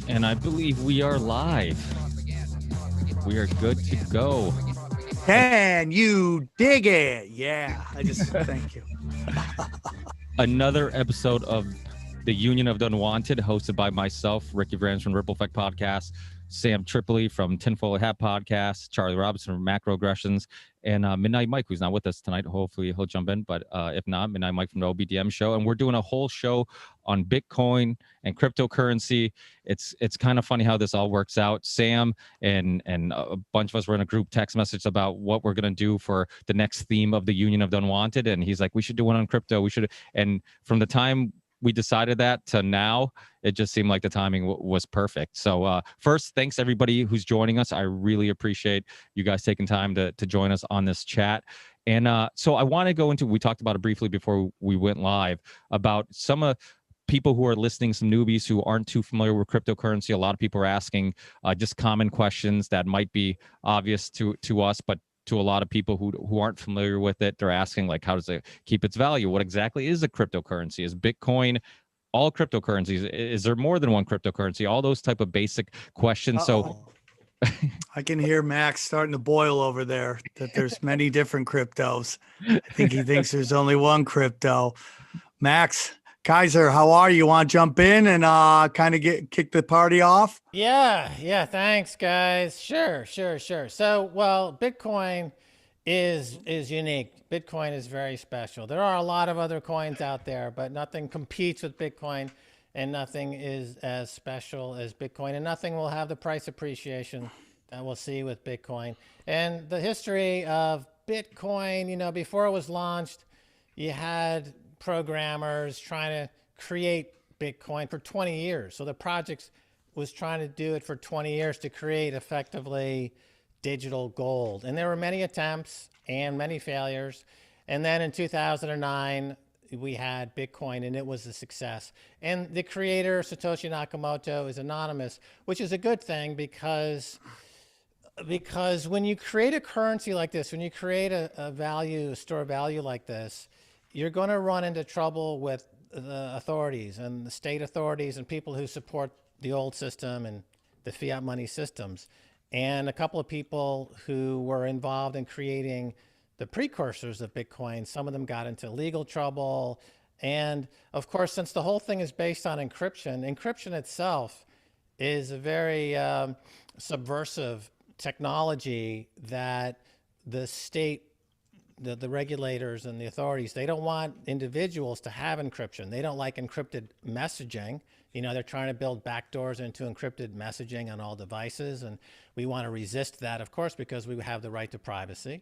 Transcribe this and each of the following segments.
And I believe we are live. We are good to go. Can you dig it? Yeah, I just thank you. Another episode of the Union of the Unwanted, hosted by myself, Ricky Brands from Ripple Effect Podcast, Sam Tripoli from Tinfoil Hat Podcast, Charlie Robinson from Macroaggressions, and Midnight Mike, who's not with us tonight. Hopefully he'll jump in, but if not, Midnight Mike from the OBDM show. And we're doing a whole show on Bitcoin and cryptocurrency. It's kind of funny how this all works out. Sam and a bunch of us were in a group text message about what we're going to do for the next theme of the Union of the Unwanted. And he's like, we should do one on crypto. We should. And from the time we decided that to now, it just seemed like the timing was perfect. So first, thanks everybody who's joining us. I really appreciate you guys taking time to join us on this chat. And so I want to go into, we talked about it briefly before we went live, about some people who are listening, some newbies who aren't too familiar with cryptocurrency. A lot of people are asking just common questions that might be obvious to us, but to a lot of people who aren't familiar with it, they're asking, like, how does it keep its value? What exactly is a cryptocurrency? Is Bitcoin all cryptocurrencies? Is there more than one cryptocurrency? All those type of basic questions. Uh-oh. So I can hear Max starting to boil over there, that there's many different cryptos. I think he thinks there's only one crypto. Max Kaiser, how are you? You want to jump in and kind of kick the party off? Yeah. Thanks, guys. Sure. So, well, Bitcoin is unique. Bitcoin is very special. There are a lot of other coins out there, but nothing competes with Bitcoin, and nothing is as special as Bitcoin, and nothing will have the price appreciation that we'll see with Bitcoin. And the history of Bitcoin, before it was launched, you had programmers trying to create Bitcoin for 20 years. So the project was trying to do it for 20 years to create effectively digital gold. And there were many attempts and many failures. And then in 2009, we had Bitcoin, and it was a success. And the creator, Satoshi Nakamoto, is anonymous, which is a good thing because when you create a currency like this, when you create a store of value like this, you're going to run into trouble with the authorities and the state authorities and people who support the old system and the fiat money systems. And a couple of people who were involved in creating the precursors of Bitcoin, some of them got into legal trouble. And of course, since the whole thing is based on encryption itself is a very subversive technology that the state, the regulators and the authorities, they don't want individuals to have encryption. They don't like encrypted messaging. They're trying to build backdoors into encrypted messaging on all devices. And we want to resist that, of course, because we have the right to privacy.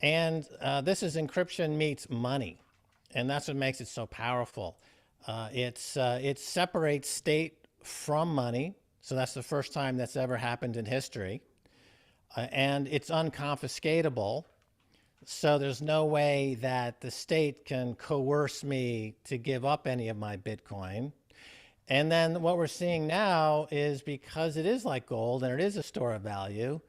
And this is encryption meets money. And that's what makes it so powerful. It separates state from money. So that's the first time that's ever happened in history. And it's unconfiscatable. So there's no way that the state can coerce me to give up any of my Bitcoin. And then what we're seeing now is, because it is like gold and it is a store of value,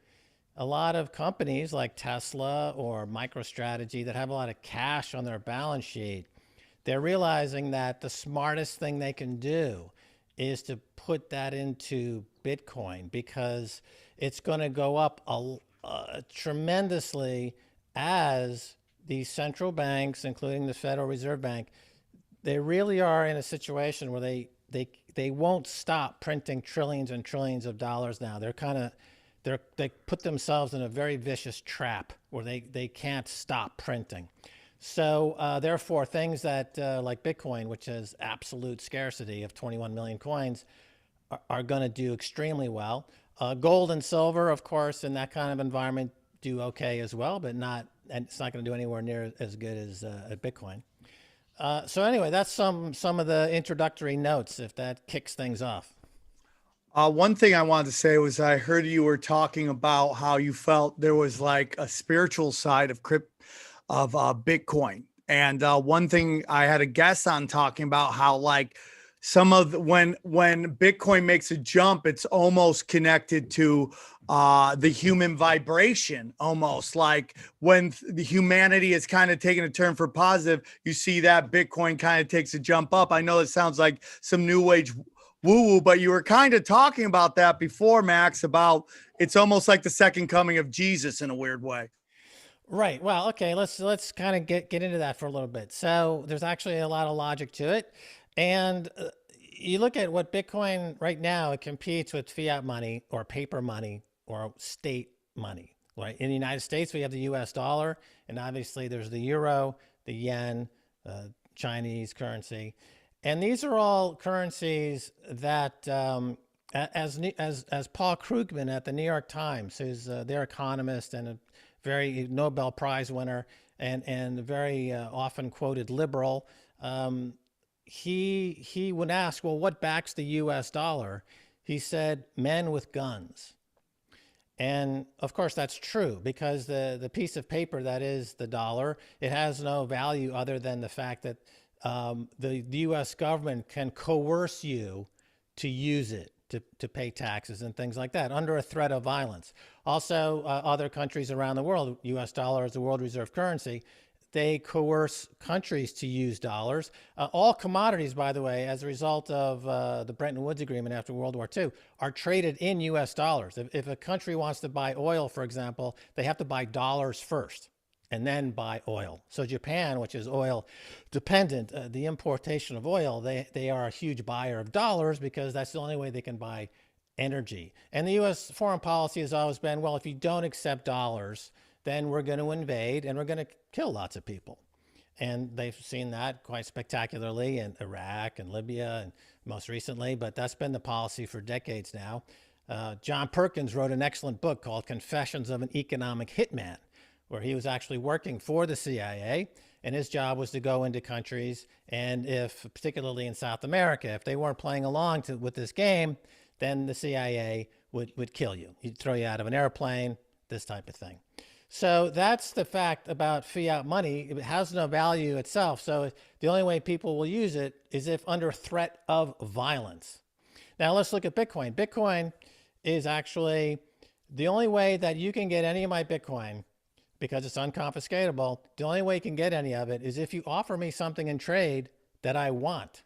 a lot of companies like Tesla or MicroStrategy that have a lot of cash on their balance sheet, they're realizing that the smartest thing they can do is to put that into Bitcoin, because it's going to go up tremendously as these central banks, including the Federal Reserve Bank, they really are in a situation where they won't stop printing trillions and trillions of dollars now. They put themselves in a very vicious trap where they can't stop printing. So therefore, things that like Bitcoin, which has absolute scarcity of 21 million coins, are going to do extremely well. Gold and silver, of course, in that kind of environment, do okay as well, but and it's not going to do anywhere near as good as Bitcoin. So anyway, that's some of the introductory notes, if that kicks things off. One thing I wanted to say was I heard you were talking about how you felt there was like a spiritual side of Bitcoin. And one thing I had a guest on talking about how like some of when Bitcoin makes a jump, it's almost connected to the human vibration, almost like when the humanity is kind of taking a turn for positive, you see that Bitcoin kind of takes a jump up. I know it sounds like some new age woo woo, but you were kind of talking about that before, Max, about it's almost like the second coming of Jesus in a weird way. Right. Well, okay, let's kind of get into that for a little bit. So there's actually a lot of logic to it. And you look at what Bitcoin right now, it competes with fiat money or paper money or state money. Right. In the United States, we have the US dollar, and obviously there's the euro, the yen, Chinese currency. And these are all currencies that as Paul Krugman at the New York Times, who's their economist and a very Nobel Prize winner and very often quoted liberal. He would ask, well, what backs the U.S. dollar? He said, men with guns. And of course, that's true because the piece of paper that is the dollar, it has no value other than the fact that the U.S. government can coerce you to use it to pay taxes and things like that under a threat of violence. Also, other countries around the world, U.S. dollar is the world reserve currency, they coerce countries to use dollars. All commodities, by the way, as a result of the Bretton Woods Agreement after World War II, are traded in U.S. dollars. If a country wants to buy oil, for example, they have to buy dollars first and then buy oil. So Japan, which is oil dependent, the importation of oil, they are a huge buyer of dollars because that's the only way they can buy energy. And the U.S. foreign policy has always been, well, if you don't accept dollars, then we're going to invade and we're going to kill lots of people. And they've seen that quite spectacularly in Iraq and Libya and most recently, but that's been the policy for decades now. John Perkins wrote an excellent book called Confessions of an Economic Hitman, where he was actually working for the CIA, and his job was to go into countries, and if, particularly in South America, if they weren't playing along with this game, then the CIA would kill you. He'd throw you out of an airplane, this type of thing. So that's the fact about fiat money. It has no value itself. So the only way people will use it is if under threat of violence. Now let's look at Bitcoin. Bitcoin is actually the only way that you can get any of my Bitcoin, because it's unconfiscatable. The only way you can get any of it is if you offer me something in trade that I want.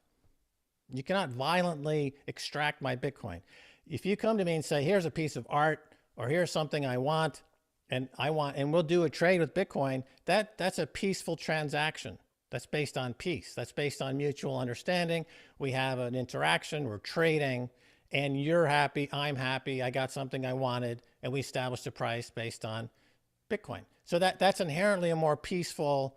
You cannot violently extract my Bitcoin. If you come to me and say, here's a piece of art, or here's something I want, and we'll do a trade with Bitcoin, that's a peaceful transaction. That's based on peace. That's based on mutual understanding. We have an interaction, we're trading, and you're happy, I'm happy, I got something I wanted, and we established a price based on Bitcoin. So that's inherently a more peaceful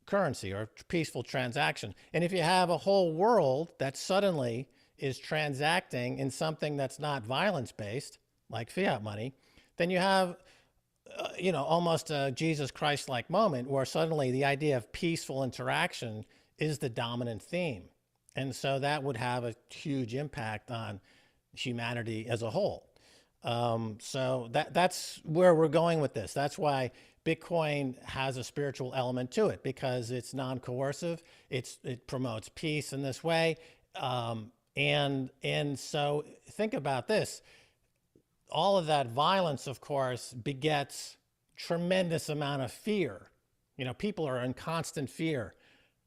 currency or peaceful transaction. And if you have a whole world that suddenly is transacting in something that's not violence based, like fiat money, then you have almost a Jesus Christ-like moment where suddenly the idea of peaceful interaction is the dominant theme. And so that would have a huge impact on humanity as a whole. So that's where we're going with this. That's why Bitcoin has a spiritual element to it, because it's non-coercive. It promotes peace in this way. And so think about this. All of that violence, of course, begets tremendous amount of fear. People are in constant fear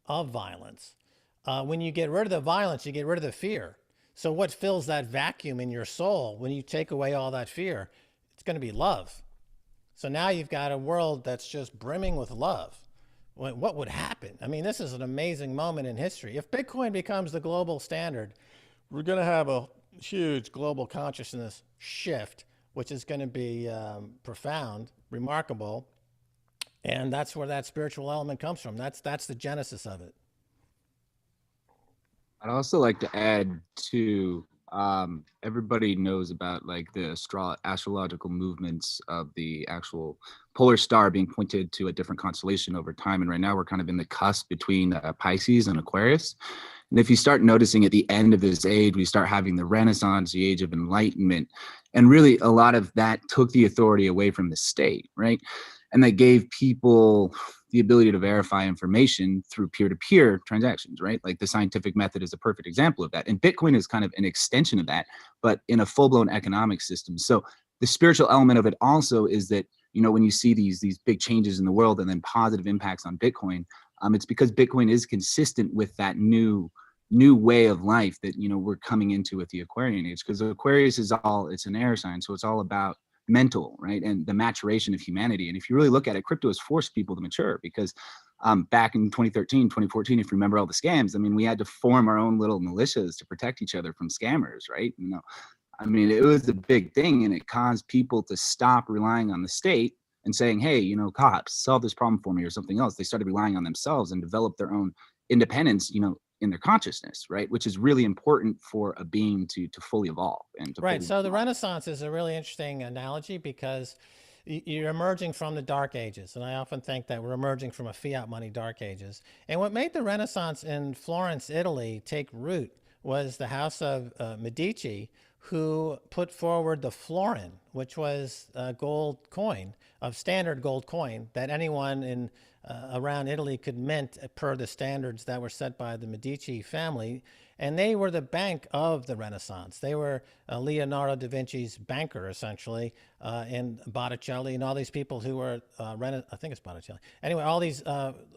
of violence. When you get rid of the violence, you get rid of the fear. So what fills that vacuum in your soul when you take away all that fear? It's going to be love. So now you've got a world that's just brimming with love. What would happen? I mean, this is an amazing moment in history. If Bitcoin becomes the global standard, we're going to have a huge global consciousness shift, which is going to be profound, remarkable. And that's where that spiritual element comes from. That's the genesis of it. I'd also like to add to everybody knows about like the astrological movements of the actual polar star being pointed to a different constellation over time. And right now we're kind of in the cusp between Pisces and Aquarius. And if you start noticing at the end of this age, we start having the Renaissance, the age of enlightenment. And really a lot of that took the authority away from the state, right? And that gave people the ability to verify information through peer-to-peer transactions, right? Like the scientific method is a perfect example of that. And Bitcoin is kind of an extension of that, but in a full-blown economic system. So the spiritual element of it also is that, you know, when you see these big changes in the world and then positive impacts on Bitcoin, it's because Bitcoin is consistent with that new way of life that, you know, we're coming into with the Aquarian age, because Aquarius is it's an air sign. So it's all about mental, right? And the maturation of humanity. And if you really look at it, crypto has forced people to mature, because back in 2013, 2014, if you remember all the scams, I mean, we had to form our own little militias to protect each other from scammers, right? You know, I mean, it was a big thing, and it caused people to stop relying on the state and saying, hey, you know, cops, solve this problem for me or something else. They started relying on themselves and developed their own independence, you know, in their consciousness, right? Which is really important for a being to fully evolve and to Right. fully So the Renaissance is a really interesting analogy, because you're emerging from the Dark Ages. And I often think that we're emerging from a fiat money Dark Ages. And what made the Renaissance in Florence, Italy take root was the House of Medici, who put forward the florin, which was a gold coin, of standard gold coin that anyone in around Italy could mint per the standards that were set by the Medici family. And they were the bank of the Renaissance. They were Leonardo da Vinci's banker, essentially, and Botticelli and all these people who were, I think it's Botticelli. Anyway, all these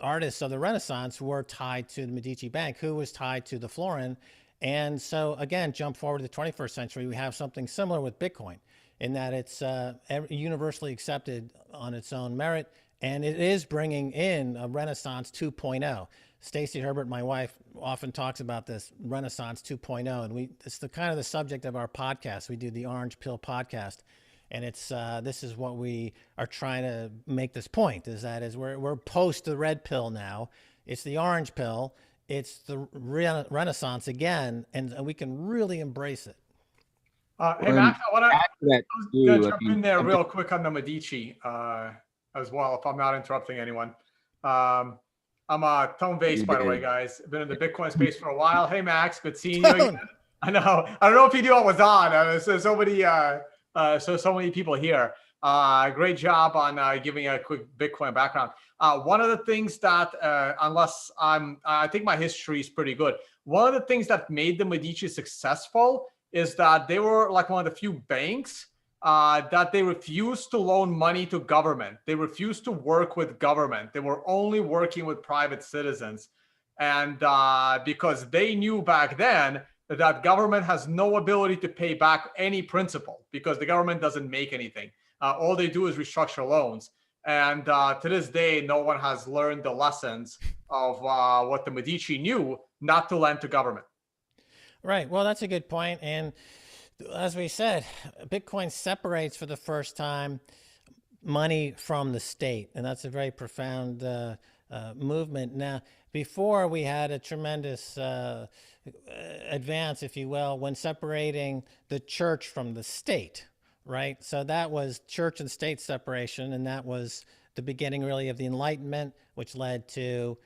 artists of the Renaissance were tied to the Medici Bank, who was tied to the florin. And so, again, jump forward to the 21st century, we have something similar with Bitcoin, in that it's universally accepted on its own merit, and it is bringing in a Renaissance 2.0. Stacy Herbert, my wife, often talks about this Renaissance 2.0, and it's the kind of the subject of our podcast. We do the Orange Pill podcast, and it's this is what we are trying to make this point, is we're post the red pill now. It's the orange pill. It's the Renaissance again, and we can really embrace it. Hey, Max, I want to jump in there real quick on the Medici as well, if I'm not interrupting anyone. I'm Tone Vase, by the way, guys. Been in the Bitcoin space for a while. Hey, Max, good seeing you again. I know. I don't know if you knew I was on. There's so many people here. Great job on giving a quick Bitcoin background. One of the things that, I think my history is pretty good. One of the things that made the Medici successful is that they were like one of the few banks that they refused to loan money to government. They refused to work with government. They were only working with private citizens. And because they knew back then that government has no ability to pay back any principal, because the government doesn't make anything. All they do is restructure loans. And to this day, no one has learned the lessons of what the Medici knew, not to lend to government. Right. Well, that's a good point. And as we said, Bitcoin separates for the first time money from the state. And that's a very profound movement. Now, before we had a tremendous advance, if you will, when separating the church from the state, right? So that was church and state separation. And that was the beginning really of the Enlightenment, which led to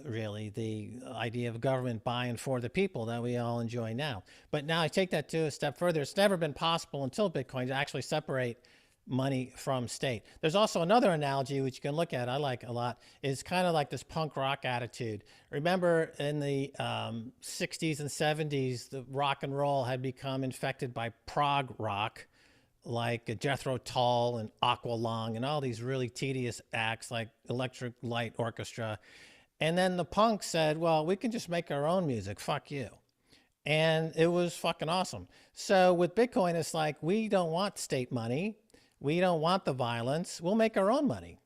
really the idea of government by and for the people that we all enjoy now. But now I take that to a step further. It's never been possible until Bitcoin to actually separate money from state. There's also another analogy which you can look at, I like a lot, is kind of like this punk rock attitude. Remember in the 60s and 70s, the rock and roll had become infected by prog rock, like Jethro Tull and Aqualung and all these really tedious acts like Electric Light Orchestra. And then the punks said, well, we can just make our own music. Fuck you. And it was fucking awesome. So with Bitcoin, it's like, we don't want state money. We don't want the violence. We'll make our own money.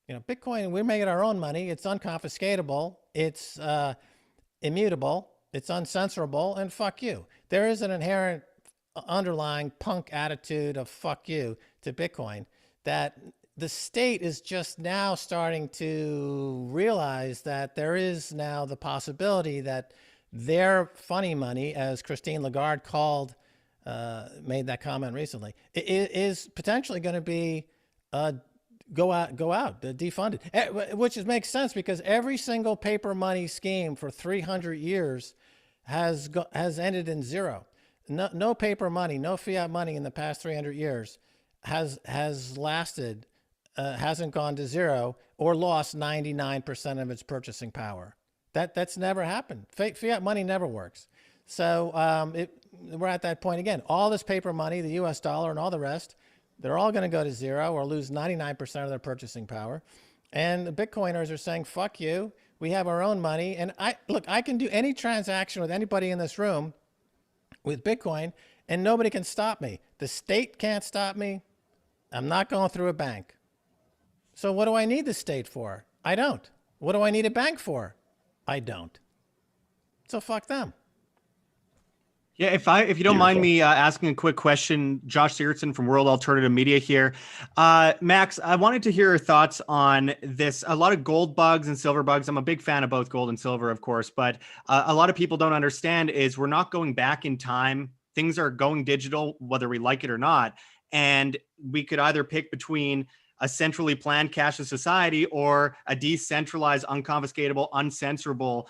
You know, Bitcoin, we're making our own money. It's unconfiscatable. It's immutable. It's uncensorable. And fuck you. There is an inherent underlying punk attitude of fuck you to Bitcoin that the state is just now starting to realize that there is now the possibility that their funny money, as Christine Lagarde called made that comment recently. It is potentially going to be go out, defunded, which makes sense because every single paper money scheme for 300 years has ended in zero. No paper money, no fiat money in the past 300 years has lasted, hasn't gone to zero or lost 99% of its purchasing power. That's never happened. Fiat money never works. So we're at that point again. All this paper money, the U.S. dollar and all the rest, they're all going to go to zero or lose 99% of their purchasing power. And the Bitcoiners are saying, fuck you. We have our own money. And I can do any transaction with anybody in this room with Bitcoin and nobody can stop me. The state can't stop me. I'm not going through a bank. So what do I need the state for? I don't. What do I need a bank for? I don't. So fuck them. Yeah, if you don't mind me asking a quick question, Josh Sigurdsson from World Alternative Media here. Max, I wanted to hear your thoughts on this. A lot of gold bugs and silver bugs. I'm a big fan of both gold and silver, of course, but a lot of people don't understand is we're not going back in time. Things are going digital, whether we like it or not. And we could either pick between a centrally planned cashless society or a decentralized, unconfiscatable, uncensorable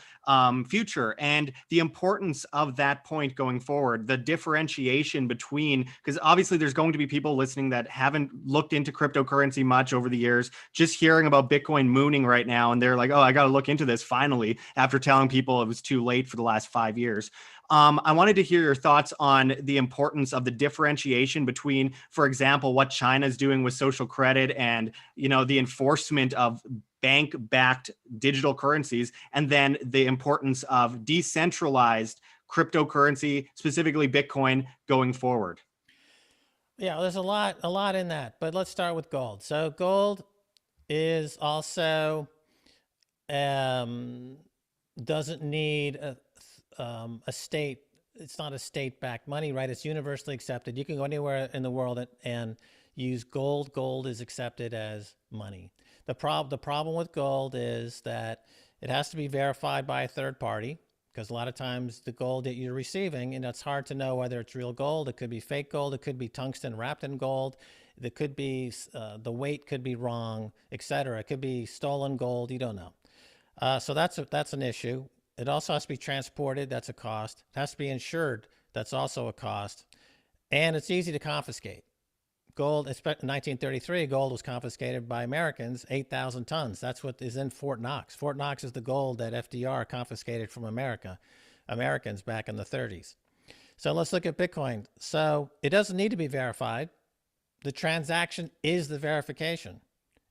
future. And the importance of that point going forward, the differentiation between, because obviously there's going to be people listening that haven't looked into cryptocurrency much over the years, just hearing about Bitcoin mooning right now. And they're like, oh, I got to look into this finally, after telling people it was too late for the last 5 years. I wanted to hear your thoughts on the importance of the differentiation between, for example, what China's doing with social credit and, the enforcement of bank-backed digital currencies, and then the importance of decentralized cryptocurrency, specifically Bitcoin, going forward. Yeah, there's a lot in that, but let's start with gold. So gold is also doesn't need a state. It's not a state-backed money, right? It's universally accepted. You can go anywhere in the world and use gold. Gold is accepted as money. The problem with gold is that it has to be verified by a third party, because a lot of times the gold that you're receiving, and it's hard to know whether it's real gold. It could be fake gold. It could be tungsten wrapped in gold. It could be the weight could be wrong, etc. It could be stolen gold. You don't know. So that's an issue. It also has to be transported. That's a cost. It has to be insured. That's also a cost. And it's easy to confiscate. Gold, in 1933, gold was confiscated by Americans, 8,000 tons. That's what is in Fort Knox. Fort Knox is the gold that FDR confiscated from Americans back in the 30s. So let's look at Bitcoin. So it doesn't need to be verified. The transaction is the verification.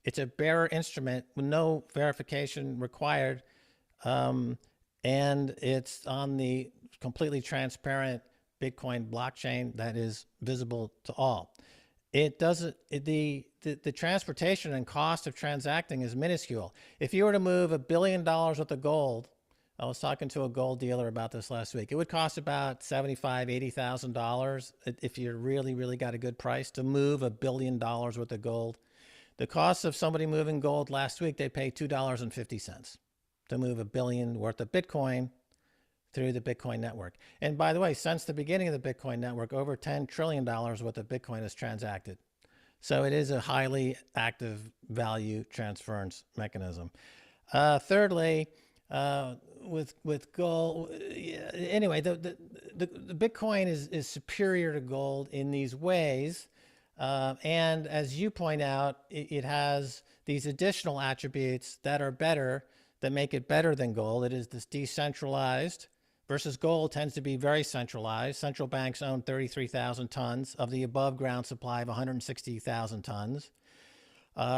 It's a bearer instrument with no verification required. And it's on the completely transparent Bitcoin blockchain that is visible to all. It doesn't, the transportation and cost of transacting is minuscule. If you were to move $1 billion worth of gold, I was talking to a gold dealer about this last week. It would cost about $75,000, $80,000 if you really got a good price to move $1 billion worth of gold. The cost of somebody moving gold last week, they paid $2.50 to move $1 billion worth of Bitcoin through the Bitcoin network. And by the way, since the beginning of the Bitcoin network, over $10 trillion worth of Bitcoin is transacted. So it is a highly active value transference mechanism. Thirdly, with gold, anyway, the Bitcoin is superior to gold in these ways. And as you point out, it has these additional attributes that are better, that make it better than gold. It is this decentralized versus gold tends to be very centralized. Central banks own 33,000 tons of the above ground supply of 160,000 tons.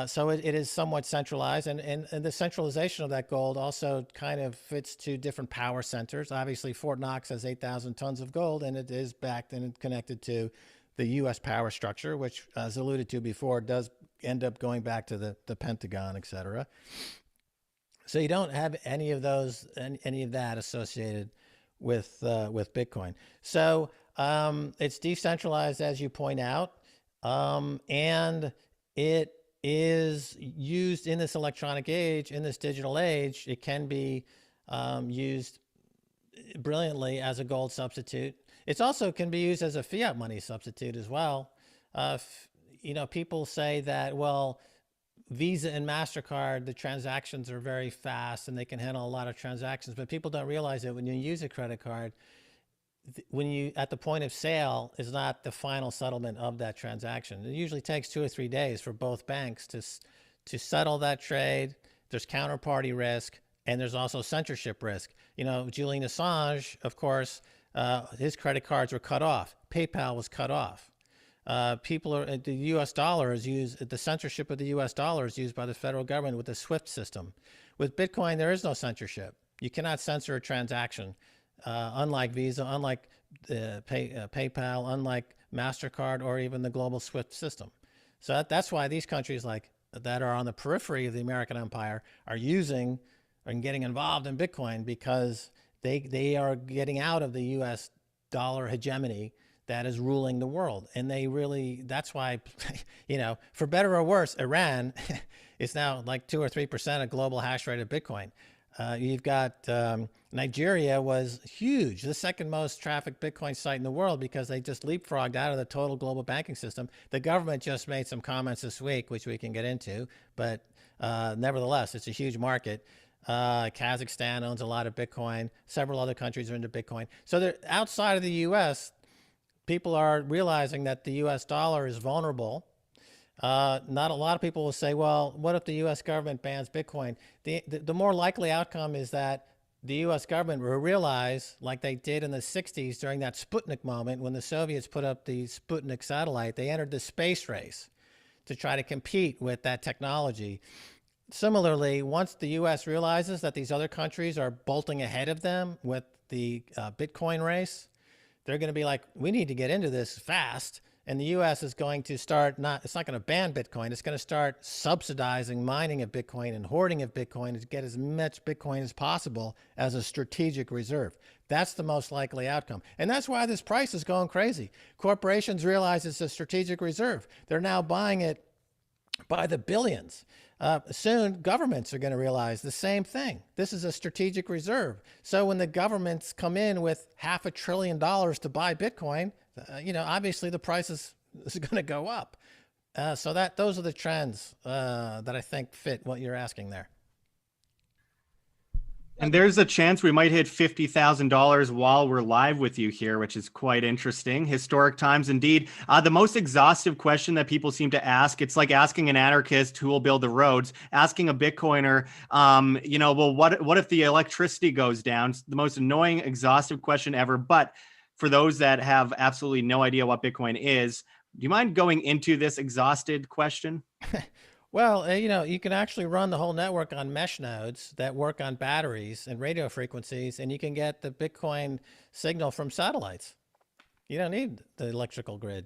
So it is somewhat centralized, and the centralization of that gold also kind of fits to different power centers. Obviously, Fort Knox has 8,000 tons of gold, and it is backed and connected to the U.S. power structure, which, as alluded to before, does end up going back to the Pentagon, et cetera. So you don't have any of those, any of that associated with Bitcoin. So it's decentralized, as you point out, and it is used in this electronic age, in this digital age. It can be used brilliantly as a gold substitute. It's also can be used as a fiat money substitute as well. People say that, well, Visa and MasterCard, the transactions are very fast and they can handle a lot of transactions, but people don't realize that when you use a credit card, when you at the point of sale is not the final settlement of that transaction. It usually takes 2 or 3 days for both banks to settle that trade. There's counterparty risk, and there's also censorship risk. Julian Assange, of course, his credit cards were cut off. PayPal was cut off. The U.S. dollar is used. The censorship of the U.S. dollar is used by the federal government with the SWIFT system. With Bitcoin, there is no censorship. You cannot censor a transaction. Unlike Visa, unlike PayPal, unlike MasterCard, or even the global SWIFT system. So that's why these countries that are on the periphery of the American empire are using and getting involved in Bitcoin, because they are getting out of the U.S. dollar hegemony that is ruling the world. And that's why, for better or worse, Iran is now like 2 or 3% of global hash rate of Bitcoin. You've got Nigeria was huge, the second most trafficked Bitcoin site in the world, because they just leapfrogged out of the total global banking system. The government just made some comments this week, which we can get into, but nevertheless, it's a huge market. Kazakhstan owns a lot of Bitcoin. Several other countries are into Bitcoin. So they're outside of the U.S., people are realizing that the U.S. dollar is vulnerable. Not a lot of people will say, well, what if the U.S. government bans Bitcoin? The more likely outcome is that the U.S. government will realize, like they did in the 60s during that Sputnik moment when the Soviets put up the Sputnik satellite, they entered the space race to try to compete with that technology. Similarly, once the U.S. realizes that these other countries are bolting ahead of them with the Bitcoin race, they're going to be like, we need to get into this fast. And the U.S. is going to it's not going to ban Bitcoin. It's going to start subsidizing mining of Bitcoin and hoarding of Bitcoin to get as much Bitcoin as possible as a strategic reserve. That's the most likely outcome. And that's why this price is going crazy. Corporations realize it's a strategic reserve. They're now buying it by the billions. Soon, governments are going to realize the same thing. This is a strategic reserve. So when the governments come in with $500 billion to buy Bitcoin, obviously the price is going to go up. So those are the trends that I think fit what you're asking there. And there's a chance we might hit $50,000 while we're live with you here, which is quite interesting. Historic times indeed. The most exhaustive question that people seem to ask, it's like asking an anarchist who will build the roads, asking a Bitcoiner, well, what if the electricity goes down? It's the most annoying, exhaustive question ever. But for those that have absolutely no idea what Bitcoin is, do you mind going into this exhausted question? Well, you can actually run the whole network on mesh nodes that work on batteries and radio frequencies, and you can get the Bitcoin signal from satellites. You don't need the electrical grid.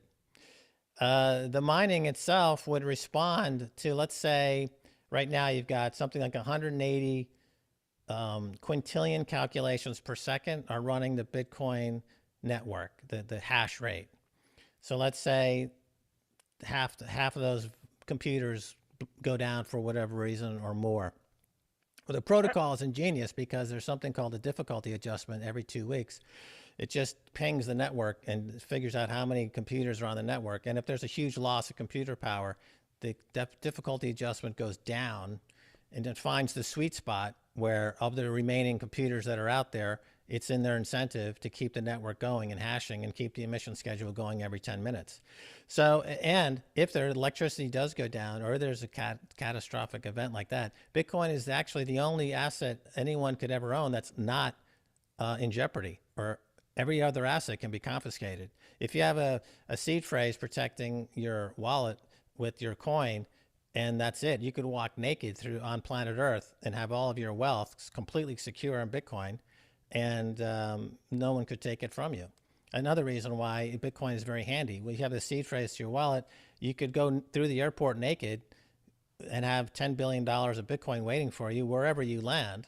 The mining itself would respond to, let's say, right now you've got something like 180 quintillion calculations per second are running the Bitcoin network, the hash rate. So let's say half of those computers go down for whatever reason or more. Well, the protocol is ingenious because there's something called a difficulty adjustment every 2 weeks. It just pings the network and figures out how many computers are on the network. And if there's a huge loss of computer power, the difficulty adjustment goes down, and it finds the sweet spot where of the remaining computers that are out there, it's in their incentive to keep the network going and hashing and keep the emission schedule going every 10 minutes. So, and if their electricity does go down or there's a catastrophic event like that, Bitcoin is actually the only asset anyone could ever own that's not in jeopardy, or every other asset can be confiscated. If you have a seed phrase protecting your wallet with your coin, and that's it, you could walk naked on planet Earth and have all of your wealth completely secure in Bitcoin, and no one could take it from you. Another reason why Bitcoin is very handy, when you have a seed phrase to your wallet, you could go through the airport naked and have $10 billion of Bitcoin waiting for you wherever you land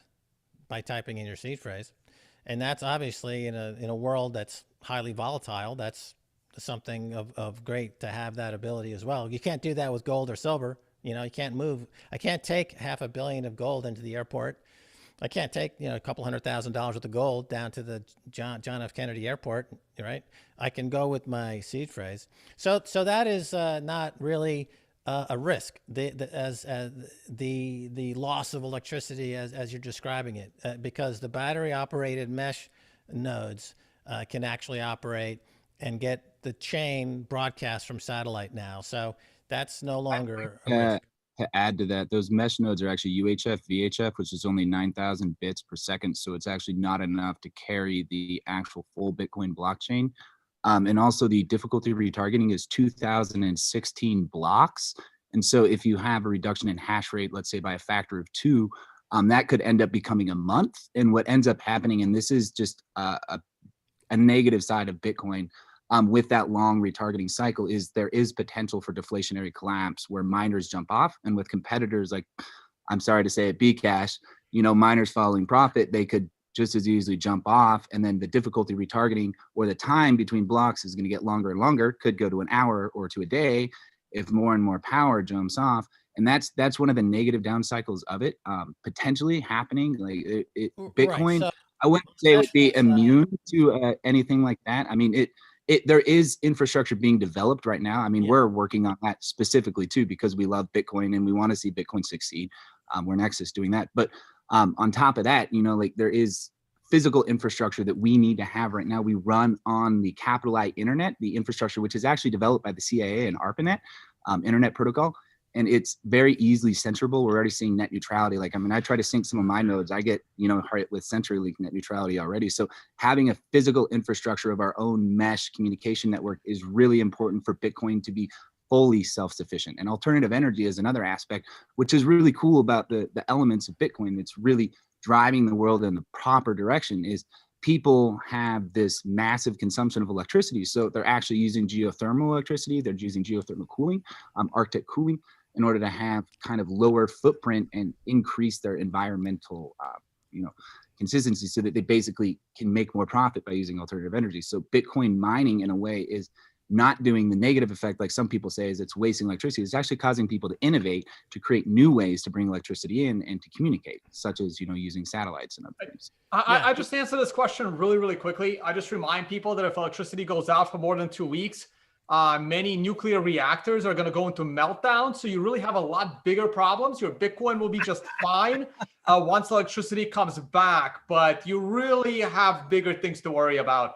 by typing in your seed phrase. And that's obviously in a world that's highly volatile. That's something of great to have that ability as well. You can't do that with gold or silver. You can't move. I can't take $500 million of gold into the airport I can't take, a couple $100,000 worth of gold down to the John F. Kennedy Airport, right? I can go with my seed phrase. So that is not really a risk. The loss of electricity as you're describing it, because the battery operated mesh nodes can actually operate and get the chain broadcast from satellite now. So that's no longer a risk. To add to that, those mesh nodes are actually UHF, VHF, which is only 9,000 bits per second. So it's actually not enough to carry the actual full Bitcoin blockchain. And also the difficulty retargeting is 2016 blocks. And so if you have a reduction in hash rate, let's say by a factor of 2, that could end up becoming a month. And what ends up happening, and this is just a negative side of Bitcoin, with that long retargeting cycle, is there is potential for deflationary collapse where miners jump off, and with competitors like, I'm sorry to say it, Bcash, miners following profit, they could just as easily jump off, and then the difficulty retargeting or the time between blocks is going to get longer and longer, could go to an hour or to a day if more and more power jumps off. And that's one of the negative down cycles of it, potentially happening. Like Bitcoin, right, so I wouldn't say it would be immune to anything like that. I mean, there is infrastructure being developed right now. I mean, we're working on that specifically too, because we love Bitcoin and we want to see Bitcoin succeed. We're Nexus doing that. But on top of that, there is physical infrastructure that we need to have right now. We run on the capital I internet, the infrastructure, which is actually developed by the CIA and ARPANET, internet protocol. And it's very easily censorable. We're already seeing net neutrality. I try to sync some of my nodes. I get, hit with CenturyLink net neutrality already. So having a physical infrastructure of our own mesh communication network is really important for Bitcoin to be fully self-sufficient. And alternative energy is another aspect, which is really cool about the elements of Bitcoin that's really driving the world in the proper direction. Is people have this massive consumption of electricity. So they're actually using geothermal electricity. They're using geothermal cooling, Arctic cooling, in order to have kind of lower footprint and increase their environmental, consistency, so that they basically can make more profit by using alternative energy. So Bitcoin mining, in a way, is not doing the negative effect like some people say, is it's wasting electricity. It's actually causing people to innovate, to create new ways to bring electricity in and to communicate, such as, using satellites and other things. I just answer this question really, really quickly. I just remind people that if electricity goes out for more than 2 weeks, many nuclear reactors are going to go into meltdown. So you really have a lot bigger problems. Your Bitcoin will be just fine once electricity comes back, but you really have bigger things to worry about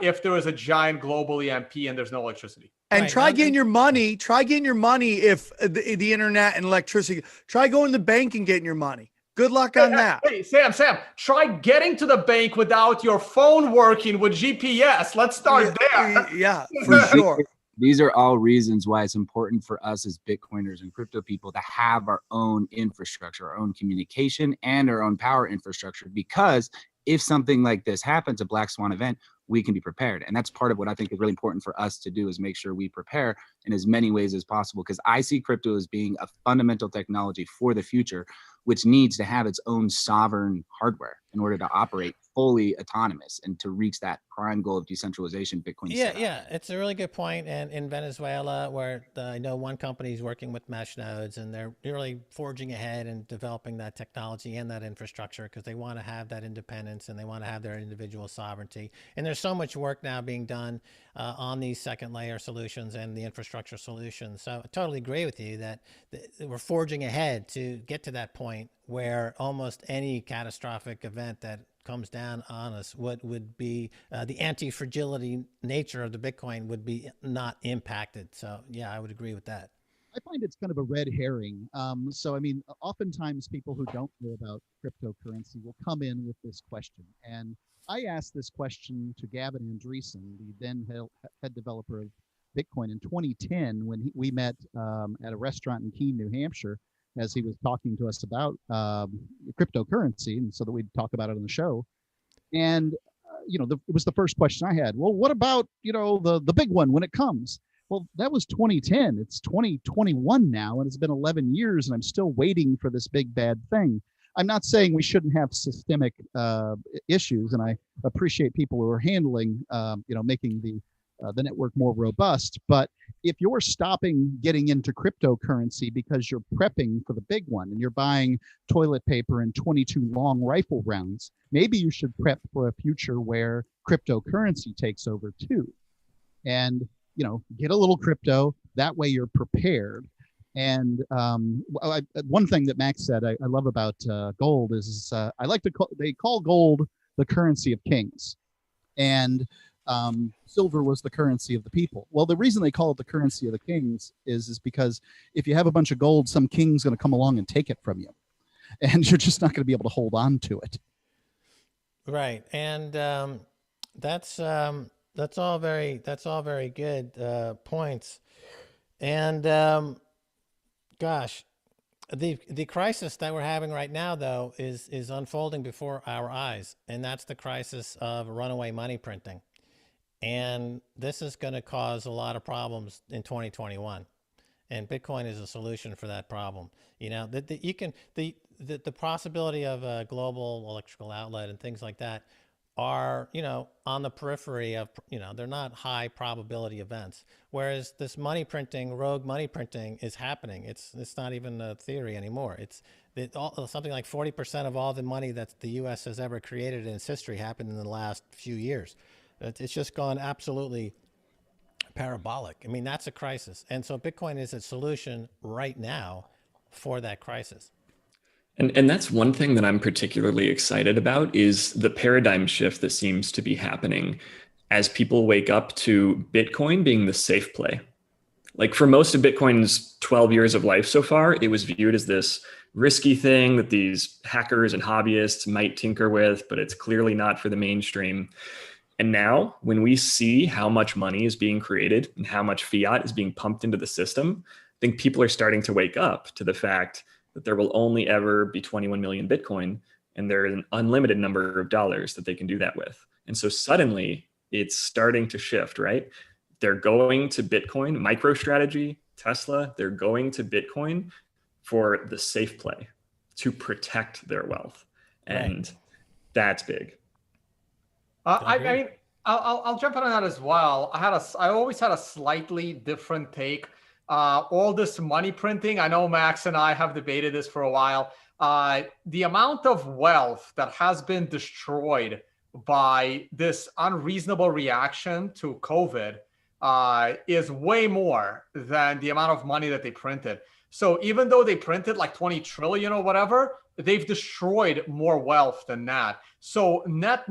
if there is a giant global EMP and there's no electricity. And try getting your money. Try getting your money if the internet and electricity. Try going to the bank and getting your money. Good luck on that. Hey, Sam, try getting to the bank without your phone working with GPS. Let's start there. Yeah, for sure. These are all reasons why it's important for us as Bitcoiners and crypto people to have our own infrastructure, our own communication, and our own power infrastructure, because if something like this happens, a black swan event, we can be prepared. And that's part of what I think is really important for us to do, is make sure we prepare in as many ways as possible, because I see crypto as being a fundamental technology for the future, which needs to have its own sovereign hardware in order to operate fully autonomous and to reach that prime goal of decentralization Bitcoin. Yeah, it's a really good point. And in Venezuela, where I know one company is working with mesh nodes, and they're really forging ahead and developing that technology and that infrastructure, because they want to have that independence and they want to have their individual sovereignty. And there's so much work now being done on these second layer solutions and the infrastructure solutions. So I totally agree with you that we're forging ahead to get to that point where almost any catastrophic event that comes down on us would be the anti-fragility nature of the Bitcoin would be not impacted. So yeah, I would agree with that. I find it's kind of a red herring. So, I mean, oftentimes people who don't know about cryptocurrency will come in with this question. And I asked this question to Gavin Andreessen, the then head developer of Bitcoin, in 2010 when we met at a restaurant in Keene, New Hampshire, as he was talking to us about cryptocurrency, and so that we'd talk about it on the show. And it was the first question I had. Well, what about the big one when it comes? Well, that was 2010. It's 2021 now, and it's been 11 years, and I'm still waiting for this big bad thing. I'm not saying we shouldn't have systemic issues, and I appreciate people who are handling, making the network more robust. But if you're stopping getting into cryptocurrency because you're prepping for the big one and you're buying toilet paper and 22 long rifle rounds, maybe you should prep for a future where cryptocurrency takes over too. And, get a little crypto. That way you're prepared. And one thing that Max said I love about gold is I like to they call gold the currency of kings. And silver was the currency of the people. Well, the reason they call it the currency of the kings is because if you have a bunch of gold, some king's going to come along and take it from you, and you're just not going to be able to hold on to it. Right, and that's all very good points. And gosh, the crisis that we're having right now, though, is unfolding before our eyes, and that's the crisis of runaway money printing. And this is going to cause a lot of problems in 2021. And Bitcoin is a solution for that problem. The possibility of a global electrical outlet and things like that are, on the periphery of, they're not high probability events. Whereas this money printing, rogue money printing is happening. It's not even a theory anymore. Something like 40% of all the money that the U.S. has ever created in its history happened in the last few years. It's just gone absolutely parabolic. I mean, that's a crisis. And so Bitcoin is a solution right now for that crisis. And that's one thing that I'm particularly excited about is the paradigm shift that seems to be happening as people wake up to Bitcoin being the safe play. Like for most of Bitcoin's 12 years of life so far, it was viewed as this risky thing that these hackers and hobbyists might tinker with, but it's clearly not for the mainstream. And now when we see how much money is being created and how much fiat is being pumped into the system, I think people are starting to wake up to the fact that there will only ever be 21 million Bitcoin, and there is an unlimited number of dollars that they can do that with. And so suddenly it's starting to shift, right? They're going to Bitcoin, MicroStrategy, Tesla, they're going to Bitcoin for the safe play to protect their wealth. And that's big. I mean, I'll jump in on that as well. I always had a slightly different take. All this money printing, I know Max and I have debated this for a while. The amount of wealth that has been destroyed by this unreasonable reaction to COVID is way more than the amount of money that they printed. So even though they printed like 20 trillion or whatever, they've destroyed more wealth than that. So net,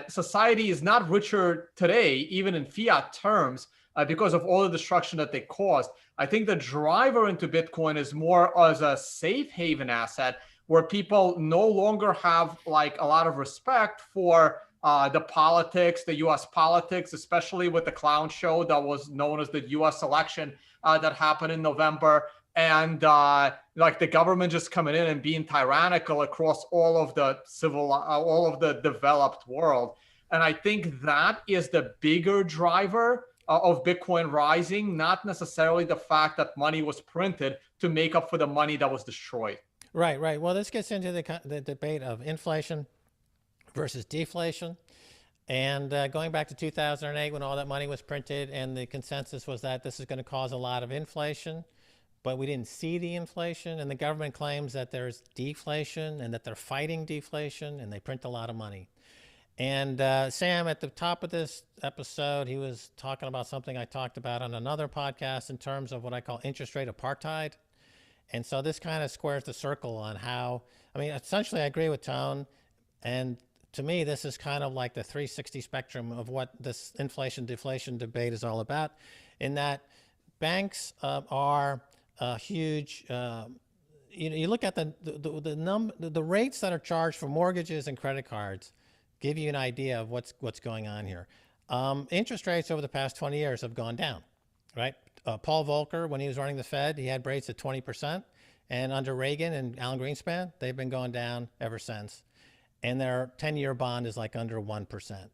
society is not richer today, even in fiat terms, because of all the destruction that they caused. I think the driver into Bitcoin is more as a safe haven asset where people no longer have like a lot of respect for the politics, the US politics, especially with the clown show that was known as the US election that happened in November. And like the government just coming in and being tyrannical across all of the developed world. And I think that is the bigger driver of Bitcoin rising, not necessarily the fact that money was printed to make up for the money that was destroyed. Right. Well, this gets into the debate of inflation versus deflation. And going back to 2008 when all that money was printed and the consensus was that this is going to cause a lot of inflation, but we didn't see the inflation, and the government claims that there's deflation and that they're fighting deflation, and they print a lot of money. And Sam, at the top of this episode, he was talking about something I talked about on another podcast in terms of what I call interest rate apartheid. And so this kind of squares the circle on how, I mean, essentially I agree with Tone. And to me, this is kind of like the 360 spectrum of what this inflation deflation debate is all about, in that banks are a huge, you look at the rates that are charged for mortgages and credit cards give you an idea of what's going on here. Interest rates over the past 20 years have gone down, right? Paul Volcker, when he was running the Fed, he had rates at 20%. And under Reagan and Alan Greenspan, they've been going down ever since. And their 10-year bond is like under 1%.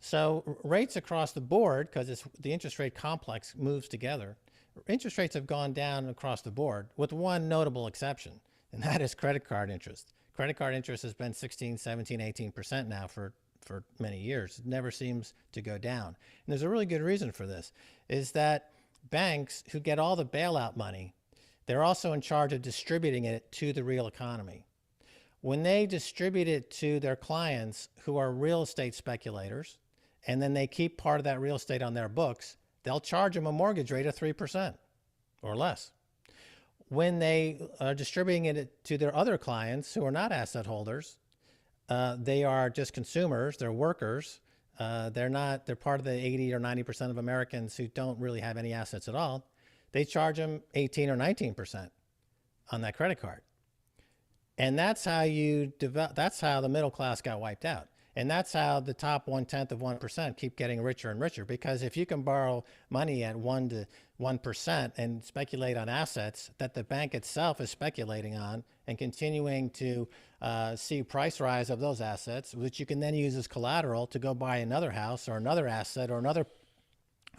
So rates across the board, because the interest rate complex moves together, interest rates have gone down across the board with one notable exception, and that is credit card interest. Credit card interest has been 16, 17, 18% now for for many years. It never seems to go down. And there's a really good reason for this, is that banks who get all the bailout money, they're also in charge of distributing it to the real economy. When they distribute it to their clients who are real estate speculators, and then they keep part of that real estate on their books, they'll charge them a mortgage rate of 3% or less. When they are distributing it to their other clients who are not asset holders, they are just consumers, they're workers. They're part of the 80 or 90% of Americans who don't really have any assets at all. They charge them 18 or 19% on that credit card. And that's how that's how the middle class got wiped out. And that's how the top 0.1% keep getting richer and richer. Because if you can borrow money at 1% and speculate on assets that the bank itself is speculating on and continuing to see price rise of those assets, which you can then use as collateral to go buy another house or another asset or another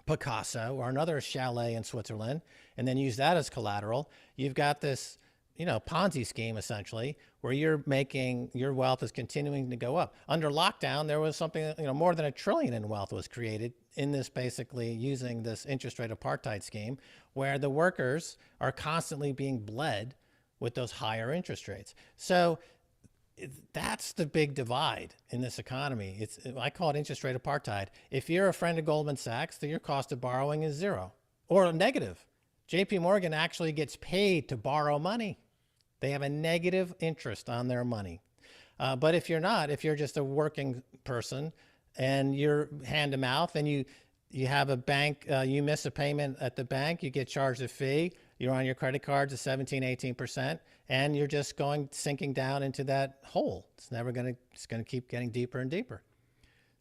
Picasso or another chalet in Switzerland, and then use that as collateral, you've got this Ponzi scheme essentially, where your wealth is continuing to go up. Under lockdown, there was something, more than $1 trillion in wealth was created in this, basically using this interest rate apartheid scheme, where the workers are constantly being bled with those higher interest rates. So that's the big divide in this economy. I call it interest rate apartheid. If you're a friend of Goldman Sachs, then your cost of borrowing is zero or negative. JP Morgan actually gets paid to borrow money. They have a negative interest on their money. But if you're just a working person and you're hand to mouth and you have a bank, you miss a payment at the bank, you get charged a fee, you're on your credit cards at 17, 18%, and you're just sinking down into that hole. It's going to keep getting deeper and deeper.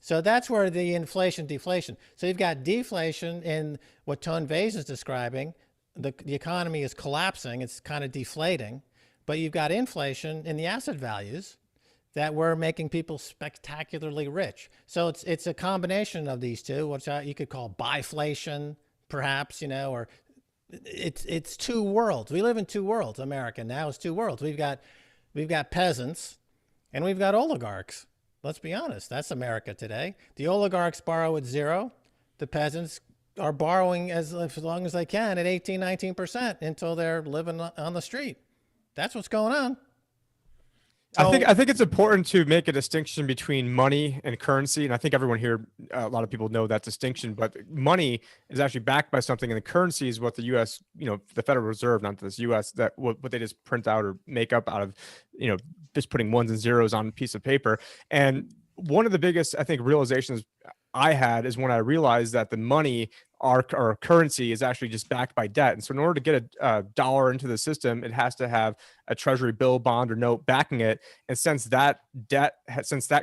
So that's where the deflation. So you've got deflation in what Tone Vays is describing. The economy is collapsing, it's kind of deflating, but you've got inflation in the asset values that were making people spectacularly rich. So it's a combination of these two, which you could call biflation, perhaps, or it's two worlds. We live in two worlds. America now is two worlds. We've got peasants and we've got oligarchs. Let's be honest, that's America today. The oligarchs borrow at zero. The peasants are borrowing as long as they can at 18, 19% until they're living on the street. That's what's going on. So, I think it's important to make a distinction between money and currency. And I think everyone here, a lot of people know that distinction, but money is actually backed by something, and the currency is what the U.S., the Federal Reserve, not this U.S., that what they just print out or make up out of, just putting ones and zeros on a piece of paper. And one of the biggest, I think, realizations I had is when I realized that the money, our currency, is actually just backed by debt. And so in order to get a dollar into the system, it has to have a treasury bill, bond, or note backing it. And since that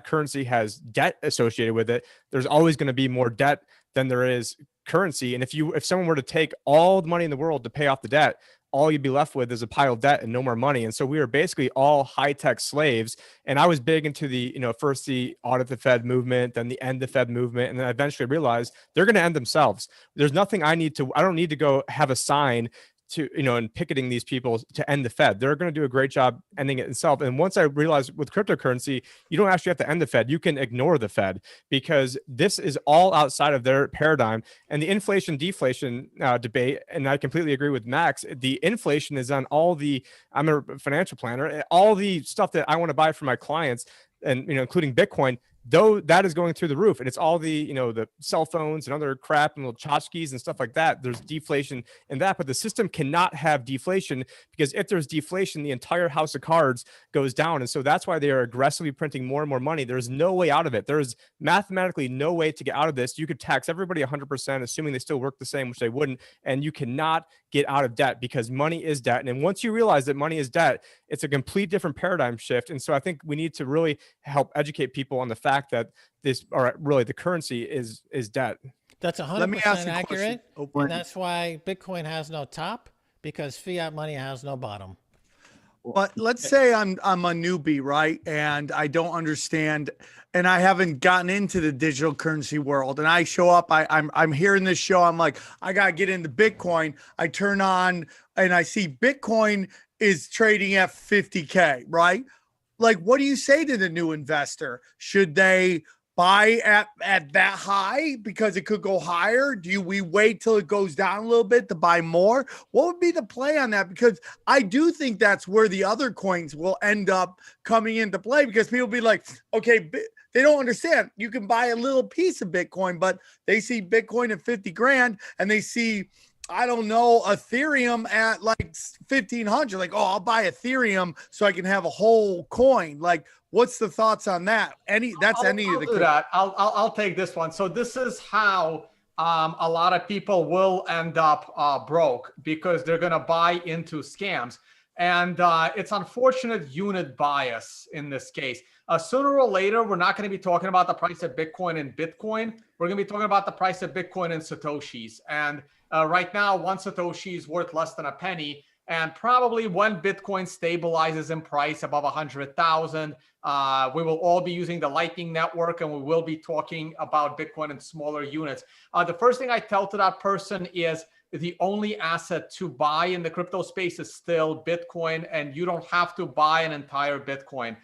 currency has debt associated with it, there's always going to be more debt than there is currency. And if someone were to take all the money in the world to pay off the debt, all you'd be left with is a pile of debt and no more money. And so we are basically all high-tech slaves. And I was big into the, first the audit the Fed movement, then the end the Fed movement. And then I eventually realized they're going to end themselves. There's nothing I don't need to go have a sign to, and picketing these people to end the Fed. They're going to do a great job ending it itself. And once I realized with cryptocurrency, you don't actually have to end the Fed. You can ignore the Fed because this is all outside of their paradigm. And the inflation deflation debate, and I completely agree with Max, the inflation is on I'm a financial planner, all the stuff that I want to buy for my clients, and including Bitcoin, though that is going through the roof, and it's all the the cell phones and other crap and little tchotchkes and stuff like that. There's deflation in that, but the system cannot have deflation, because if there's deflation, the entire house of cards goes down. And so that's why they are aggressively printing more and more money. There's no way out of it. There's mathematically no way to get out of this. You could tax everybody 100%, assuming they still work the same, which they wouldn't, and you cannot get out of debt, because money is debt. And then once you realize that money is debt, it's a complete different paradigm shift. And so I think we need to really help educate people on the fact that the currency is debt. That's 100% accurate. And that's why Bitcoin has no top, because fiat money has no bottom. But let's say I'm a newbie, right? And I don't understand, and I haven't gotten into the digital currency world. And I show up, I'm hearing this show. I'm like, I got to get into Bitcoin. I turn on and I see Bitcoin is trading at 50K, right? Like, what do you say to the new investor? Should they buy at that high because it could go higher? Do we wait till it goes down a little bit to buy more? What would be the play on that? Because I do think that's where the other coins will end up coming into play, because people be like, okay, they don't understand. You can buy a little piece of Bitcoin, but they see Bitcoin at 50 grand and they see, I don't know, Ethereum at like 1,500. Like, oh, I'll buy Ethereum so I can have a whole coin. Like, what's the thoughts on that? I'll do that. I'll take this one. So this is how a lot of people will end up broke, because they're going to buy into scams. And it's unfortunate unit bias in this case. Sooner or later, we're not going to be talking about the price of Bitcoin in Bitcoin. We're going to be talking about the price of Bitcoin in Satoshis. And right now, one Satoshi is worth less than a penny. And probably when Bitcoin stabilizes in price above 100,000, we will all be using the Lightning Network, and we will be talking about Bitcoin in smaller units. The first thing I tell to that person is the only asset to buy in the crypto space is still Bitcoin, and you don't have to buy an entire Bitcoin.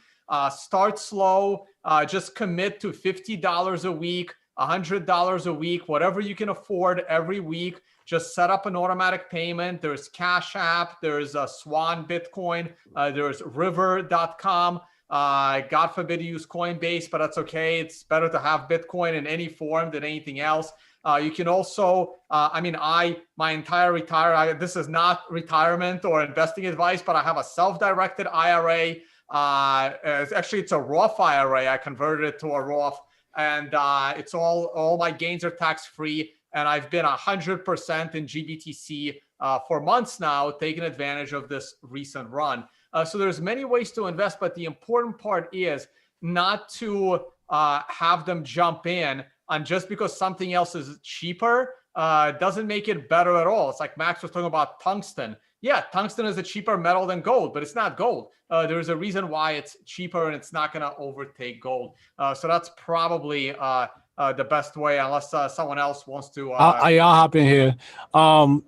Start slow, just commit to $50 a week, $100 a week, whatever you can afford every week. Just set up an automatic payment. There's Cash App, there's Swan Bitcoin, there's River.com. God forbid you use Coinbase, but that's okay. It's better to have Bitcoin in any form than anything else. You can also, my entire this is not retirement or investing advice, but I have a self-directed IRA. It's a Roth IRA. I converted it to a Roth, and it's all my gains are tax-free. And I've been 100% in GBTC for months now, taking advantage of this recent run. So there's many ways to invest, but the important part is not to have them jump in. And just because something else is cheaper doesn't make it better at all. It's like Max was talking about tungsten. Yeah, tungsten is a cheaper metal than gold, but it's not gold. There's a reason why it's cheaper, and it's not going to overtake gold. So that's probably the best way, unless someone else wants to. I'll hop in here.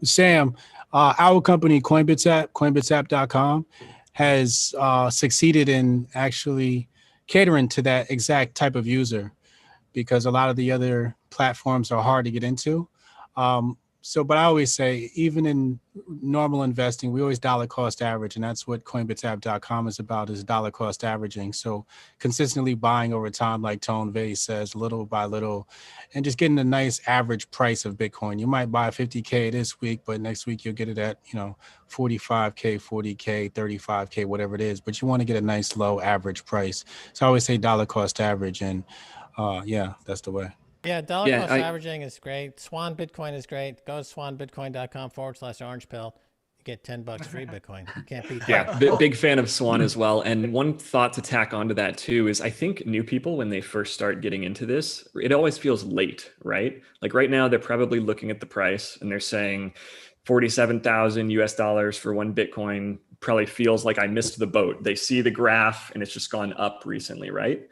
Sam, our company, coinbitsapp.com, has succeeded in actually catering to that exact type of user, because a lot of the other platforms are hard to get into. But I always say, even in normal investing, we always dollar cost average, and that's what coinbitsapp.com is about, is dollar cost averaging. So consistently buying over time, like Tone Vase says, little by little, and just getting a nice average price of Bitcoin. You might buy 50K this week, but next week you'll get it at, 45K, 40K, 35K, whatever it is. But you want to get a nice low average price. So I always say dollar cost average, and that's the way. Yeah, dollar cost averaging is great. Swan Bitcoin is great. Go to swanbitcoin.com/orange pill. You get $10 free Bitcoin. You can't beat that. Yeah, big fan of Swan as well. And one thought to tack onto that too is, I think new people, when they first start getting into this, it always feels late, right? Like right now, they're probably looking at the price and they're saying $47,000 for one Bitcoin probably feels like I missed the boat. They see the graph and it's just gone up recently, right?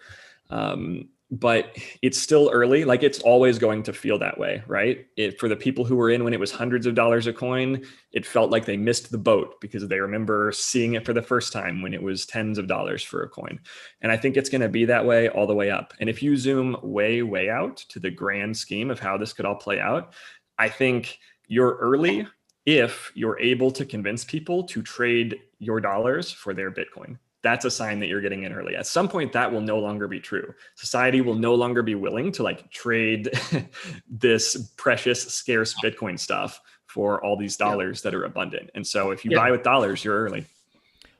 But it's still early. Like, it's always going to feel that way, right? For the people who were in when it was hundreds of dollars a coin, it felt like they missed the boat because they remember seeing it for the first time when it was tens of dollars for a coin. And I think it's going to be that way all the way up. And if you zoom way, way out to the grand scheme of how this could all play out, I think you're early if you're able to convince people to trade your dollars for their Bitcoin. That's a sign that you're getting in early. At some point, that will no longer be true. Society will no longer be willing to trade this precious, scarce Bitcoin stuff for all these dollars that are abundant. And so if you buy with dollars, you're early.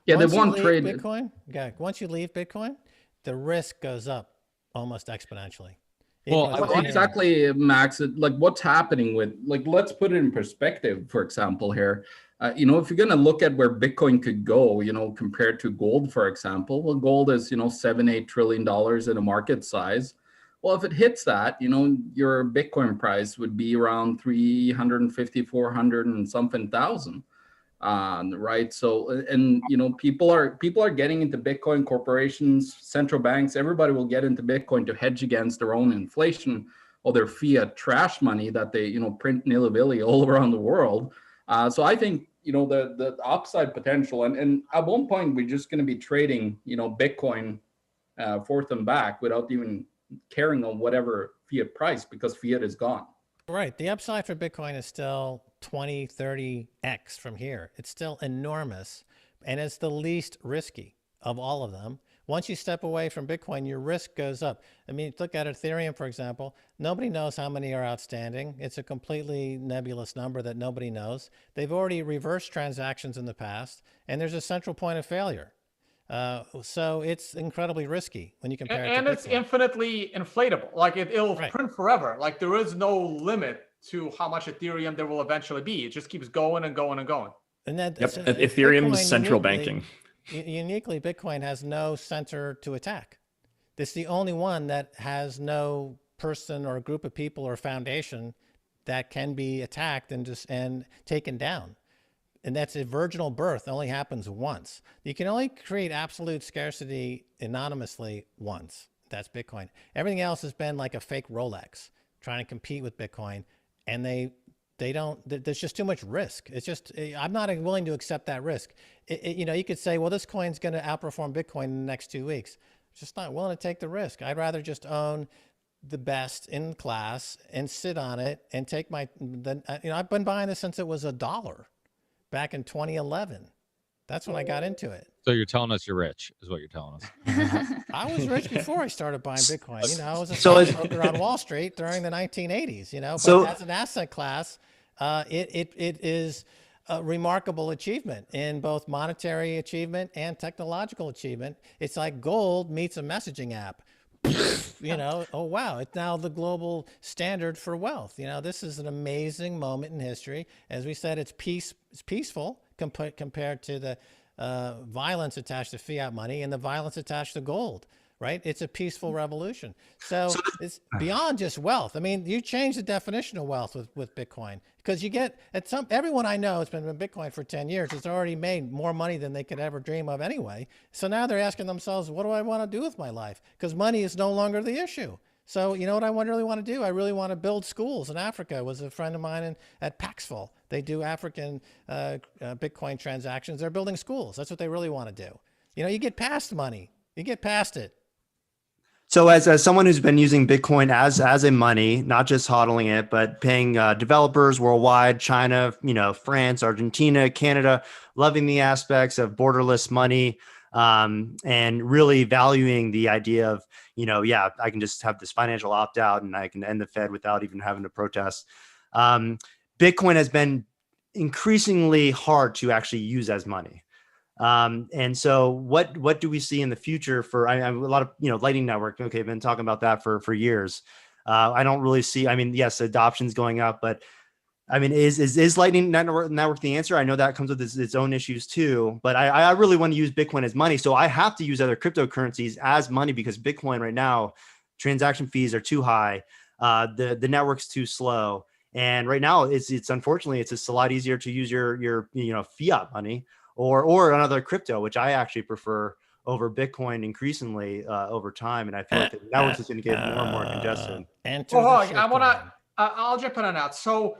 Yeah, once they won't trade Bitcoin. Yeah, once you leave Bitcoin, the risk goes up almost exponentially. Exactly, Max. What's happening with, let's put it in perspective, for example, here. If you're going to look at where Bitcoin could go, compared to gold, for example, well, gold is, $7-8 trillion in a market size. Well, if it hits that, your Bitcoin price would be around 350, 400 and something thousand. Right. So, and, people are getting into Bitcoin, corporations, central banks, everybody will get into Bitcoin to hedge against their own inflation or their fiat trash money that they, print nilly-willy all around the world. So I think, the upside potential, and at one point we're just going to be trading, Bitcoin forth and back without even carrying on whatever fiat price because fiat is gone. Right. The upside for Bitcoin is still 20, 30x from here. It's still enormous, and it's the least risky of all of them. Once you step away from Bitcoin, your risk goes up. I mean, look at Ethereum, for example. Nobody knows how many are outstanding. It's a completely nebulous number that nobody knows. They've already reversed transactions in the past, and there's a central point of failure. So it's incredibly risky when you compare it to Bitcoin. And it's infinitely inflatable. Like it'll print forever. Like there is no limit to how much Ethereum there will eventually be. It just keeps going and going and going. And that Ethereum's central banking. Uniquely, Bitcoin has no center to attack. This is the only one that has no person or group of people or foundation that can be attacked and taken down. And that's a virginal birth only happens once. You can only create absolute scarcity anonymously once. That's Bitcoin. Everything else has been like a fake Rolex trying to compete with Bitcoin, and they don't, there's just too much risk. It's just, I'm not willing to accept that risk. You could say, well, this coin's going to outperform Bitcoin in the next 2 weeks. Just not willing to take the risk. I'd rather just own the best in class and sit on it and take I've been buying this since it was $1 back in 2011. That's when I got into it. So you're telling us you're rich, is what you're telling us. I was rich before I started buying Bitcoin. I was a stockbroker on Wall Street during the 1980s. But as an asset class, it is a remarkable achievement in both monetary achievement and technological achievement. It's like gold meets a messaging app. Oh wow, it's now the global standard for wealth. This is an amazing moment in history. As we said, it's peaceful compared to the violence attached to fiat money and the violence attached to gold, right? It's a peaceful revolution. So it's beyond just wealth. I mean, you change the definition of wealth with Bitcoin, because you get everyone I know has been in Bitcoin for 10 years. It's already made more money than they could ever dream of anyway. So now they're asking themselves, what do I want to do with my life? Because money is no longer the issue. So you know what I really want to do? I really want to build schools in Africa. Was a friend of mine at Paxful. They do African Bitcoin transactions. They're building schools. That's what they really want to do. You get past money. You get past it. So as someone who's been using Bitcoin as a money, not just hodling it, but paying developers worldwide, China, France, Argentina, Canada, loving the aspects of borderless money, and really valuing the idea of, I can just have this financial opt-out and I can end the Fed without even having to protest. Bitcoin has been increasingly hard to actually use as money. And so what do we see in the future for a lot of, Lightning Network? Okay, I've been talking about that for years. I don't really see, yes, adoption's going up, but is Lightning Network the answer? I know that comes with its own issues too, but I really want to use Bitcoin as money. So I have to use other cryptocurrencies as money because Bitcoin right now, transaction fees are too high. The network's too slow. And right now it's unfortunately, it's just a lot easier to use your fiat money or another crypto, which I actually prefer over Bitcoin increasingly over time. And I feel like the network's just going to get more and more congested. I'll jump in on that. So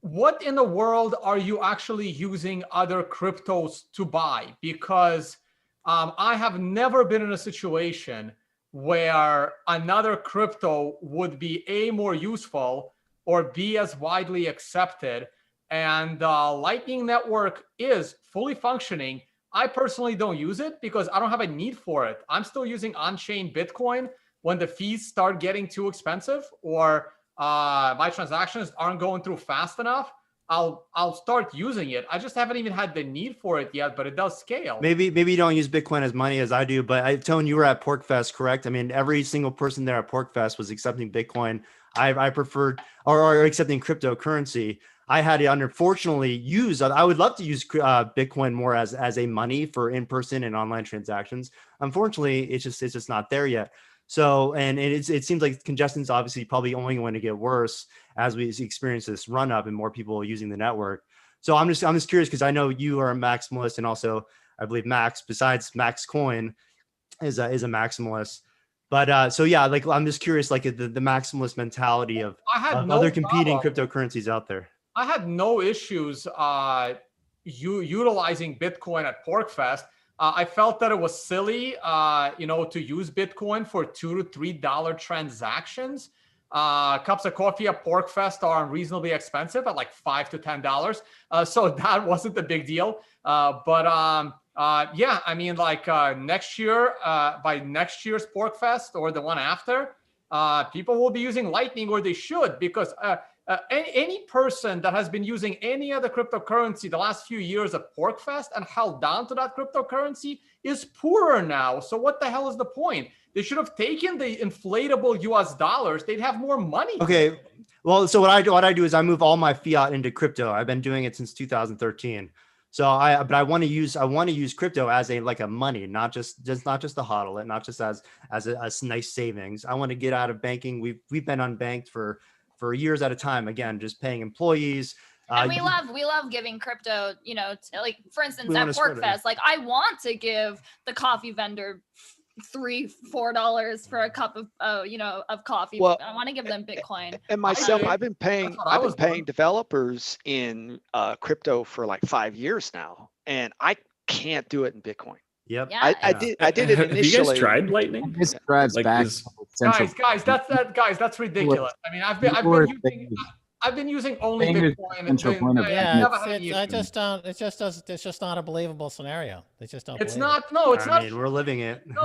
what in the world are you actually using other cryptos to buy? Because I have never been in a situation where another crypto would be A, more useful, or B, as widely accepted. And Lightning Network is fully functioning. I personally don't use it because I don't have a need for it. I'm still using on-chain Bitcoin when the fees start getting too expensive or my transactions aren't going through fast enough. I'll start using it. I just haven't even had the need for it yet, but it does scale. Maybe you don't use Bitcoin as money as I do, but Tone, you were at PorcFest, correct? Every single person there at PorcFest was accepting Bitcoin. I preferred or accepting cryptocurrency. I had to unfortunately use, I would love to use Bitcoin more as a money for in-person and online transactions. Unfortunately, it's just not there yet. So, and it seems like congestion's obviously probably only going to get worse as we experience this run up and more people using the network. So I'm just curious because I know you are a maximalist, and also I believe Max, besides Max Coin, is a maximalist. But so yeah, like I'm just curious, like the maximalist mentality of other competing cryptocurrencies out there. I had no issues utilizing Bitcoin at PorcFest. I felt that it was silly, to use Bitcoin for $2 to $3 transactions. Cups of coffee at PorkFest are unreasonably expensive at like $5 to $10. So that wasn't the big deal. Next year, by next year's PorkFest or the one after, people will be using Lightning, or they should, because any person that has been using any other cryptocurrency the last few years at PorkFest and held down to that cryptocurrency is poorer now. So what the hell is the point? They should have taken the inflatable US dollars. They'd have more money. Okay. Well, so what I do is I move all my fiat into crypto. I've been doing it since 2013. So I want to use crypto as a money, not just to hodl it, not just as a nice savings. I want to get out of banking. We've been unbanked for years at a time. Again, just paying employees. And we love giving crypto, like for instance at PorkFest, like I want to give the coffee vendor $3-4 for a cup of of coffee. Well, I want to give them Bitcoin. And myself, I've been paying developers in crypto for like 5 years now, and I can't do it in Bitcoin. Yep. Yeah. I did it initially. Have you guys tried Lightning? This drives back. Guys, that's ridiculous. I mean, I've been using only Bitcoin. It's just not a believable scenario. They just don't. It's believe not. it. No, it's not. I mean, we're living it. No,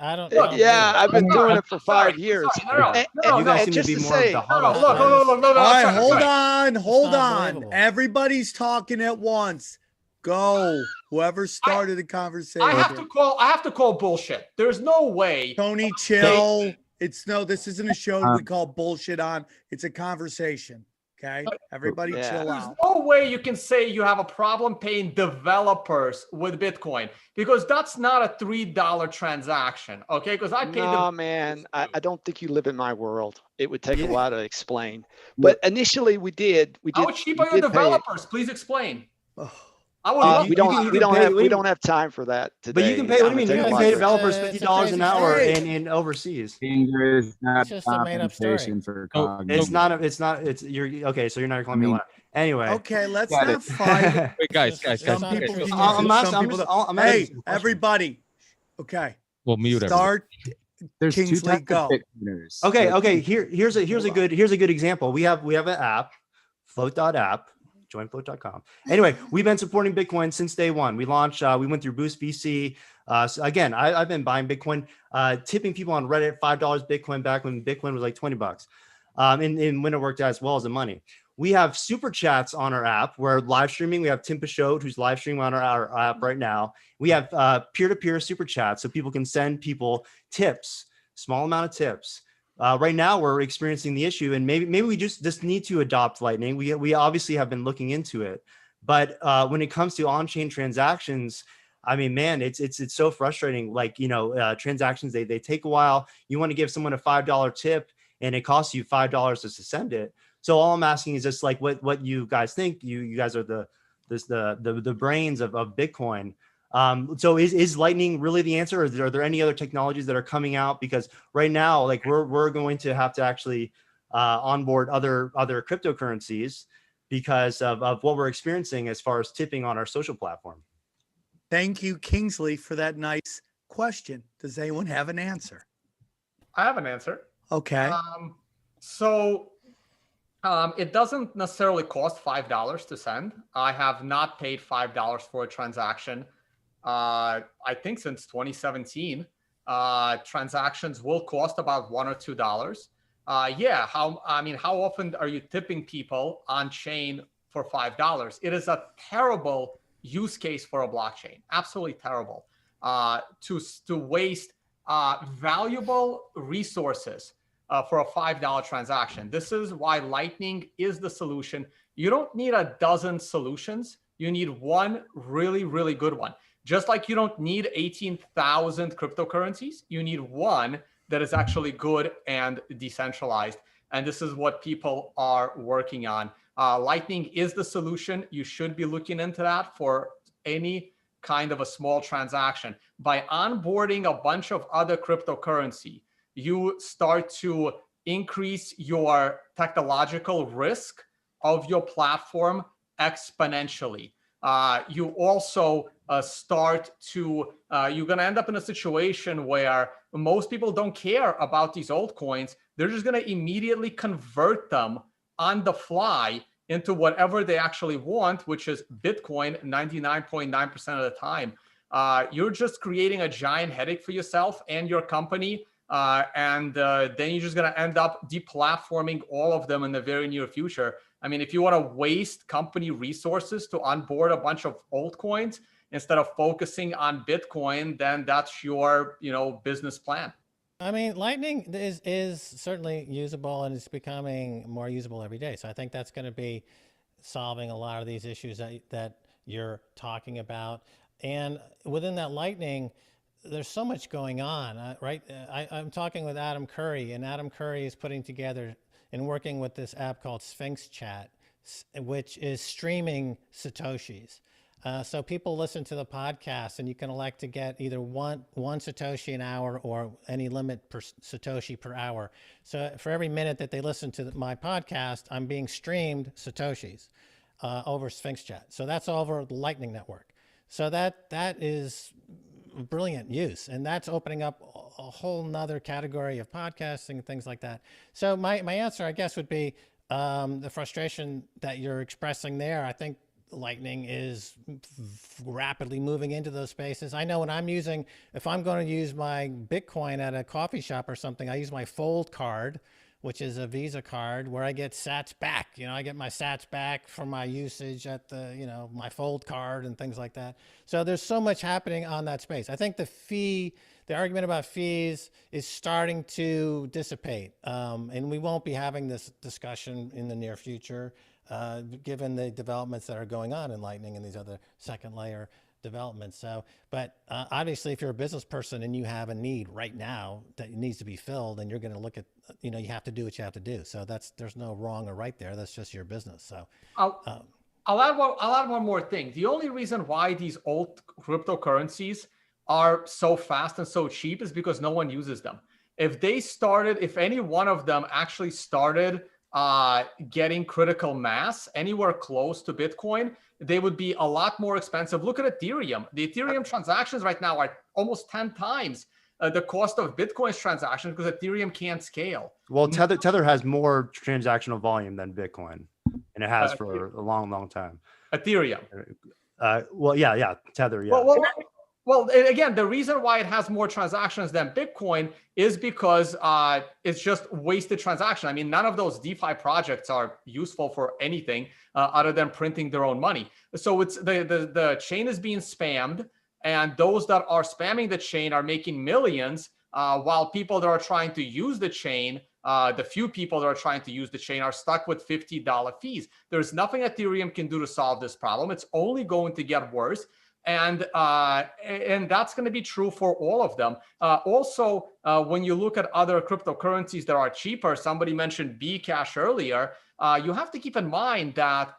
I don't. Yeah, I've been doing it for 5 years. You guys seem to be more of the hodl. All right, hold not on. believable. Everybody's talking at once. Go. Whoever started the conversation. I have to call bullshit. There's no way. Tony, chill. This isn't a show we call bullshit on. It's a conversation. Okay. Everybody chill out. There's no way you can say you have a problem paying developers with Bitcoin, because that's not a $3 transaction. Okay. Because I paid No, man, I don't think you live in my world. It would take a while to explain. But initially we did. How cheap are your developers? Please explain. We don't have time for that today. But you can pay. What do you mean? You can pay developers $50 an hour in overseas. It's just a made-up story. It's not. It's you're okay. So you're not calling me a liar. Anyway. Okay, let's not fight. Wait, guys. Hey, everybody. Okay. We'll mute Start. There's Kingsley, two types go. of Bitcoiners. Okay. Here's a good example. We have an app, float.app. Joinfloat.com. Anyway, we've been supporting Bitcoin since day one. We launched, we went through Boost VC. So again, I've been buying Bitcoin, tipping people on Reddit, $5 Bitcoin back when Bitcoin was like $20. And when it worked out as well as the money. We have super chats on our app. We're live streaming. We have Tim Pashot, who's live streaming on our app right now. We have peer-to-peer super chats, so people can send people tips, small amount of tips. Right now, we're experiencing the issue, and maybe we just need to adopt Lightning. We obviously have been looking into it, but when it comes to on-chain transactions, I mean, man, it's so frustrating. Like, transactions they take a while. You want to give someone a $5 tip, and it costs you $5 to send it. So all I'm asking is just like what you guys think. You guys are the brains of Bitcoin. So is Lightning really the answer, or are there any other technologies that are coming out? Because right now, like we're going to have to actually onboard other cryptocurrencies because of what we're experiencing as far as tipping on our social platform. Thank you, Kingsley, for that nice question. Does anyone have an answer? I have an answer. Okay. It doesn't necessarily cost $5 to send. I have not paid $5 for a transaction. I think since 2017, transactions will cost about $1 or $2. How often are you tipping people on chain for $5? It is a terrible use case for a blockchain. Absolutely terrible. To waste valuable resources for a $5 transaction. This is why Lightning is the solution. You don't need a dozen solutions. You need one really, really good one. Just like you don't need 18,000 cryptocurrencies, you need one that is actually good and decentralized. And this is what people are working on. Lightning is the solution. You should be looking into that for any kind of a small transaction. By onboarding a bunch of other cryptocurrency, you start to increase your technological risk of your platform exponentially. you also start to, you're going to end up in a situation where most people don't care about these altcoins. They're just going to immediately convert them on the fly into whatever they actually want, which is Bitcoin 99.9% of the time. You're just creating a giant headache for yourself and your company. And then you're just going to end up deplatforming all of them in the very near future. I mean, if you want to waste company resources to onboard a bunch of altcoins instead of focusing on Bitcoin, then that's your, business plan. I mean, Lightning is certainly usable, and it's becoming more usable every day. So I think that's going to be solving a lot of these issues that you're talking about. And within that Lightning, there's so much going on, right? I'm talking with Adam Curry, and Adam Curry is putting together and working with this app called Sphinx Chat, which is streaming Satoshis. So people listen to the podcast, and you can elect to get either one Satoshi an hour or any limit per Satoshi per hour. So for every minute that they listen to my podcast, I'm being streamed Satoshis over Sphinx Chat. So that's over the Lightning Network. So that is brilliant use, and that's opening up a whole nother category of podcasting and things like that. So my answer, I guess, would be the frustration that you're expressing there. I think Lightning is rapidly moving into those spaces. I know when if I'm going to use my Bitcoin at a coffee shop or something, I use my Fold card, which is a Visa card where I get sats back. I get my sats back from my usage at the, my Fold card and things like that. So there's so much happening on that space. I think the argument about fees is starting to dissipate. And we won't be having this discussion in the near future, given the developments that are going on in Lightning and these other second layer developments. So, but obviously if you're a business person and you have a need right now that needs to be filled, and you're going to look at, you have to do what you have to do. So there's no wrong or right there. That's just your business. So I'll add one more thing. The only reason why these old cryptocurrencies are so fast and so cheap is because no one uses them. If any one of them actually started getting critical mass anywhere close to Bitcoin, they would be a lot more expensive. Look at Ethereum. The Ethereum transactions right now are almost 10 times the cost of Bitcoin's transactions because Ethereum can't scale. Well, Tether has more transactional volume than Bitcoin, and it has for a long, long time. Ethereum. Yeah, Tether, yeah. Well, again, the reason why it has more transactions than Bitcoin is because it's just wasted transaction. I mean, none of those DeFi projects are useful for anything other than printing their own money. So it's the chain is being spammed, and those that are spamming the chain are making millions, while people that are trying to use the chain, the few people that are trying to use the chain, are stuck with $50 fees. There's nothing Ethereum can do to solve this problem. It's only going to get worse. And that's going to be true for all of them. Also, when you look at other cryptocurrencies that are cheaper, somebody mentioned Bcash earlier, you have to keep in mind that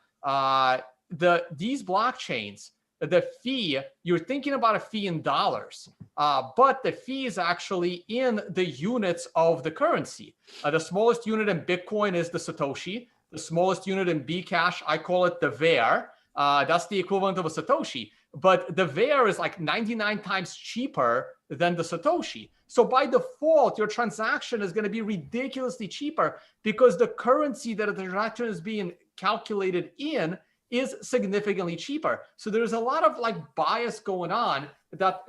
these blockchains, the fee, you're thinking about a fee in dollars, but the fee is actually in the units of the currency. The smallest unit in Bitcoin is the Satoshi. The smallest unit in Bcash, I call it the VAR. That's the equivalent of a Satoshi. But the VAR is like 99 times cheaper than the Satoshi. So by default, your transaction is going to be ridiculously cheaper because the currency that the transaction is being calculated in is significantly cheaper. So there's a lot of bias going on that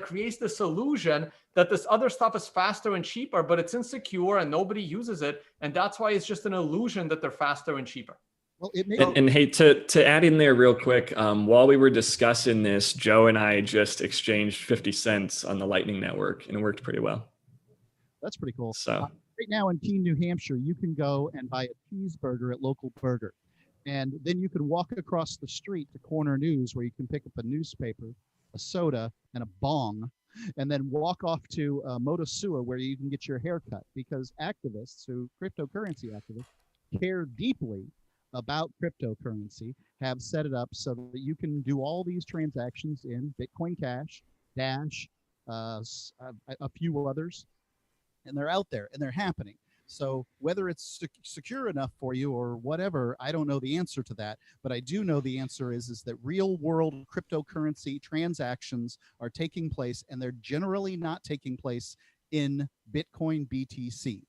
creates this illusion that this other stuff is faster and cheaper, but it's insecure and nobody uses it. And that's why it's just an illusion that they're faster and cheaper. Well, it may and hey, to add in there real quick, while we were discussing this, Joe and I just exchanged 50 cents on the Lightning Network, and it worked pretty well. That's pretty cool. So right now in Keene, New Hampshire, you can go and buy a cheeseburger at Local Burger. And then you can walk across the street to Corner News, where you can pick up a newspaper, a soda, and a bong, and then walk off to Motosua, where you can get your hair cut, because cryptocurrency activists care deeply about cryptocurrency, have set it up so that you can do all these transactions in Bitcoin Cash, Dash, a few others, and they're out there and they're happening. So whether it's secure enough for you or whatever, I don't know the answer to that. But I do know the answer is that real world cryptocurrency transactions are taking place, and they're generally not taking place in Bitcoin BTC.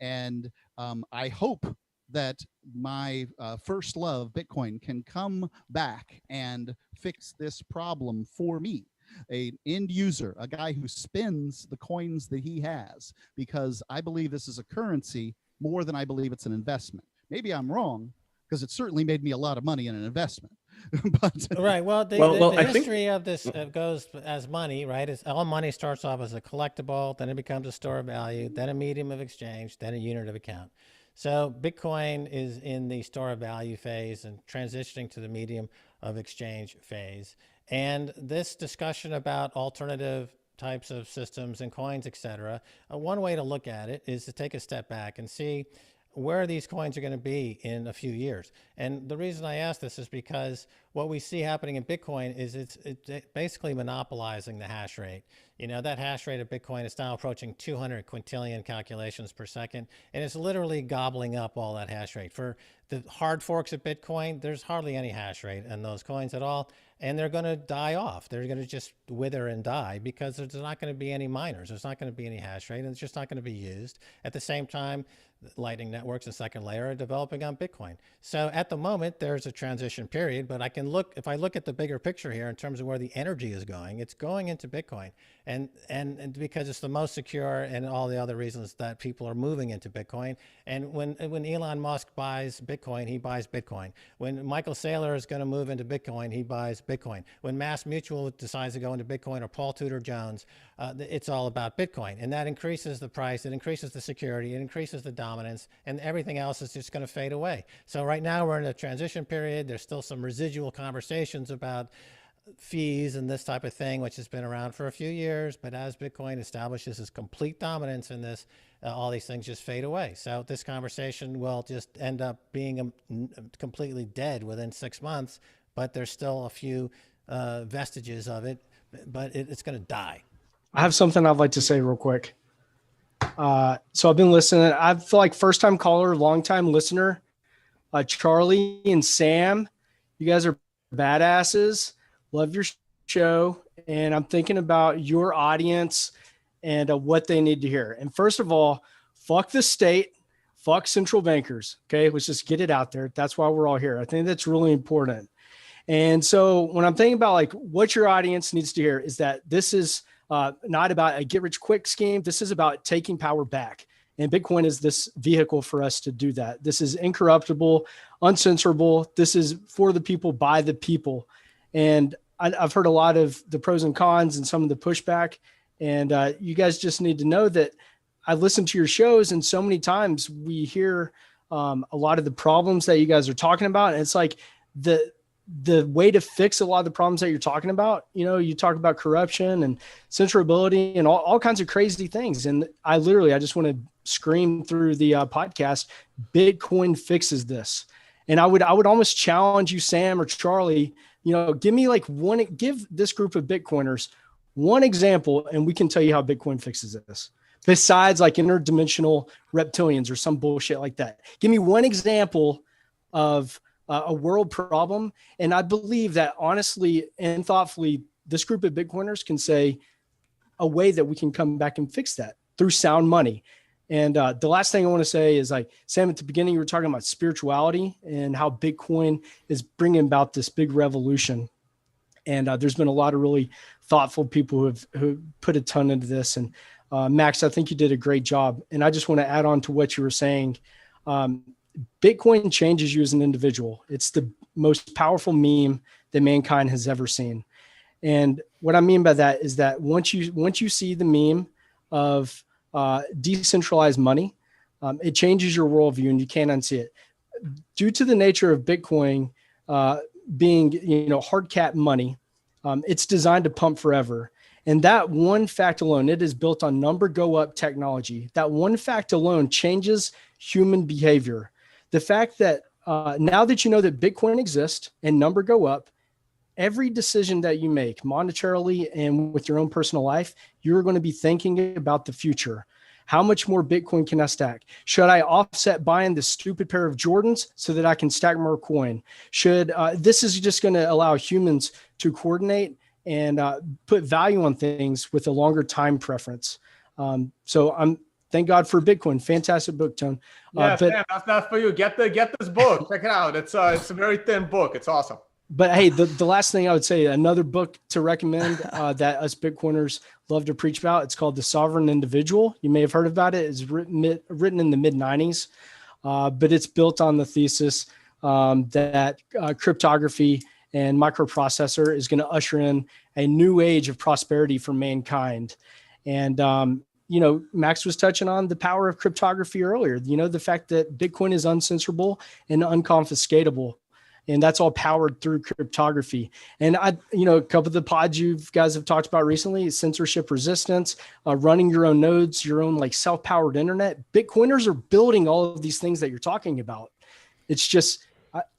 And I hope that my first love, Bitcoin, can come back and fix this problem for me, an end user, a guy who spends the coins that he has, because I believe this is a currency more than I believe it's an investment. Maybe I'm wrong, because it certainly made me a lot of money in an investment. But right. Well, the history of this goes as money, right? It's, all money starts off as a collectible, then it becomes a store of value, then a medium of exchange, then a unit of account. So Bitcoin is in the store of value phase and transitioning to the medium of exchange phase. And this discussion about alternative types of systems and coins, et cetera, one way to look at it is to take a step back and see where these coins are going to be in a few years. And the reason I ask this is because what we see happening in Bitcoin is it's basically monopolizing the hash rate. You know, that hash rate of Bitcoin is now approaching 200 quintillion calculations per second, and it's literally gobbling up all that hash rate. For the hard forks of Bitcoin, there's hardly any hash rate in those coins at all, and they're going to die off. They're going to just wither and die because there's not going to be any miners. There's not going to be any hash rate, and it's just not going to be used. At the same time, Lightning networks and second layer are developing on Bitcoin. So at the moment, there's a transition period, but I can look, if I look at the bigger picture here in terms of where the energy is going, it's going into Bitcoin. And because it's the most secure and all the other reasons that people are moving into Bitcoin. And when Elon Musk buys Bitcoin, he buys Bitcoin. When Michael Saylor is going to move into Bitcoin, he buys Bitcoin. When Mass Mutual decides to go into Bitcoin, or Paul Tudor Jones, it's all about Bitcoin. And that increases the price, it increases the security, it increases the dominance, and everything else is just going to fade away. So right now we're in a transition period. There's still some residual conversations about fees and this type of thing, which has been around for a few years. But as Bitcoin establishes its complete dominance in this, all these things just fade away. So this conversation will just end up being completely dead within 6 months, but there's still a few vestiges of it, but it's going to die. I have something I'd like to say real quick. So I've been listening. I feel like first time caller, long time listener, Charlie and Sam, you guys are badasses. Love your show. And I'm thinking about your audience and what they need to hear. And first of all, fuck the state, fuck central bankers. Okay. Let's just get it out there. That's why we're all here. I think that's really important. And so when I'm thinking about like what your audience needs to hear is that this is not about a get rich quick scheme. This is about taking power back. And Bitcoin is this vehicle for us to do that. This is incorruptible, uncensorable. This is for the people, by the people. And I've heard a lot of the pros and cons and some of the pushback. And you guys just need to know that I listen to your shows, and so many times we hear a lot of the problems that you guys are talking about. And it's like the way to fix a lot of the problems that you're talking about, you know, you talk about corruption and censorability and all kinds of crazy things. And I just want to scream through the podcast, Bitcoin fixes this. And I would almost challenge you, Sam or Charlie, you know, give this group of Bitcoiners one example, and we can tell you how Bitcoin fixes this. Besides like interdimensional reptilians or some bullshit like that. Give me one example of a world problem. And I believe that honestly and thoughtfully, this group of Bitcoiners can say a way that we can come back and fix that through sound money. And the last thing I want to say is, like, Sam, at the beginning, you were talking about spirituality and how Bitcoin is bringing about this big revolution. And there's been a lot of really thoughtful people who put a ton into this. And Max, I think you did a great job. And I just want to add on to what you were saying. Bitcoin changes you as an individual. It's the most powerful meme that mankind has ever seen. And what I mean by that is that once you see the meme of decentralized money, it changes your worldview and you can't unsee it. Due to the nature of Bitcoin being, hard cap money, it's designed to pump forever. And that one fact alone, it is built on number go up technology. That one fact alone changes human behavior. The fact that now that you know that Bitcoin exists and number go up, every decision that you make monetarily and with your own personal life, you're going to be thinking about the future. How much more Bitcoin can I stack? Should I offset buying the stupid pair of Jordans so that I can stack more coin? Should this is just going to allow humans to coordinate and put value on things with a longer time preference. So thank God for Bitcoin. Fantastic book, Tone. Yeah, Sam, that's not for you. Get this book. Check it out. It's a very thin book. It's awesome. But hey, the last thing I would say, another book to recommend that us Bitcoiners love to preach about. It's called The Sovereign Individual. You may have heard about it. It's written in the mid-90s, but it's built on the thesis that cryptography and microprocessor is going to usher in a new age of prosperity for mankind. And Max was touching on the power of cryptography earlier. The fact that Bitcoin is uncensorable and unconfiscatable. And that's all powered through cryptography. And a couple of the pods you guys have talked about recently, censorship resistance, running your own nodes, your own like self-powered internet. Bitcoiners are building all of these things that you're talking about. It's just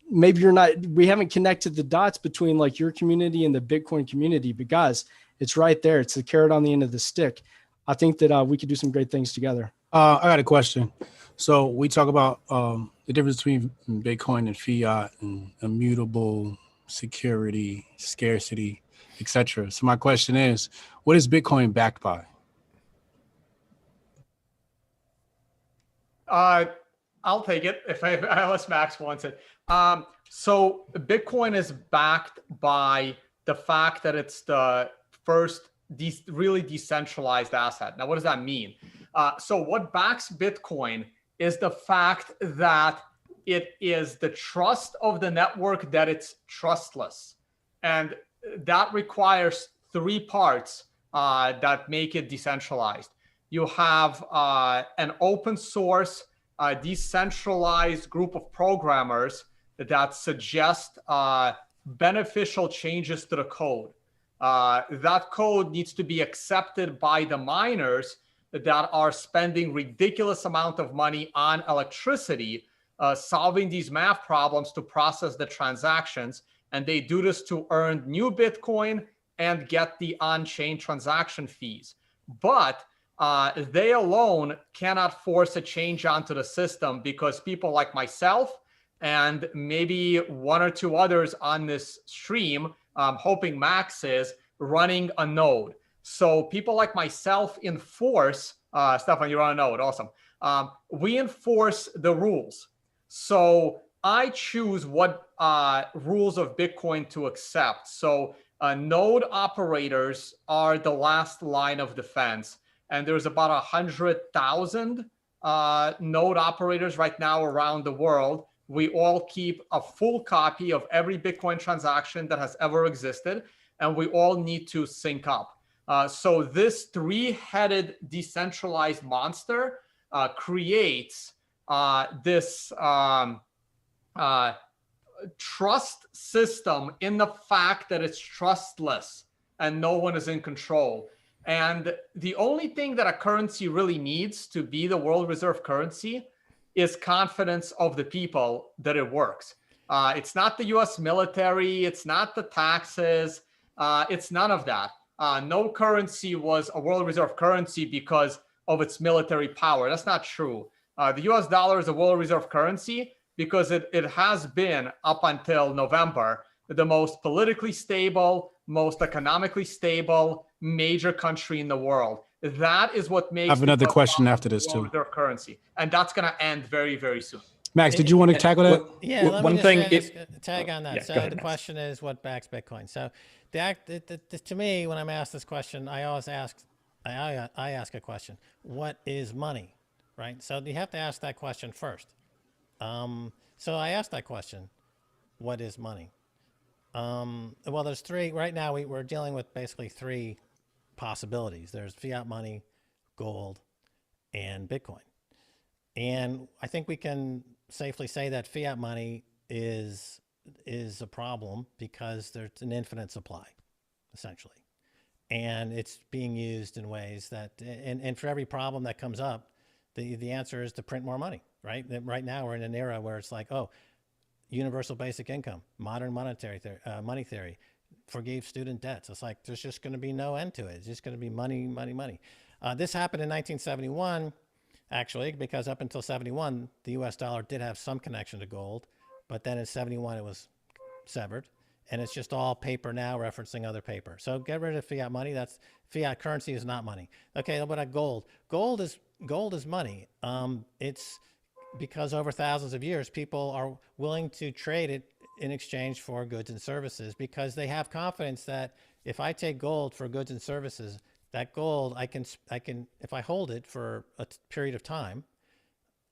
maybe we haven't connected the dots between like your community and the Bitcoin community, but guys, it's right there. It's the carrot on the end of the stick. I think that we could do some great things together. I got a question. So we talk about the difference between Bitcoin and fiat and immutable security, scarcity, etc. So my question is, what is Bitcoin backed by? I'll take it unless Max wants it. So Bitcoin is backed by the fact that it's the first really decentralized asset. Now, what does that mean? So what backs Bitcoin is the fact that it is the trust of the network that it's trustless. And that requires three parts that make it decentralized. You have an open source, decentralized group of programmers that suggest beneficial changes to the code. That code needs to be accepted by the miners that are spending ridiculous amount of money on electricity, solving these math problems to process the transactions. And they do this to earn new Bitcoin and get the on-chain transaction fees. But they alone cannot force a change onto the system because people like myself and maybe one or two others on this stream, hoping Max is, running a node. So people like myself enforce, Stefan, you're on a node, awesome. We enforce the rules. So I choose what rules of Bitcoin to accept. So node operators are the last line of defense. And there's about 100,000 node operators right now around the world. We all keep a full copy of every Bitcoin transaction that has ever existed, and we all need to sync up. So this three-headed decentralized monster creates this trust system in the fact that it's trustless and no one is in control. And the only thing that a currency really needs to be the world reserve currency is confidence of the people that it works. It's not the US military, it's not the taxes, it's none of that. No currency was a world reserve currency because of its military power. That's not true. The US dollar is a world reserve currency because it has been, up until November, the most politically stable, most economically stable major country in the world. That is what makes. I have another question after this too. Their currency, and that's going to end very, very soon. Max, did you want to tackle that? Yeah, let me just tag on that. So the question is, what backs Bitcoin? So to me, when I'm asked this question, I always ask, I ask a question: what is money? Right. So you have to ask that question first. So I asked that question: what is money? Well, there's three right now. We're dealing with basically three possibilities. There's fiat money, gold, and Bitcoin. And I think we can safely say that fiat money is a problem because there's an infinite supply, essentially. And it's being used in ways that, and for every problem that comes up, the answer is to print more money, right? Right now we're in an era where it's like, oh, universal basic income, modern monetary theory, money theory, forgave student debts. It's like there's just going to be no end to it. It's just going to be money, money, money. This happened in 1971, actually, because up until 71, the US dollar did have some connection to gold, but then in 71 it was severed, and it's just all paper now referencing other paper. So get rid of fiat money. That's fiat currency is not money. Okay, what about gold? Gold is money. It's because over thousands of years, people are willing to trade it in exchange for goods and services because they have confidence that if I take gold for goods and services, that gold, I can, if I hold it for a period of time,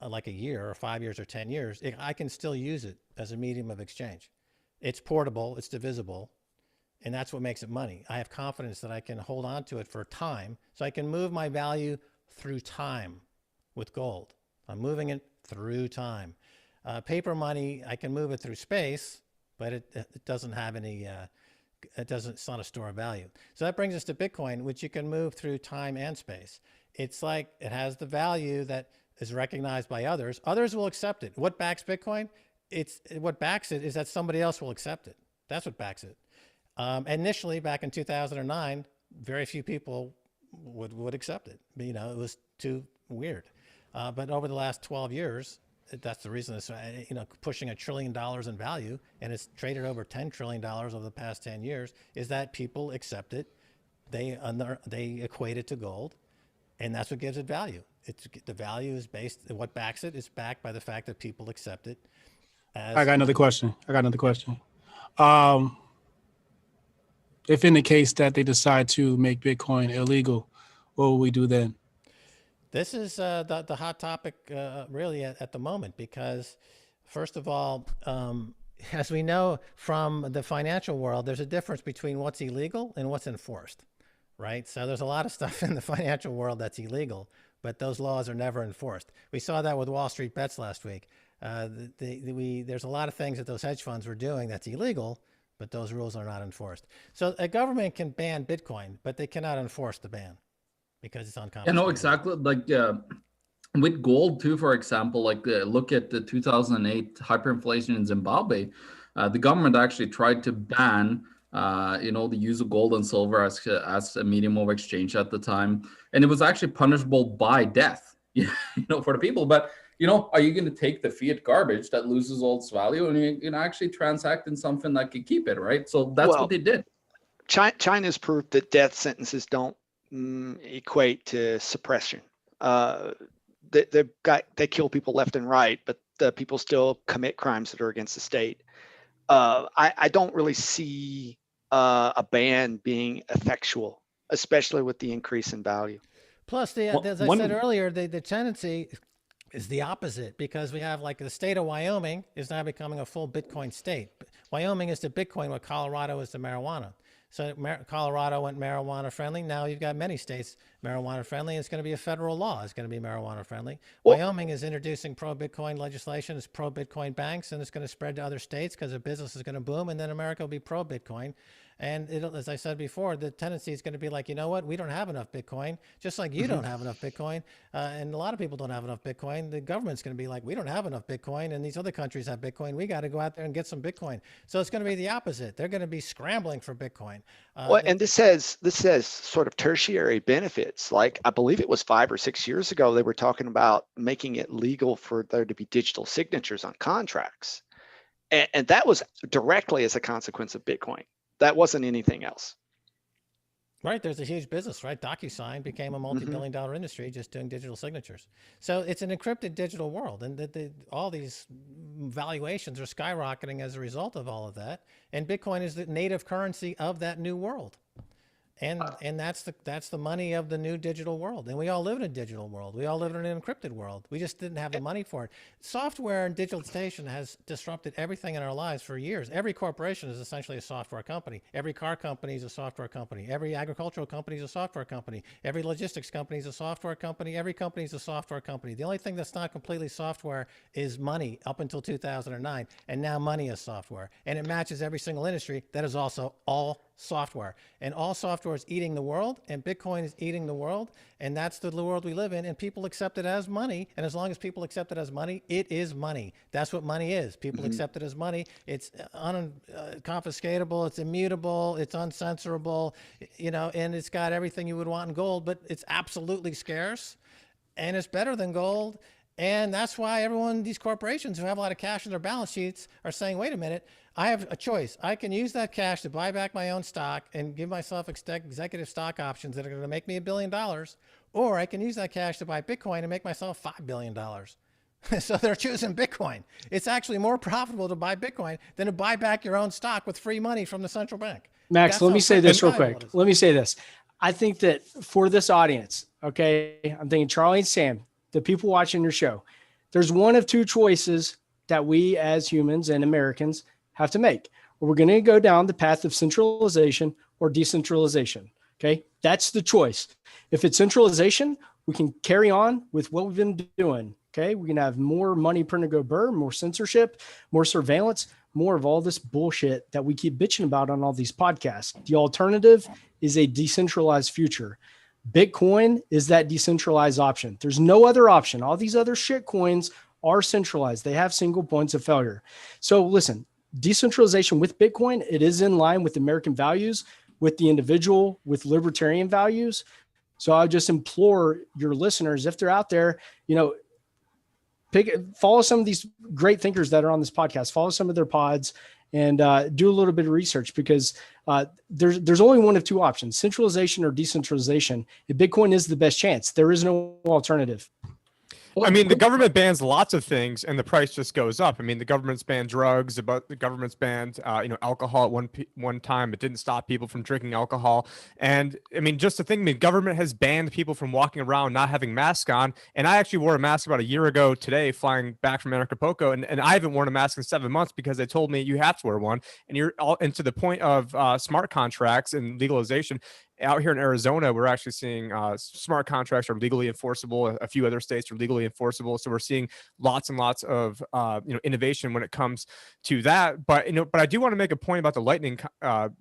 like a year or 5 years or 10 years, I can still use it as a medium of exchange. It's portable, it's divisible, and that's what makes it money. I have confidence that I can hold on to it for time, so I can move my value through time with gold. I'm moving it through time. Paper money, I can move it through space, but it doesn't have any, it's not a store of value. So that brings us to Bitcoin, which you can move through time and space. It's like it has the value that is recognized by others. Others will accept it. What backs Bitcoin? What backs it is that somebody else will accept it. That's what backs it. Initially, back in 2009, very few people would accept it. It was too weird. But over the last 12 years, that's the reason it's pushing $1 trillion in value, and it's traded over $10 trillion over the past 10 years. Is that people accept it? They equate it to gold, and that's what gives it value. The value is based. What backs it is backed by the fact that people accept it. I got another question. If in the case that they decide to make Bitcoin illegal, what will we do then? This is the hot topic really at the moment, because first of all, as we know from the financial world, there's a difference between what's illegal and what's enforced, right? So there's a lot of stuff in the financial world that's illegal, but those laws are never enforced. We saw that with Wall Street Bets last week. There's a lot of things that those hedge funds were doing that's illegal, but those rules are not enforced. So a government can ban Bitcoin, but they cannot enforce the ban because it's unconstitutional. Yeah, no, exactly. Like with gold too, for example, like look at the 2008 hyperinflation in Zimbabwe. The government actually tried to ban the use of gold and silver as a medium of exchange at the time, and it was actually punishable by death, for the people. But are you going to take the fiat garbage that loses all its value and you actually transact in something that could keep it, right? So that's what they did. China's proof that death sentences don't equate to suppression. They kill people left and right, but the people still commit crimes that are against the state. I don't really see a ban being effectual, especially with the increase in value. Plus, as I said earlier, the tendency is the opposite, because we have, like, the state of Wyoming is now becoming a full Bitcoin state. Wyoming is to Bitcoin what Colorado is to marijuana. So Colorado went marijuana friendly. Now you've got many states marijuana friendly. It's going to be a federal law. It's going to be marijuana friendly. Wyoming is introducing pro-Bitcoin legislation. It's pro-Bitcoin banks, and it's going to spread to other states because the business is going to boom, and then America will be pro-Bitcoin. And as I said before, the tendency is going to be like, you know what? We don't have enough Bitcoin, just like you don't have enough Bitcoin. And a lot of people don't have enough Bitcoin. The government's going to be like, we don't have enough Bitcoin, and these other countries have Bitcoin. We got to go out there and get some Bitcoin. So it's going to be the opposite. They're going to be scrambling for Bitcoin. And this says sort of tertiary benefits. Like, I believe it was 5 or 6 years ago, they were talking about making it legal for there to be digital signatures on contracts. And that was directly as a consequence of Bitcoin. That wasn't anything else. Right. There's a huge business, right? DocuSign became a multi-billion-dollar industry just doing digital signatures. So it's an encrypted digital world. And all these valuations are skyrocketing as a result of all of that. And Bitcoin is the native currency of that new world. And that's the money of the new digital world. And we all live in a digital world. We all live in an encrypted world. We just didn't have the money for it. Software and digitalization has disrupted everything in our lives for years. Every corporation is essentially a software company. Every car company is a software company. Every agricultural company is a software company. Every logistics company is a software company. Every company is a software company. The only thing that's not completely software is money up until 2009. And now money is software. And it matches every single industry that is also all software, and all software is eating the world, and Bitcoin is eating the world, and that's the world we live in, and people accept it as money, and as long as people accept it as money, it is money. That's what money is. People accept it as money. It's confiscatable, it's immutable, it's uncensorable, and it's got everything you would want in gold, but it's absolutely scarce, and it's better than gold. And that's why these corporations who have a lot of cash in their balance sheets are saying, wait a minute, I have a choice. I can use that cash to buy back my own stock and give myself executive stock options that are going to make me $1 billion, or I can use that cash to buy Bitcoin and make myself $5 billion. So they're choosing Bitcoin. It's actually more profitable to buy Bitcoin than to buy back your own stock with free money from the central bank. Max, let me say this real quick. Let me say this. I think that for this audience, okay, I'm thinking Charlie and Sam, the people watching your show, there's one of two choices that we as humans and Americans have to make. We're going to go down the path of centralization or decentralization. Okay. That's the choice. If it's centralization, we can carry on with what we've been doing. Okay. We can have more money printed go burr, more censorship, more surveillance, more of all this bullshit that we keep bitching about on all these podcasts. The alternative is a decentralized future. Bitcoin is that decentralized option. There's no other option. All these other shit coins are centralized. They have single points of failure. So listen, decentralization with Bitcoin, it is in line with American values, with the individual, with libertarian values. So I just implore your listeners, if they're out there, follow some of these great thinkers that are on this podcast, follow some of their pods, and do a little bit of research, because there's only one of two options, centralization or decentralization. If Bitcoin is the best chance, there is no alternative. I mean, the government bans lots of things and the price just goes up. I mean, the government's banned drugs, but the government's banned, alcohol at one time. It didn't stop people from drinking alcohol. And I mean, just to think, the government has banned people from walking around not having masks on. And I actually wore a mask about a year ago today, flying back from Acapulco, and I haven't worn a mask in 7 months because they told me you have to wear one. And to the point of smart contracts and legalization. Out here in Arizona, we're actually seeing smart contracts are legally enforceable. A few other states are legally enforceable. So we're seeing lots and lots of innovation when it comes to that. But I do want to make a point about the Lightning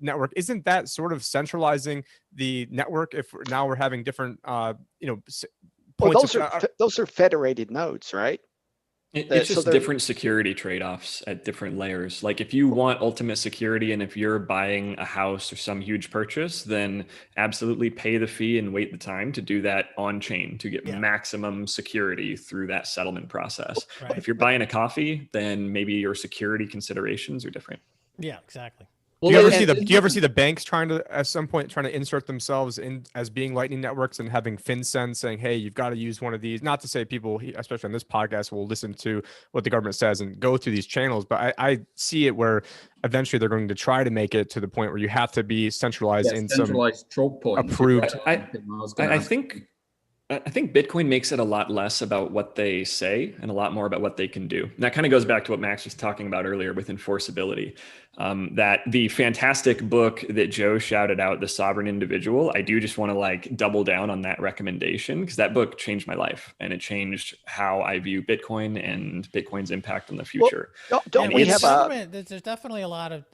network. Isn't that sort of centralizing the network? If now we're having different points. Well, those are federated nodes, right? It's just different security trade-offs at different layers. Like if you want ultimate security and if you're buying a house or some huge purchase, then absolutely pay the fee and wait the time to do that on chain to get maximum security through that settlement process. Right. If you're buying a coffee, then maybe your security considerations are different. Yeah, exactly. Well, do you ever see the banks trying to insert themselves in as being Lightning networks and having FinCEN saying, hey, you've got to use one of these? Not to say people, especially on this podcast, will listen to what the government says and go through these channels, but I see it where eventually they're going to try to make it to the point where you have to be centralized in centralized choke points. Approved. I think Bitcoin makes it a lot less about what they say and a lot more about what they can do. And that kind of goes back to what Max was talking about earlier with enforceability. That the fantastic book that Joe shouted out, The Sovereign Individual, I do just want to double down on that recommendation, because that book changed my life and it changed how I view Bitcoin and Bitcoin's impact on the future. Well, there's definitely a lot of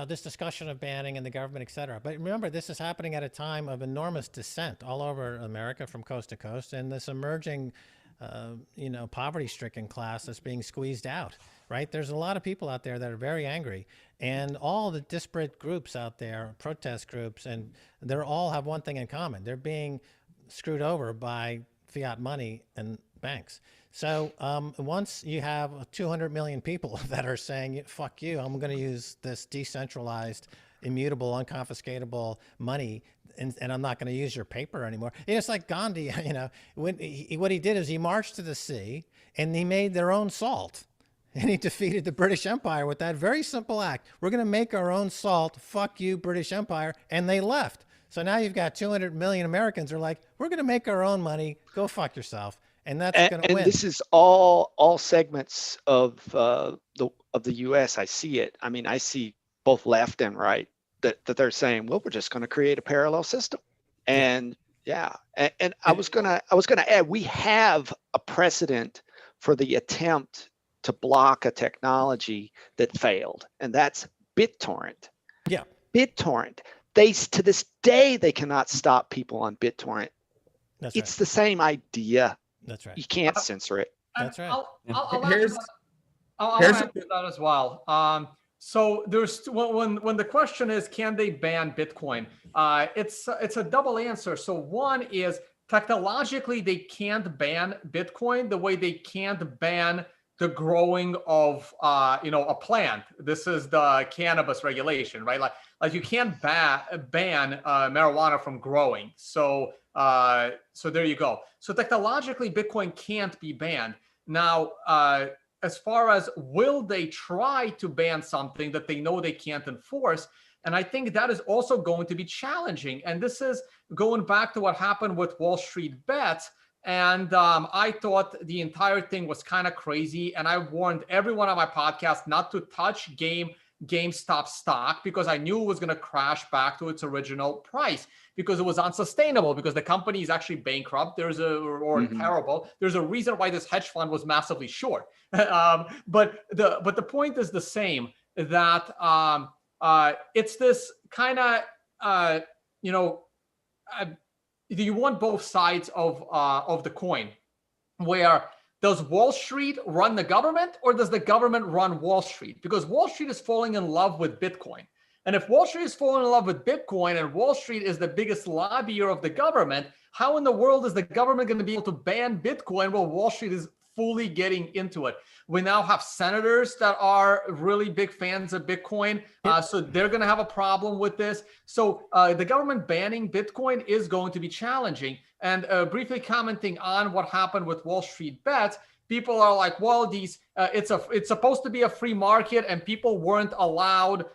this discussion of banning and the government, et cetera. But remember, this is happening at a time of enormous dissent all over America from coast to coast, and this emerging poverty-stricken class that's being squeezed out, right? There's a lot of people out there that are very angry, and all the disparate groups out there, protest groups, and they all have one thing in common. They're being screwed over by fiat money and banks. So once you have 200 million people that are saying, fuck you, I'm going to use this decentralized, immutable, unconfiscatable money, and I'm not going to use your paper anymore. It's like Gandhi, what he did is he marched to the sea and he made their own salt. And he defeated the British Empire with that very simple act. We're going to make our own salt. Fuck you, British Empire. And they left. So now you've got 200 million Americans are like, we're going to make our own money. Go fuck yourself. And that's going to win. And this is all segments of the U.S. I see it. I mean, I see both left and right that they're saying, well, we're just going to create a parallel system. And and I was going to add, we have a precedent for the attempt to block a technology that failed, and that's BitTorrent. Yeah. BitTorrent, to this day, they cannot stop people on BitTorrent. That's it's the same idea. That's right. You can't censor it. That's right. I'll add to that as well. So there's when the question is, can they ban Bitcoin? It's a double answer. So one is technologically they can't ban Bitcoin the way they can't ban the growing of a plant. This is the cannabis regulation, right? Like you can't ban marijuana from growing. So there you go. So technologically, Bitcoin can't be banned. Now, as far as will they try to ban something that they know they can't enforce? And I think that is also going to be challenging. And this is going back to what happened with Wall Street Bets. And I thought the entire thing was kind of crazy. And I warned everyone on my podcast not to touch GameStop stock because I knew it was going to crash back to its original price because it was unsustainable, because the company is actually bankrupt. Terrible. There's a reason why this hedge fund was massively short. But the point is the same, that it's this kind of, you want both sides of the coin, where does Wall Street run the government or does the government run Wall Street? Because Wall Street is falling in love with Bitcoin. And if Wall Street is falling in love with Bitcoin and Wall Street is the biggest lobbyer of the government, how in the world is the government going to be able to ban Bitcoin while Wall Street is fully getting into it? We now have senators that are really big fans of Bitcoin. So they're going to have a problem with this. So the government banning Bitcoin is going to be challenging. And briefly commenting on what happened with Wall Street Bets, people are like, well, it's supposed to be a free market and people weren't allowed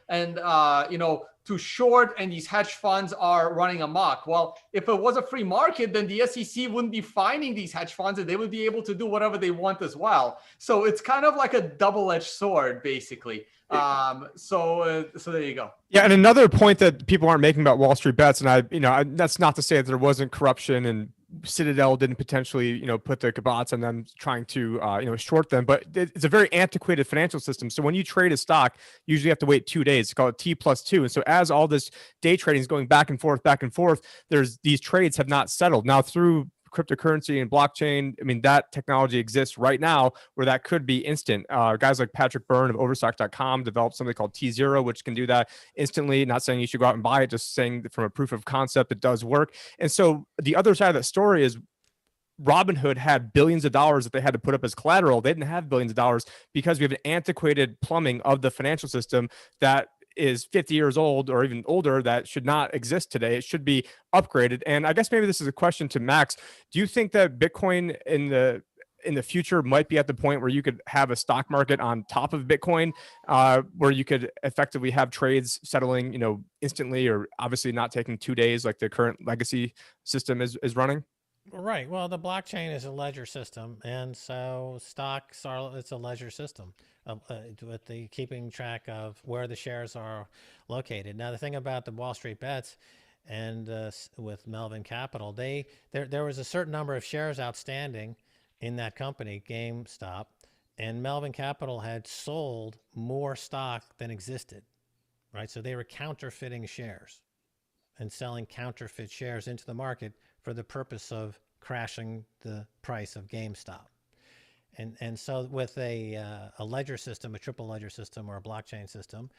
to short, and these hedge funds are running amok. Well, if it was a free market, then the SEC wouldn't be finding these hedge funds and they would be able to do whatever they want as well. So it's kind of like a double-edged sword, basically. So there you go. Yeah, and another point that people aren't making about Wall Street Bets, and that's not to say that there wasn't corruption and Citadel didn't potentially, put the kibosh on them trying to, short them, but it's a very antiquated financial system. So when you trade a stock, you usually have to wait 2 days. It's called T+2. And so as all this day trading is going back and forth, these trades have not settled. Now through cryptocurrency and blockchain, that technology exists right now where that could be instant. Guys like Patrick Byrne of Overstock.com developed something called T0, which can do that instantly. Not saying you should go out and buy it, just saying that from a proof of concept, it does work. And so the other side of that story is Robinhood had billions of dollars that they had to put up as collateral. They didn't have billions of dollars because we have an antiquated plumbing of the financial system that is 50 years old or even older that should not exist today. It should be upgraded. And I guess maybe this is a question to Max. Do you think that Bitcoin in the future might be at the point where you could have a stock market on top of Bitcoin, where you could effectively have trades settling, instantly, or obviously not taking 2 days like the current legacy system is running? Right. Well, the blockchain is a ledger system, and so it's a ledger system with the keeping track of where the shares are located. Now, the thing about the Wall Street Bets and with Melvin Capital, there was a certain number of shares outstanding in that company, GameStop, and Melvin Capital had sold more stock than existed, right? So they were counterfeiting shares and selling counterfeit shares into the market for the purpose of crashing the price of GameStop. And so with a ledger system, a triple ledger system or a blockchain system,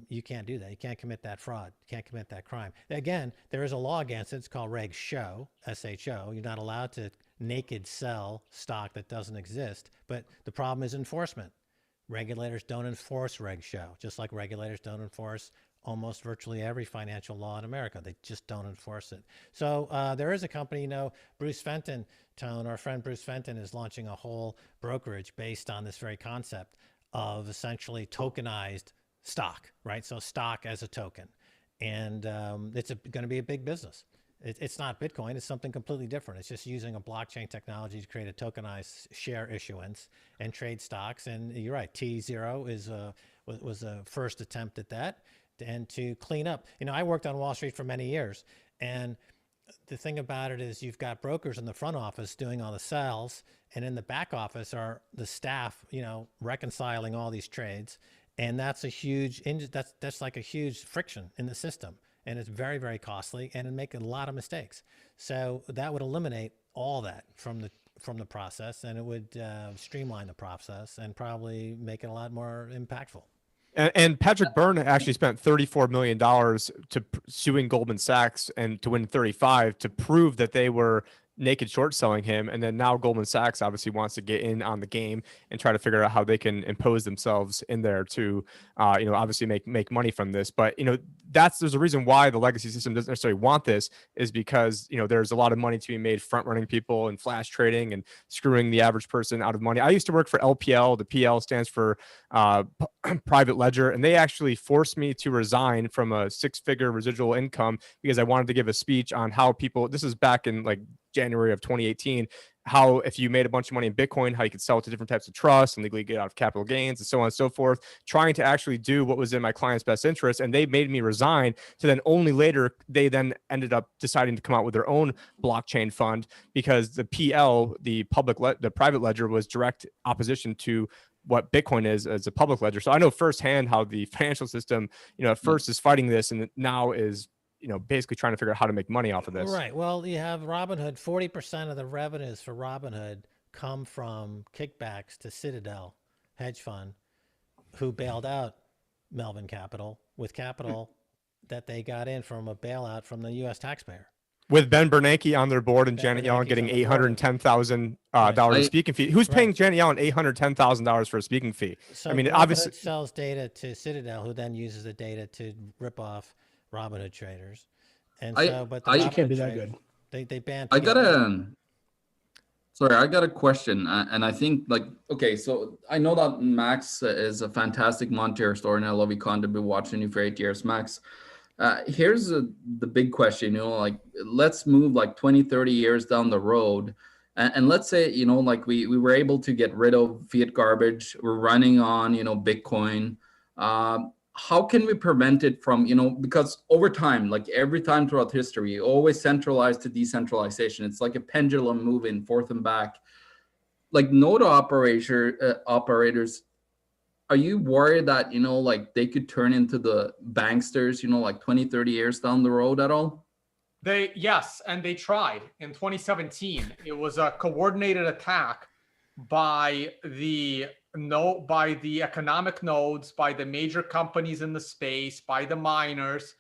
you can't do that. You can't commit that fraud. You can't commit that crime. Again, there is a law against it. It's called Reg Show, SHO. You're not allowed to naked sell stock that doesn't exist. But the problem is enforcement. Regulators don't enforce Reg Show, just like regulators don't enforce almost virtually every financial law in America. They just don't enforce it. So there is a company, Bruce Fenton, our friend Bruce Fenton is launching a whole brokerage based on this very concept of essentially tokenized stock, right? So stock as a token. And it's going to be a big business. It's not Bitcoin. It's something completely different. It's just using a blockchain technology to create a tokenized share issuance and trade stocks. And you're right, T0 was a first attempt at that. And to clean up, I worked on Wall Street for many years, and the thing about it is you've got brokers in the front office doing all the sales, and in the back office are the staff, reconciling all these trades. And that's that's like a huge friction in the system, and it's very, very costly, and it make a lot of mistakes. So that would eliminate all that from the process, and it would streamline the process and probably make it a lot more impactful. And Patrick Byrne actually spent $34 million to suing Goldman Sachs and to win 35 to prove that they were naked short selling him. And then now Goldman Sachs obviously wants to get in on the game and try to figure out how they can impose themselves in there to, obviously make money from this. But, there's a reason why the legacy system doesn't necessarily want this, is because, there's a lot of money to be made front running people and flash trading and screwing the average person out of money. I used to work for LPL. The PL stands for private ledger, and they actually forced me to resign from a 6-figure residual income because I wanted to give a speech on how people, this is back in like January of 2018, how if you made a bunch of money in Bitcoin, how you could sell it to different types of trusts and legally get out of capital gains and so on and so forth, trying to actually do what was in my client's best interest. And they made me resign, to then only later, they then ended up deciding to come out with their own blockchain fund, because the PL, the private ledger, was direct opposition to what Bitcoin is as a public ledger. So I know firsthand how the financial system, at first is fighting this, and now is, basically trying to figure out how to make money off of this. Right. Well, you have Robinhood. 40% of the revenues for Robinhood come from kickbacks to Citadel hedge fund, who bailed out Melvin Capital with capital that they got in from a bailout from the U.S. taxpayer. With Ben Bernanke on their board and Janet Yellen getting $810,000 a speaking fee. Who's paying Janet Yellen $810,000 for a speaking fee? So I mean, Robinhood obviously sells data to Citadel, who then uses the data to rip off Robinhood traders. And but the can't be that good. They banned. I got a question, and I think okay, so I know that Max is a fantastic Monte story, and I love Econ. I've been watching you for 8 years, Max. Here's the big question, let's move 20, 30 years down the road. And let's say, we were able to get rid of fiat garbage. We're running on, Bitcoin. How can we prevent it from, because over time, every time throughout history, always centralized to decentralization. It's like a pendulum moving forth and back. Node operators, are you worried that, they could turn into the banksters, 20, 30 years down the road at all? Yes, and they tried in 2017. It was a coordinated attack by the economic nodes, by the major companies in the space, by the miners.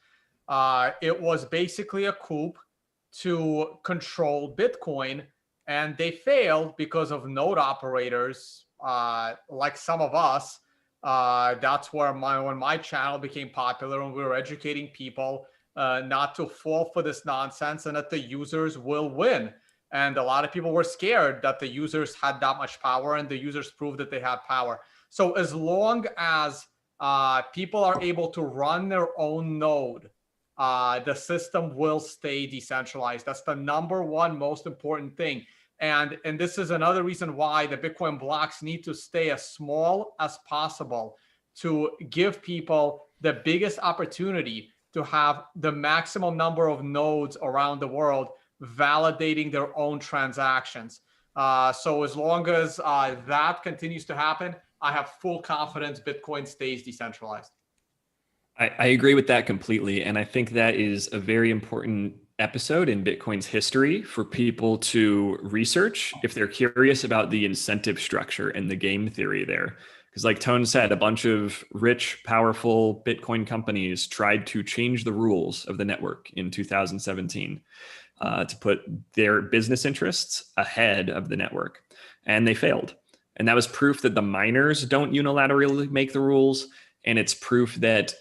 It was basically a coup to control Bitcoin, and they failed because of node operators like some of us. That's where when my channel became popular, and we were educating people not to fall for this nonsense, and that the users will win. And a lot of people were scared that the users had that much power, and the users proved that they had power. So as long as people are able to run their own node, the system will stay decentralized. That's the number one most important thing. And this is another reason why the Bitcoin blocks need to stay as small as possible, to give people the biggest opportunity to have the maximum number of nodes around the world validating their own transactions. So as long as that continues to happen, I have full confidence Bitcoin stays decentralized. I agree with that completely. And I think that is a very important episode in Bitcoin's history for people to research if they're curious about the incentive structure and the game theory there. Because like Tone said, a bunch of rich, powerful Bitcoin companies tried to change the rules of the network in 2017 to put their business interests ahead of the network. And they failed. And that was proof that the miners don't unilaterally make the rules. And it's proof that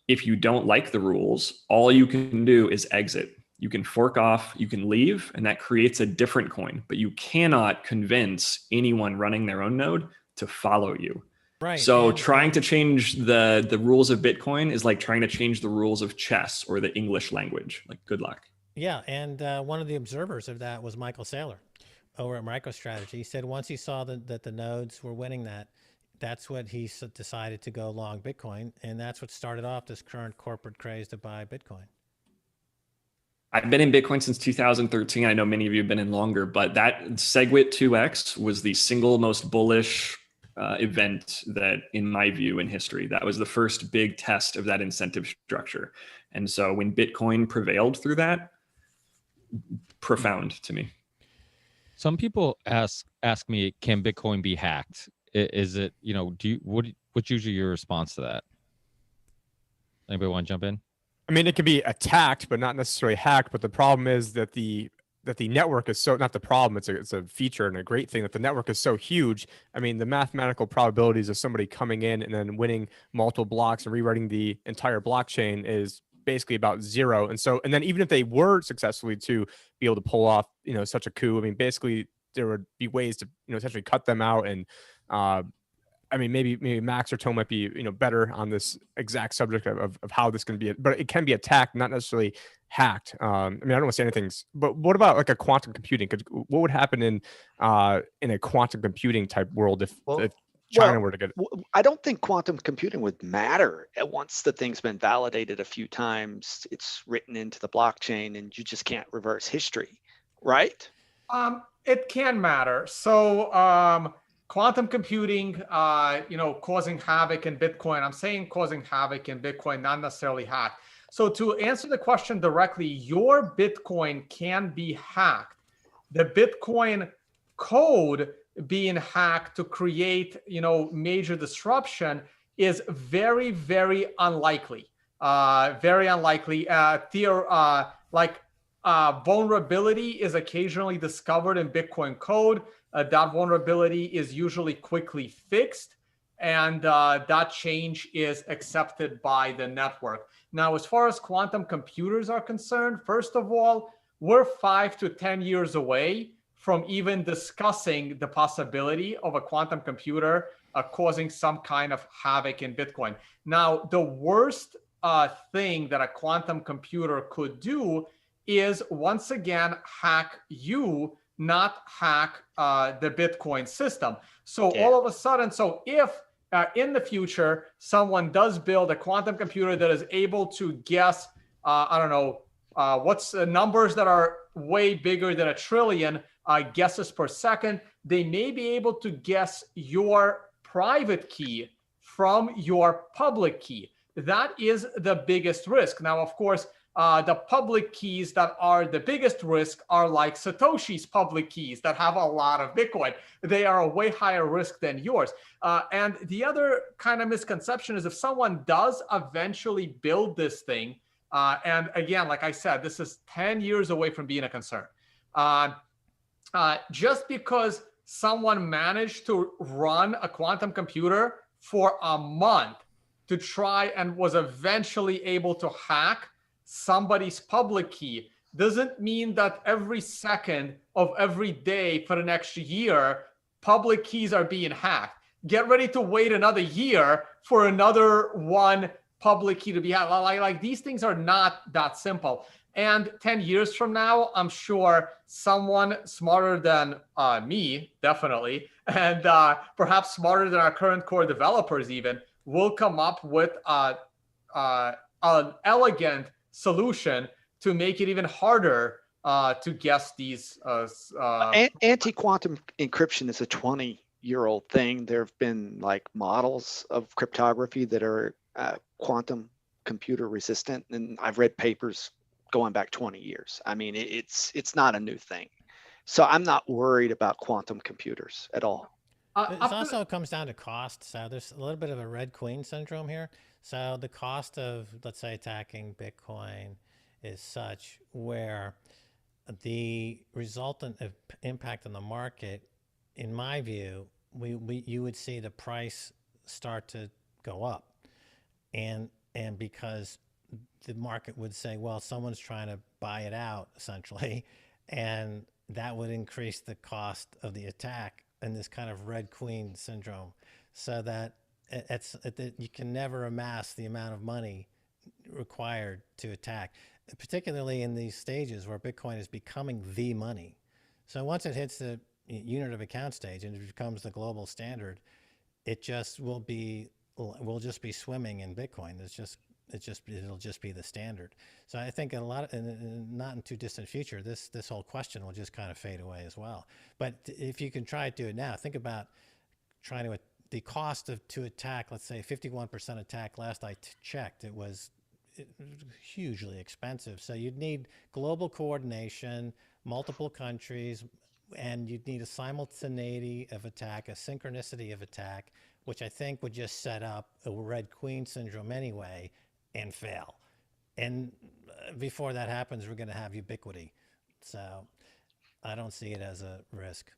if you don't like the rules, all you can do is exit. You can fork off, you can leave, and that creates a different coin. But you cannot convince anyone running their own node to follow you. Right. So trying to change the rules of Bitcoin is like trying to change the rules of chess or the English language. Like, good luck. Yeah, and one of the observers of that was Michael Saylor over at MicroStrategy. He said once he saw that the nodes were winning that's what he decided to go long Bitcoin, and that's what started off this current corporate craze to buy Bitcoin. I've been in Bitcoin since 2013. I know many of you have been in longer, but that SegWit 2x was the single most bullish event that, in my view, in history, that was the first big test of that incentive structure. And so when Bitcoin prevailed through that, profound to me. Some people ask me, can Bitcoin be hacked? Is it, what's usually your response to that? Anybody want to jump in? I mean, it can be attacked, but not necessarily hacked. But the problem is that the network is so, not the problem, it's a feature and a great thing, that the network is so huge. I mean, the mathematical probabilities of somebody coming in and then winning multiple blocks and rewriting the entire blockchain is basically about zero. And then even if they were successfully to be able to pull off, such a coup, I mean, basically there would be ways to, essentially cut them out. And I mean, maybe Max or Tom might be, better on this exact subject of how this can be, but it can be attacked, not necessarily hacked. I mean, I don't want to say anything, but what about like a quantum computing? What would happen in a quantum computing type world if China were to get it? I don't think quantum computing would matter once the thing's been validated a few times. It's written into the blockchain, and you just can't reverse history, right? It can matter. So quantum computing, causing havoc in Bitcoin. I'm saying causing havoc in Bitcoin, not necessarily hack. So to answer the question directly, your Bitcoin can be hacked. The Bitcoin code being hacked to create, major disruption is very, very unlikely. Very unlikely. Vulnerability is occasionally discovered in Bitcoin code. That vulnerability is usually quickly fixed, and that change is accepted by the network. Now, as far as quantum computers are concerned, first of all, we're 5 to 10 years away from even discussing the possibility of a quantum computer causing some kind of havoc in Bitcoin. Now, the worst thing that a quantum computer could do is, once again, hack you, not hack the Bitcoin system. So all of a sudden, if in the future someone does build a quantum computer that is able to guess, what's numbers that are way bigger than 1 trillion guesses per second, they may be able to guess your private key from your public key. That is the biggest risk. Now, of course, the public keys that are the biggest risk are like Satoshi's public keys that have a lot of Bitcoin. They are a way higher risk than yours. And the other kind of misconception is, if someone does eventually build this thing, and again, like I said, this is 10 years away from being a concern. Just because someone managed to run a quantum computer for a month to try and was eventually able to hack somebody's public key doesn't mean that every second of every day for the next year, public keys are being hacked. Get ready to wait another year for another one public key to be hacked. Like these things are not that simple. And 10 years from now, I'm sure someone smarter than me, definitely, and perhaps smarter than our current core developers even, will come up with an elegant solution to make it even harder to guess these. Anti-quantum encryption is a 20-year-old thing. There have been like models of cryptography that are quantum computer resistant, and I've read papers going back 20 years. I mean, it's not a new thing. So I'm not worried about quantum computers at all. It also comes down to cost. So there's a little bit of a red queen syndrome here. So the cost of, let's say, attacking Bitcoin is such where the resultant impact on the market, in my view, you would see the price start to go up. And because the market would say, well, someone's trying to buy it out, essentially, and that would increase the cost of the attack, and this kind of red queen syndrome, so that you can never amass the amount of money required to attack, particularly in these stages where Bitcoin is becoming the money. So once it hits the unit of account stage and it becomes the global standard, we'll just be swimming in Bitcoin. It'll just be the standard. So I think not in too distant future, this whole question will just kind of fade away as well. But if you can try to do it now, think about trying to the cost to attack, let's say 51% attack, last I checked, it was hugely expensive. So you'd need global coordination, multiple countries, and you'd need a simultaneity of attack, a synchronicity of attack, which I think would just set up a Red Queen syndrome anyway and fail. And before that happens, we're going to have ubiquity. So I don't see it as a risk.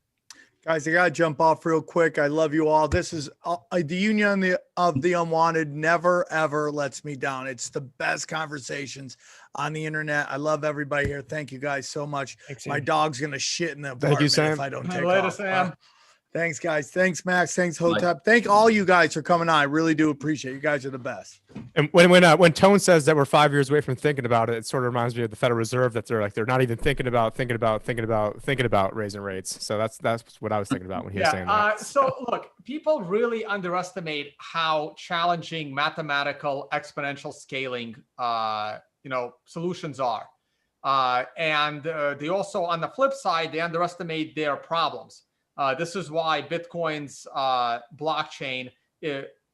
Guys, I got to jump off real quick. I love you all. This is the Union of the Unwanted never, ever lets me down. It's the best conversations on the internet. I love everybody here. Thank you guys so much. Thanks, My Sam. dog's going to shit in the Thank apartment you, Sam. if I don't take Later, off. Sam. Thanks, guys. Thanks, Max. Thanks, Hotep. Thank all you guys for coming on. I really do appreciate it. You guys are the best. And when Tone says that we're 5 years away from thinking about it, it sort of reminds me of the Federal Reserve, that they're not even thinking about raising rates. So that's what I was thinking about when he was saying that. So look, people really underestimate how challenging mathematical exponential scaling, solutions are. And they also, on the flip side, they underestimate their problems. This is why Bitcoin's blockchain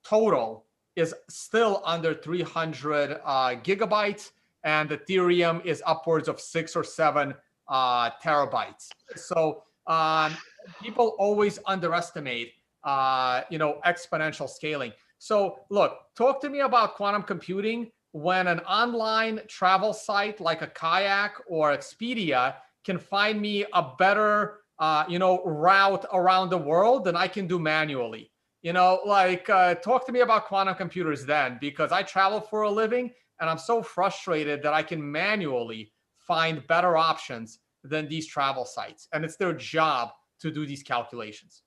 total is still under 300 gigabytes, and Ethereum is upwards of 6 or 7 terabytes. So people always underestimate, exponential scaling. So look, talk to me about quantum computing when an online travel site like a Kayak or Expedia can find me a better route around the world than I can do manually. Talk to me about quantum computers then, because I travel for a living and I'm so frustrated that I can manually find better options than these travel sites. And it's their job to do these calculations.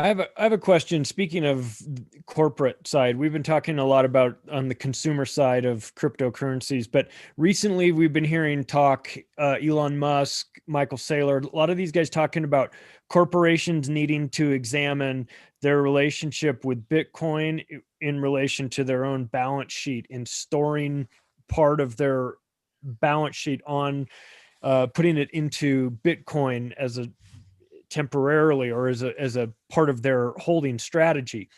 I have a question. Speaking of corporate side, we've been talking a lot about on the consumer side of cryptocurrencies, but recently we've been hearing talk, Elon Musk, Michael Saylor, a lot of these guys talking about corporations needing to examine their relationship with Bitcoin in relation to their own balance sheet and storing part of their balance sheet on putting it into Bitcoin as a temporarily or as a part of their holding strategy.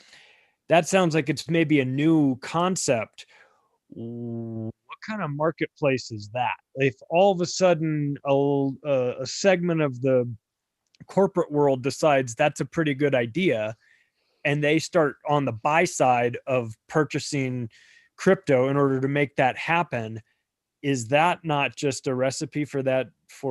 That sounds like it's maybe a new concept. What kind of marketplace is that? If all of a sudden a segment of the corporate world decides that's a pretty good idea and they start on the buy side of purchasing crypto in order to make that happen, is that not just a recipe for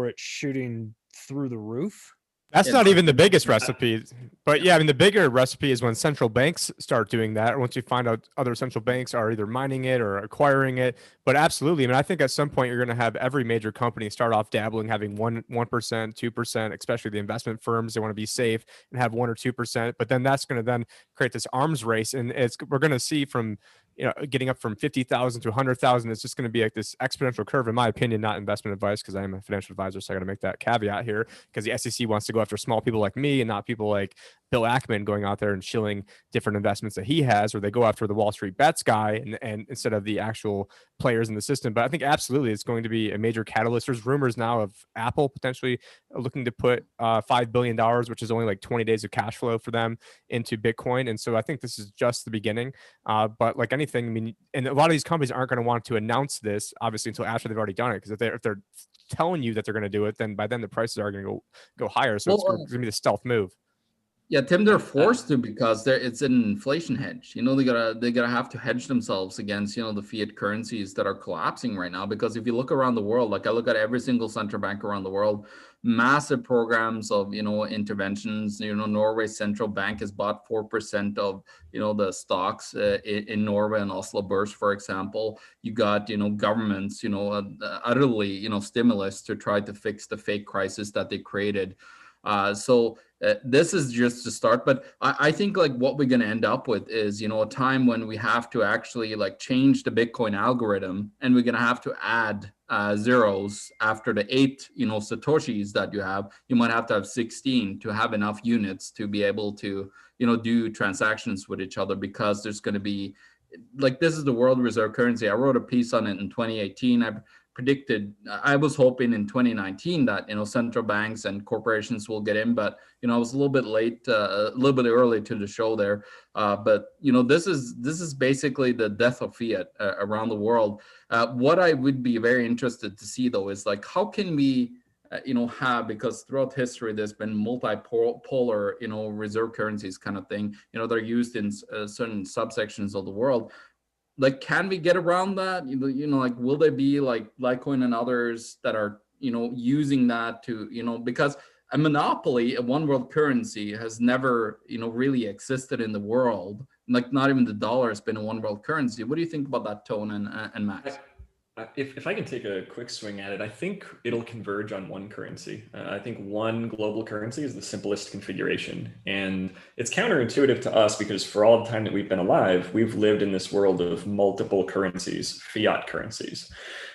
it shooting through the roof? That's not even the biggest recipe, but yeah, I mean, the bigger recipe is when central banks start doing that, or once you find out other central banks are either mining it or acquiring it. But absolutely, I mean, I think at some point you're going to have every major company start off dabbling, having 1%, 2%, especially the investment firms. They want to be safe and have 1 or 2%, but then that's going to then create this arms race, and we're going to see from getting up from 50,000 to 100,000. It's just going to be like this exponential curve, in my opinion, not investment advice, because I am a financial advisor. So I got to make that caveat here, because the SEC wants to go after small people like me and not people like Bill Ackman going out there and shilling different investments that he has, or they go after the Wall Street bets guy and instead of the actual players in the system. But I think absolutely it's going to be a major catalyst. There's rumors now of Apple potentially looking to put $5 billion, which is only like 20 days of cash flow for them, into Bitcoin. And so I think this is just the beginning. But like anything, I mean, and a lot of these companies aren't going to want to announce this obviously until after they've already done it, because if they're telling you that they're going to do it, then by then the prices are going to go higher. So it's going to be the stealth move. Yeah, Tim, they're forced to, because it's an inflation hedge. They gotta have to hedge themselves against the fiat currencies that are collapsing right now. Because if you look around the world, like I look at every single central bank around the world, massive programs of interventions. Norway's central bank has bought 4% of the stocks in Norway and Oslo Børs, for example. You got governments utterly stimulus to try to fix the fake crisis that they created. So this is just to start, but I think like what we're going to end up with is, a time when we have to actually like change the Bitcoin algorithm, and we're going to have to add zeros after the 8, Satoshis that you have. You might have to have 16 to have enough units to be able to, do transactions with each other, because there's going to be, like, this is the world reserve currency. I wrote a piece on it in 2018. predicted. I was hoping in 2019 that, central banks and corporations will get in, but I was a little bit late, a little bit early to the show there. But this is basically the death of fiat around the world. What I would be very interested to see, though, is like, how can we have, because throughout history there's been multipolar reserve currencies kind of thing, they're used in certain subsections of the world. Like, can we get around that? Like, will there be like Litecoin and others that are using that to because a monopoly, a one world currency, has never really existed in the world. Like, not even the dollar has been a one world currency. What do you think about that, Tone and Max? If I can take a quick swing at it, I think it'll converge on one currency. I think one global currency is the simplest configuration. And it's counterintuitive to us because for all the time that we've been alive, we've lived in this world of multiple currencies, fiat currencies.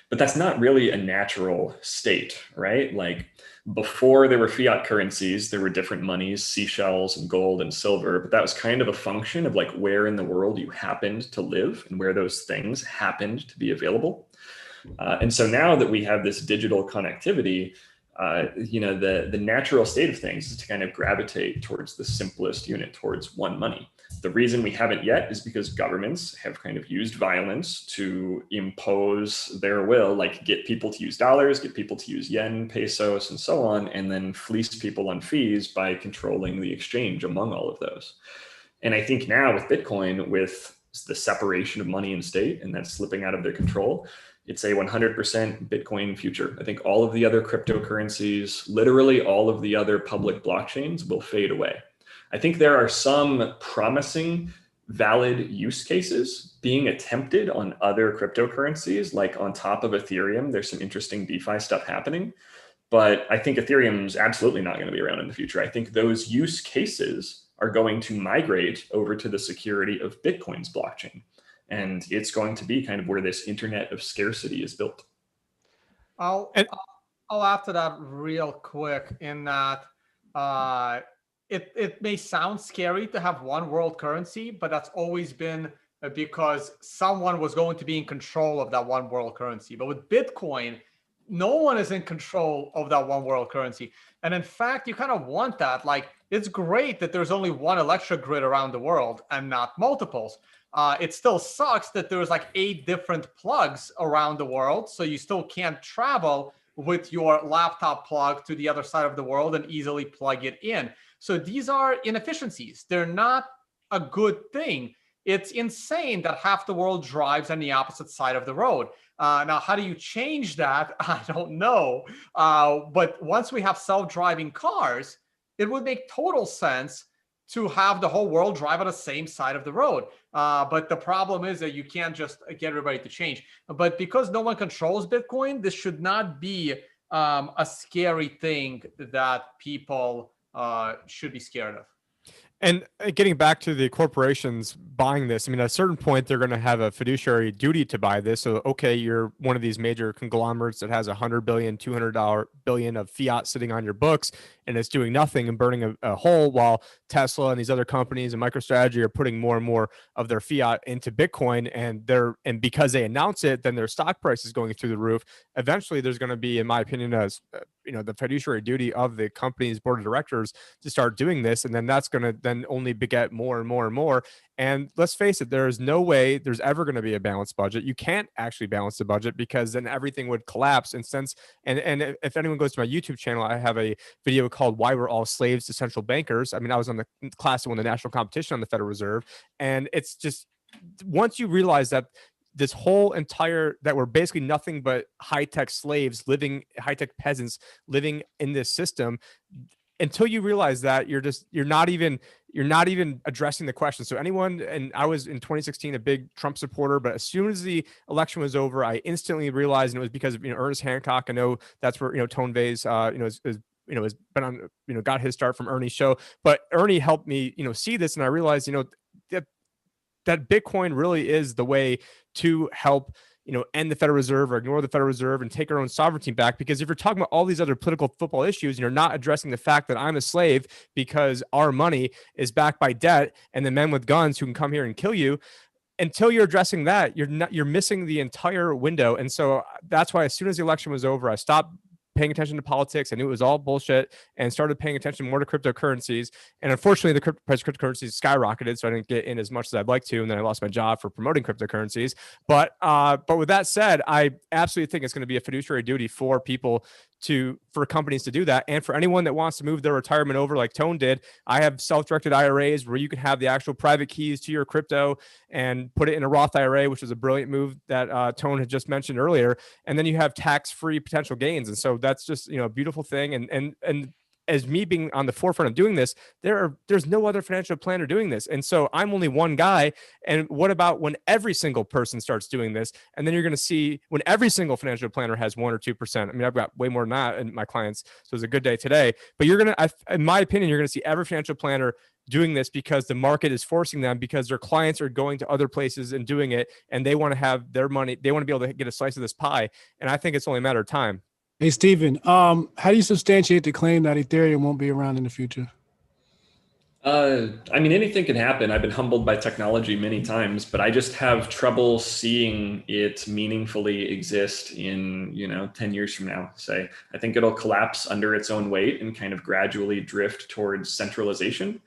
But that's not really a natural state, right? Like, before there were fiat currencies, there were different monies, seashells and gold and silver, but that was kind of a function of like where in the world you happened to live and where those things happened to be available. And so now that we have this digital connectivity, the natural state of things is to kind of gravitate towards the simplest unit, towards one money. The reason we haven't yet is because governments have kind of used violence to impose their will, like get people to use dollars, get people to use yen, pesos, and so on, and then fleece people on fees by controlling the exchange among all of those. And I think now with Bitcoin, with the separation of money and state, and that's slipping out of their control, it's a 100% Bitcoin future. I think all of the other cryptocurrencies, literally all of the other public blockchains, will fade away. I think there are some promising, valid use cases being attempted on other cryptocurrencies, like on top of Ethereum. There's some interesting DeFi stuff happening, but I think Ethereum's absolutely not going to be around in the future. I think those use cases are going to migrate over to the security of Bitcoin's blockchain. And it's going to be kind of where this internet of scarcity is built. I'll add to that real quick in that it may sound scary to have one world currency, but that's always been because someone was going to be in control of that one world currency. But with Bitcoin, no one is in control of that one world currency. And in fact, you kind of want that. Like, it's great that there's only one electric grid around the world and not multiples. It still sucks that there's like 8 different plugs around the world. So you still can't travel with your laptop plug to the other side of the world and easily plug it in. So these are inefficiencies. They're not a good thing. It's insane that half the world drives on the opposite side of the road. Now, how do you change that? I don't know. But once we have self-driving cars, it would make total sense to have the whole world drive on the same side of the road. But the problem is that you can't just get everybody to change. But because no one controls Bitcoin, this should not be a scary thing that people should be scared of. And getting back to the corporations buying this, I mean, at a certain point, they're going to have a fiduciary duty to buy this. So, okay, you're one of these major conglomerates that has $100 billion, $200 billion of fiat sitting on your books, and it's doing nothing and burning a hole, while Tesla and these other companies and MicroStrategy are putting more and more of their fiat into Bitcoin. And because they announce it, then their stock price is going through the roof. Eventually, there's going to be, in my opinion, the fiduciary duty of the company's board of directors to start doing this, and then that's going to then only beget more and more and more. And let's face it, there is no way there's ever going to be a balanced budget. You can't actually balance the budget because then everything would collapse. And if anyone goes to my YouTube channel, I have a video called "Why We're All Slaves to Central Bankers." I mean, I was on the class that won the national competition on the Federal Reserve, and it's just, once you realize that this whole entire, that we're basically nothing but high-tech slaves living, high-tech peasants living in this system, until you realize that, you're not even addressing the question. So anyone, and I was in 2016 a big Trump supporter, but as soon as the election was over, I instantly realized, and it was because of Ernest Hancock. I know that's where Tone Vase has been on, got his start from Ernie's show, but Ernie helped me see this, and I realized that Bitcoin really is the way to help end the Federal Reserve or ignore the Federal Reserve and take our own sovereignty back. Because if you're talking about all these other political football issues and you're not addressing the fact that I'm a slave because our money is backed by debt and the men with guns who can come here and kill you, until you're addressing that, you're missing the entire window. And so that's why as soon as the election was over, I stopped paying attention to politics. I knew it was all bullshit and started paying attention more to cryptocurrencies. And unfortunately, the price of cryptocurrencies skyrocketed, so I didn't get in as much as I'd like to. And then I lost my job for promoting cryptocurrencies. But with that said, I absolutely think it's going to be a fiduciary duty for people for companies to do that. And for anyone that wants to move their retirement over like Tone did, I have self-directed IRAs where you can have the actual private keys to your crypto and put it in a Roth IRA, which was a brilliant move that Tone had just mentioned earlier. And then you have tax-free potential gains. And so that's just, a beautiful thing. And as me being on the forefront of doing this, there's no other financial planner doing this. And so I'm only one guy. And what about when every single person starts doing this? And then you're going to see when every single financial planner has 1 or 2%. I mean, I've got way more than that in my clients. So it's a good day today. But in my opinion, you're going to see every financial planner doing this because the market is forcing them, because their clients are going to other places and doing it. And they want to have their money. They want to be able to get a slice of this pie. And I think it's only a matter of time. Hey, Stephen, how do you substantiate the claim that Ethereum won't be around in the future? I mean, anything can happen. I've been humbled by technology many times, but I just have trouble seeing it meaningfully exist in, 10 years from now, say. I think it'll collapse under its own weight and kind of gradually drift towards centralization.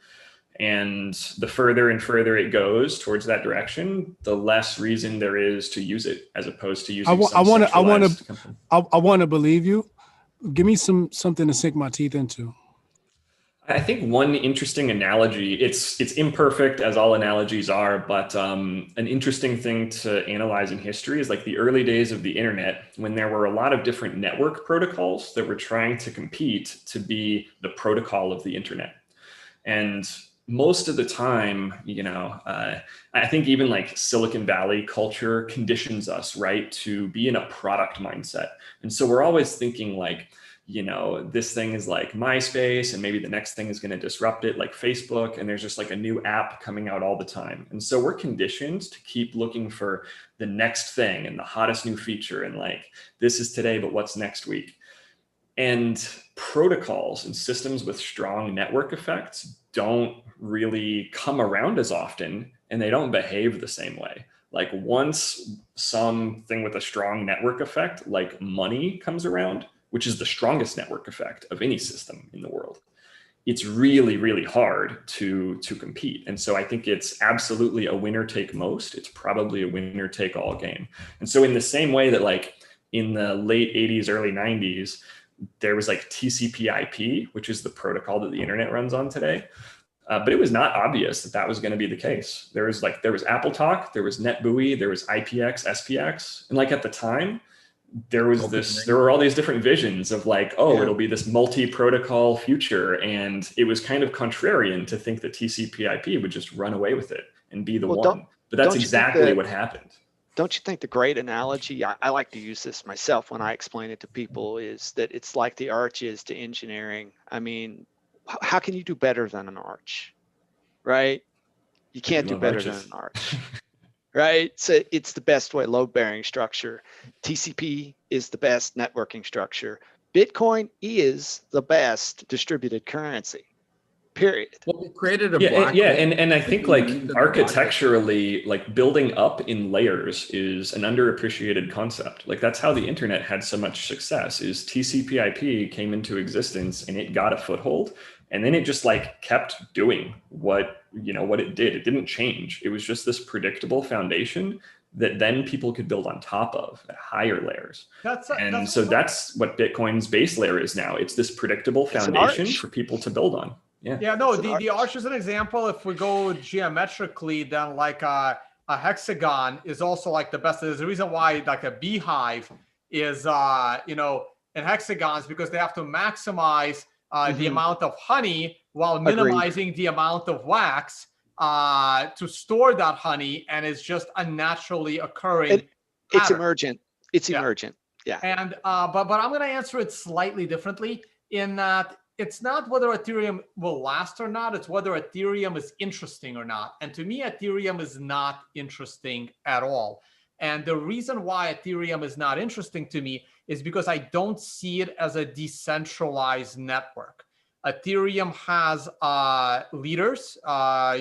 And the further and further it goes towards that direction, the less reason there is to use it, as opposed to using I want to believe you. Give me something to sink my teeth into. I think one interesting analogy, it's imperfect as all analogies are, but an interesting thing to analyze in history is like the early days of the internet, when there were a lot of different network protocols that were trying to compete to be the protocol of the internet. And most of the time, I think even like Silicon Valley culture conditions us, right, to be in a product mindset. And so we're always thinking like, this thing is like MySpace, and maybe the next thing is going to disrupt it like Facebook. And there's just like a new app coming out all the time. And so we're conditioned to keep looking for the next thing and the hottest new feature. And like, this is today, but what's next week? And protocols and systems with strong network effects don't really come around as often, and they don't behave the same way. Like once something with a strong network effect, like money, comes around, which is the strongest network effect of any system in the world, it's really, really hard to compete. And so I think it's absolutely a winner take most. It's probably a winner take all game. And so in the same way that like in the late 80s, early 90s, there was like TCP/IP, which is the protocol that the internet runs on today. But it was not obvious that was going to be the case. There was AppleTalk, there was NetBEUI, there was IPX, SPX. And like at the time, there were all these different visions of like, it'll be this multi-protocol future. And it was kind of contrarian to think that TCP/IP would just run away with it and be the one. But that's exactly what happened. Don't you think the great analogy, I like to use this myself when I explain it to people, is that it's like the arch is to engineering. I mean, how can you do better than an arch, right? You can't do better than an arch, right? So it's the best way, load-bearing structure. TCP is the best networking structure. Bitcoin is the best distributed currency. Period. Well, we created a and I think like architecturally, like building up in layers is an underappreciated concept. Like that's how the internet had so much success. Is TCP/IP came into existence and it got a foothold, and then it just like kept doing what it did. It didn't change. It was just this predictable foundation that then people could build on top of at higher layers. That's what Bitcoin's base layer is now. It's this predictable foundation for people to build on. The arch is an example. If we go geometrically, then like a hexagon is also like the best. There's a reason why like a beehive is in hexagons, because they have to maximize the amount of honey while minimizing the amount of wax to store that honey, and it's just unnaturally occurring. It's emergent. It's emergent. Yeah. And but I'm going to answer it slightly differently in that it's not whether Ethereum will last or not, it's whether Ethereum is interesting or not. And to me, Ethereum is not interesting at all. And the reason why Ethereum is not interesting to me is because I don't see it as a decentralized network. Ethereum has leaders.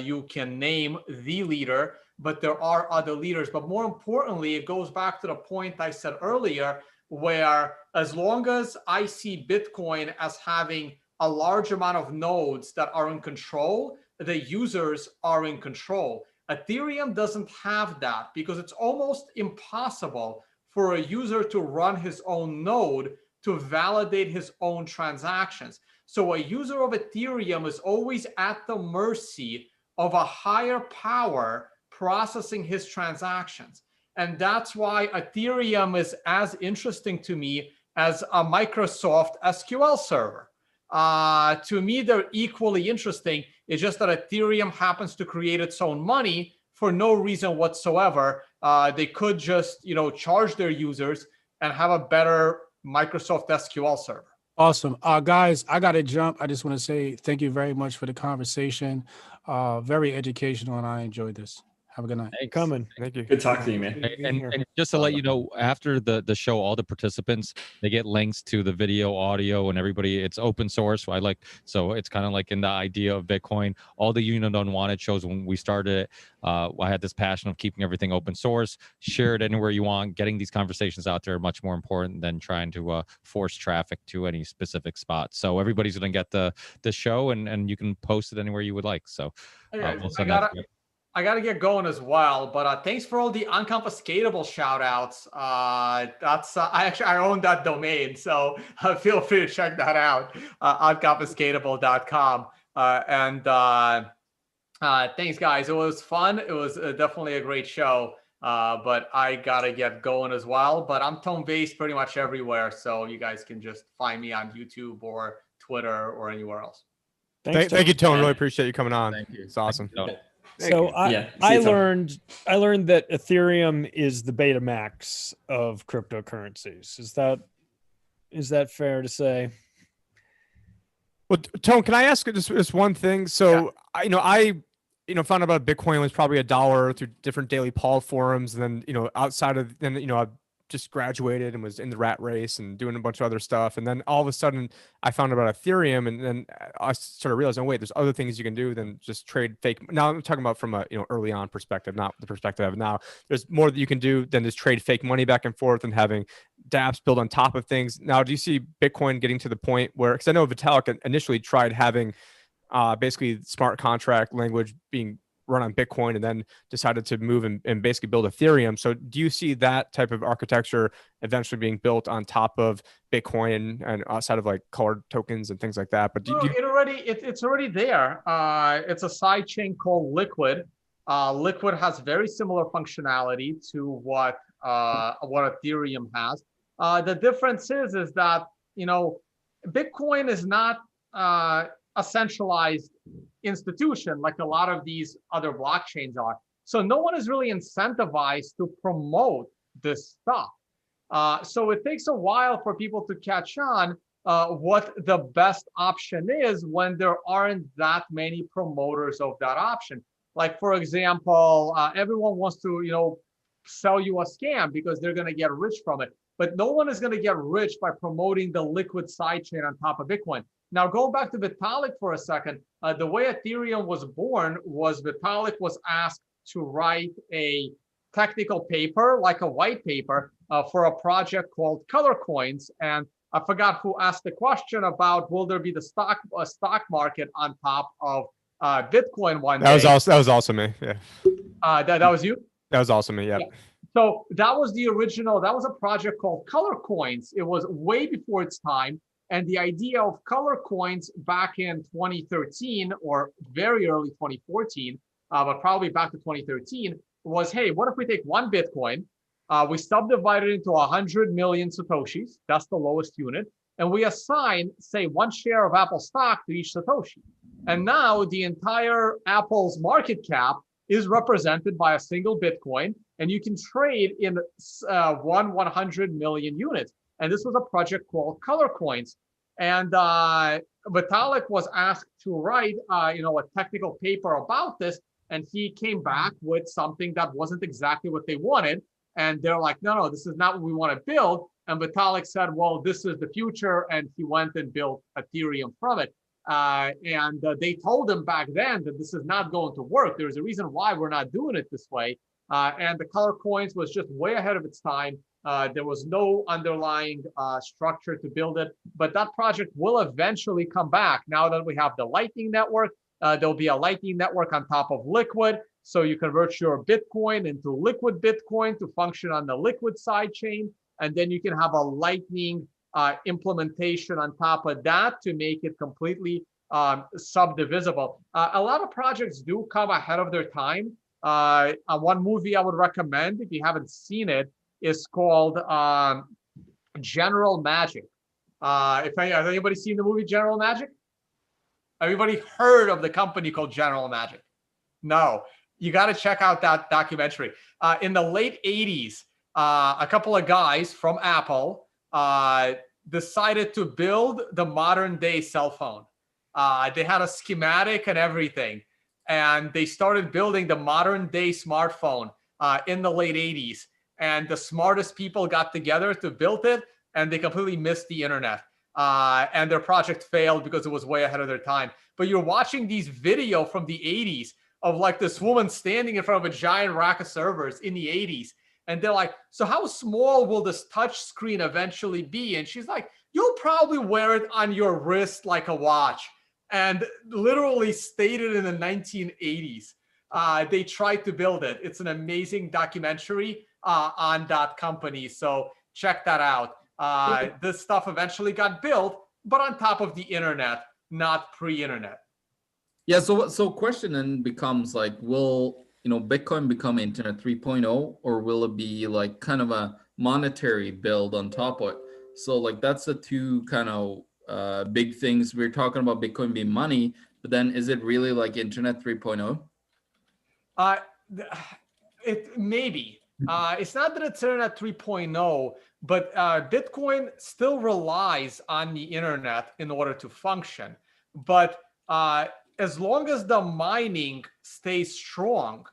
You can name the leader. but there are other leaders. But more importantly, it goes back to the point I said earlier, where as long as I see Bitcoin as having a large amount of nodes that are in control, the users are in control. Ethereum doesn't have that because it's almost impossible for a user to run his own node to validate his own transactions. So a user of Ethereum is always at the mercy of a higher power processing his transactions. And that's why Ethereum is as interesting to me as a Microsoft SQL server. To me, they're equally interesting. It's just that Ethereum happens to create its own money for no reason whatsoever. They could just, charge their users and have a better Microsoft SQL server. Awesome. Guys, I got to jump. I just want to say thank you very much for the conversation. Very educational, and I enjoyed this. Have a good night. Hey, coming. Thank you. Good talking to you, man. And just to let you know, after the show, all the participants, they get links to the video, audio, and everybody. It's open source. So it's kind of like in the idea of Bitcoin. All the Union of Unwanted shows, when we started it, I had this passion of keeping everything open source, share it anywhere you want. Getting these conversations out there are much more important than trying to force traffic to any specific spot. So everybody's going to get the show, and you can post it anywhere you would like. So we'll send that to you. I got to get going as well, but thanks for all the unconfiscatable shout outs. I own that domain, so feel free to check that out, unconfiscatable.com. Thanks, guys. It was fun. It was definitely a great show, but I got to get going as well. But I'm tone-based pretty much everywhere, so you guys can just find me on YouTube or Twitter or anywhere else. Thank you, Tone. Really appreciate you coming on. Thank you. It's awesome. So I learned that Ethereum is the beta max of cryptocurrencies. Is that fair to say? Well, Tone, can I ask just one thing? So I found out about Bitcoin was probably $1 through different daily Paul forums, and then outside of I just graduated and was in the rat race and doing a bunch of other stuff. And then all of a sudden I found out about Ethereum, and then I started realizing, wait, there's other things you can do than just trade fake. Now I'm talking about from a early on perspective, not the perspective I have now. There's more that you can do than just trade fake money back and forth and having dApps built on top of things. Now, do you see Bitcoin getting to the point where, because I know Vitalik initially tried having basically smart contract language being run on Bitcoin and then decided to move and basically build Ethereum. So do you see that type of architecture eventually being built on top of Bitcoin and outside of like colored tokens and things like that? But it's already there. It's a side chain called Liquid. Liquid has very similar functionality to what Ethereum has. The difference is that Bitcoin is not a centralized institution like a lot of these other blockchains are. So no one is really incentivized to promote this stuff. So it takes a while for people to catch on what the best option is when there aren't that many promoters of that option. Like, for example, everyone wants to, sell you a scam because they're going to get rich from it. But no one is going to get rich by promoting the Liquid sidechain on top of Bitcoin. Now, going back to Vitalik for a second, the way Ethereum was born was Vitalik was asked to write a technical paper, like a white paper, for a project called Color Coins. And I forgot who asked the question about, will there be the stock market on top of Bitcoin one day? That was also me. Yeah. That was you? That was also me. Yeah. So that was the original. That was a project called Color Coins. It was way before its time. And the idea of Color Coins back in 2013 or very early 2014, but probably back to 2013, was, hey, what if we take one Bitcoin, we subdivide it into 100 million Satoshis, that's the lowest unit, and we assign, say, one share of Apple stock to each Satoshi. And now the entire Apple's market cap is represented by a single Bitcoin, and you can trade in 100 million units. And this was a project called Color Coins. And Vitalik was asked to write, a technical paper about this. And he came back with something that wasn't exactly what they wanted. And they're like, no, this is not what we want to build. And Vitalik said, well, this is the future. And he went and built Ethereum from it. And they told them back then that this is not going to work. There's a reason why we're not doing it this way. And the color coins was just way ahead of its time. There was no underlying structure to build it, but that project will eventually come back. Now that we have the Lightning Network, there'll be a Lightning Network on top of Liquid. So you convert your Bitcoin into Liquid Bitcoin to function on the Liquid side chain. And then you can have a Lightning implementation on top of that to make it completely subdivisible. A lot of projects do come ahead of their time. One movie I would recommend, if you haven't seen it, is called General Magic. Has anybody seen the movie General Magic? Everybody heard of the company called General Magic? No. You got to check out that documentary. In the late 80s, a couple of guys from Apple decided to build the modern day cell phone. They had a schematic and everything. And they started building the modern day smartphone in the late 80s. And the smartest people got together to build it, and they completely missed the internet. And their project failed because it was way ahead of their time. But you're watching these video from the 80s of like this woman standing in front of a giant rack of servers in the 80s. And they're like, so how small will this touch screen eventually be? And she's like, you'll probably wear it on your wrist like a watch. And literally stated in the 1980s, they tried to build it. It's an amazing documentary on that company. So check that out. This stuff eventually got built, but on top of the internet, not pre-internet. Yeah, so question then becomes like, will Bitcoin become Internet 3.0, or will it be like kind of a monetary build on top of it? So like that's the two kind of big things. We're talking about Bitcoin being money, but then is it really like Internet 3.0? It maybe. It's not that it's Internet 3.0, but Bitcoin still relies on the internet in order to function. But as long as the mining stays strong,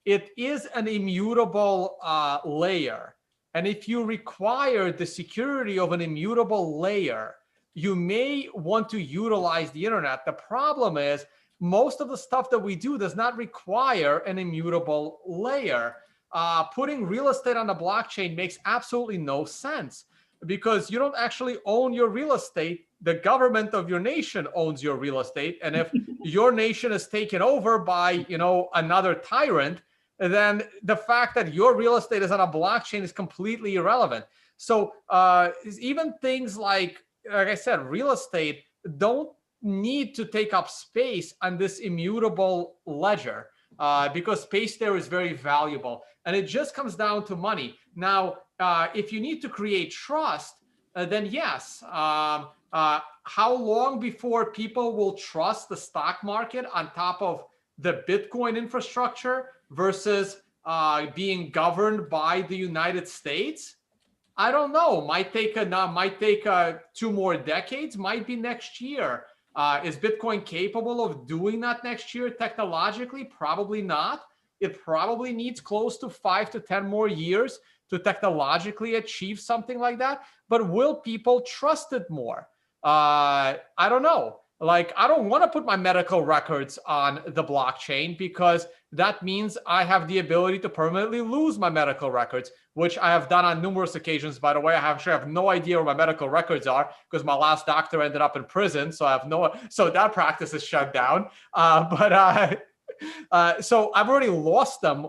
it is an immutable layer. And if you require the security of an immutable layer, you may want to utilize the internet. The problem is most of the stuff that we do does not require an immutable layer. Putting real estate on the blockchain makes absolutely no sense because you don't actually own your real estate. The government of your nation owns your real estate. And if your nation is taken over by, another tyrant, then the fact that your real estate is on a blockchain is completely irrelevant. So even things like I said, real estate don't need to take up space on this immutable ledger because space there is very valuable. And it just comes down to money. Now, if you need to create trust, then yes. How long before people will trust the stock market on top of the Bitcoin infrastructure versus being governed by the United States? I don't know. Might take 2 more decades. Might be next year. Is Bitcoin capable of doing that next year technologically? Probably not. It probably needs close to 5 to 10 more years to technologically achieve something like that. But will people trust it more? I don't know. Like, I don't want to put my medical records on the blockchain because that means I have the ability to permanently lose my medical records, which I have done on numerous occasions. By the way, I have no idea where my medical records are because my last doctor ended up in prison. So so that practice is shut down. So I've already lost them